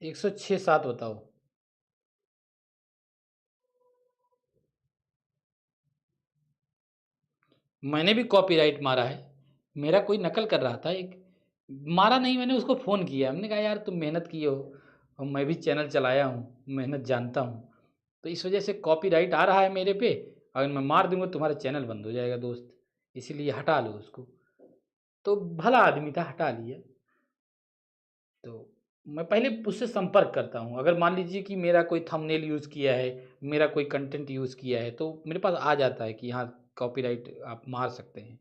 106 7 बताओ। मैंने भी कॉपीराइट मारा है। मेरा कोई नकल कर रहा था एक, मारा नहीं, मैंने उसको फ़ोन किया। हमने कहा यार तुम मेहनत किए हो और मैं भी चैनल चलाया हूँ, मेहनत जानता हूँ, तो इस वजह से कॉपीराइट आ रहा है मेरे पे। अगर मैं मार दूंगा तुम्हारा चैनल बंद हो जाएगा दोस्त, इसीलिए हटा लो उसको। तो भला आदमी था, हटा लिया। तो मैं पहले उससे संपर्क करता हूँ। अगर मान लीजिए कि मेरा कोई थंबनेल यूज़ किया है, मेरा कोई कंटेंट यूज़ किया है, तो मेरे पास आ जाता है कि हाँ कॉपीराइट आप मार सकते हैं।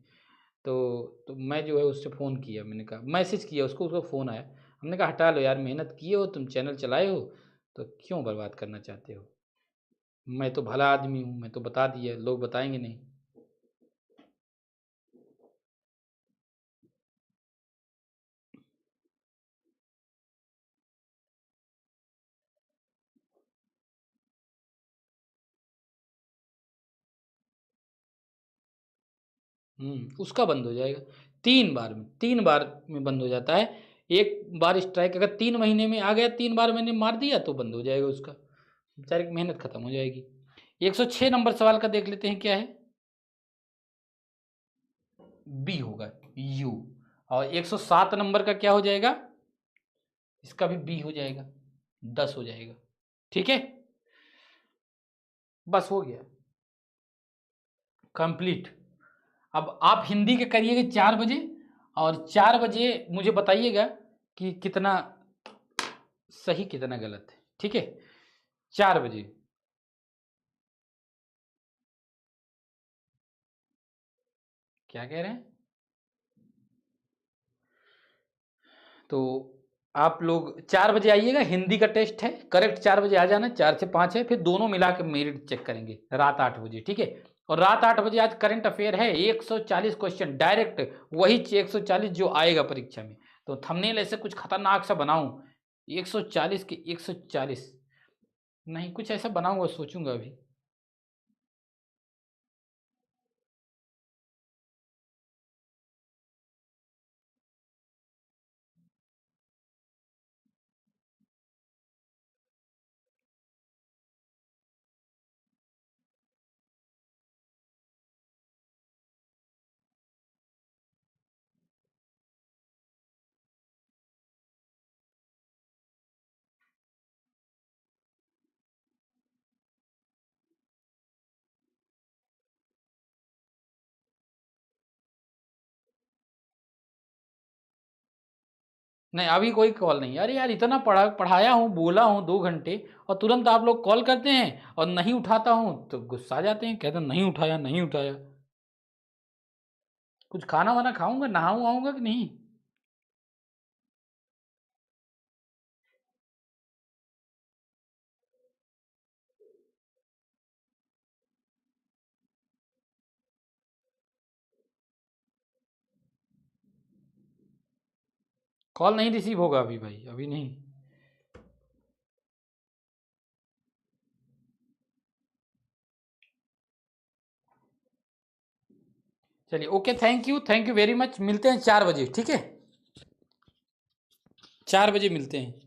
तो मैं जो है उससे फ़ोन किया, मैंने कहा, मैसेज किया उसको, उसका फ़ोन आया। हमने कहा हटा लो यार, मेहनत किए हो तुम, चैनल चलाए हो, तो क्यों बर्बाद करना चाहते हो? मैं तो भला आदमी हूँ, मैं तो बता दिया, लोग बताएंगे नहीं। उसका बंद हो जाएगा। 3 बार में, 3 बार में बंद हो जाता है। एक बार स्ट्राइक अगर 3 महीने में आ गया, 3 बार मैंने मार दिया तो बंद हो जाएगा उसका, बेचारे की मेहनत खत्म हो जाएगी। 106 नंबर सवाल का देख लेते हैं क्या है। बी होगा, यू। और 107 नंबर का क्या हो जाएगा? इसका भी बी हो जाएगा, 10 हो जाएगा। ठीक है, बस हो गया कंप्लीट। अब आप हिंदी के करिएगा 4 बजे, और 4 बजे मुझे बताइएगा कि कितना सही कितना गलत है। ठीक है, 4 बजे। क्या कह रहे हैं? तो आप लोग 4 बजे आइएगा, हिंदी का टेस्ट है, करेक्ट 4 बजे आ जाना। 4 से 5 है, फिर दोनों मिला के मेरिट चेक करेंगे रात 8 बजे। ठीक है, और रात 8 बजे आज करंट अफेयर है, 140 क्वेश्चन डायरेक्ट, वही 140 जो आएगा परीक्षा में। तो थंबनेल ऐसे कुछ खतरनाक सा बनाऊं, 140 के 140, नहीं कुछ ऐसा बनाऊंगा, सोचूंगा अभी। नहीं, अभी कोई कॉल नहीं। अरे यार, इतना पढ़ाया हूँ, बोला हूँ 2 घंटे, और तुरंत आप लोग कॉल करते हैं और नहीं उठाता हूँ तो गुस्सा आ जाते हैं, कहते हैं नहीं उठाया, नहीं उठाया। कुछ खाना वाना खाऊंगा, नहाऊं आऊंगा कि नहीं। कॉल नहीं रिसीव होगा अभी भाई, अभी नहीं। चलिए, okay, thank you very much. मिलते हैं 4 बजे, ठीक है? 4 बजे मिलते हैं।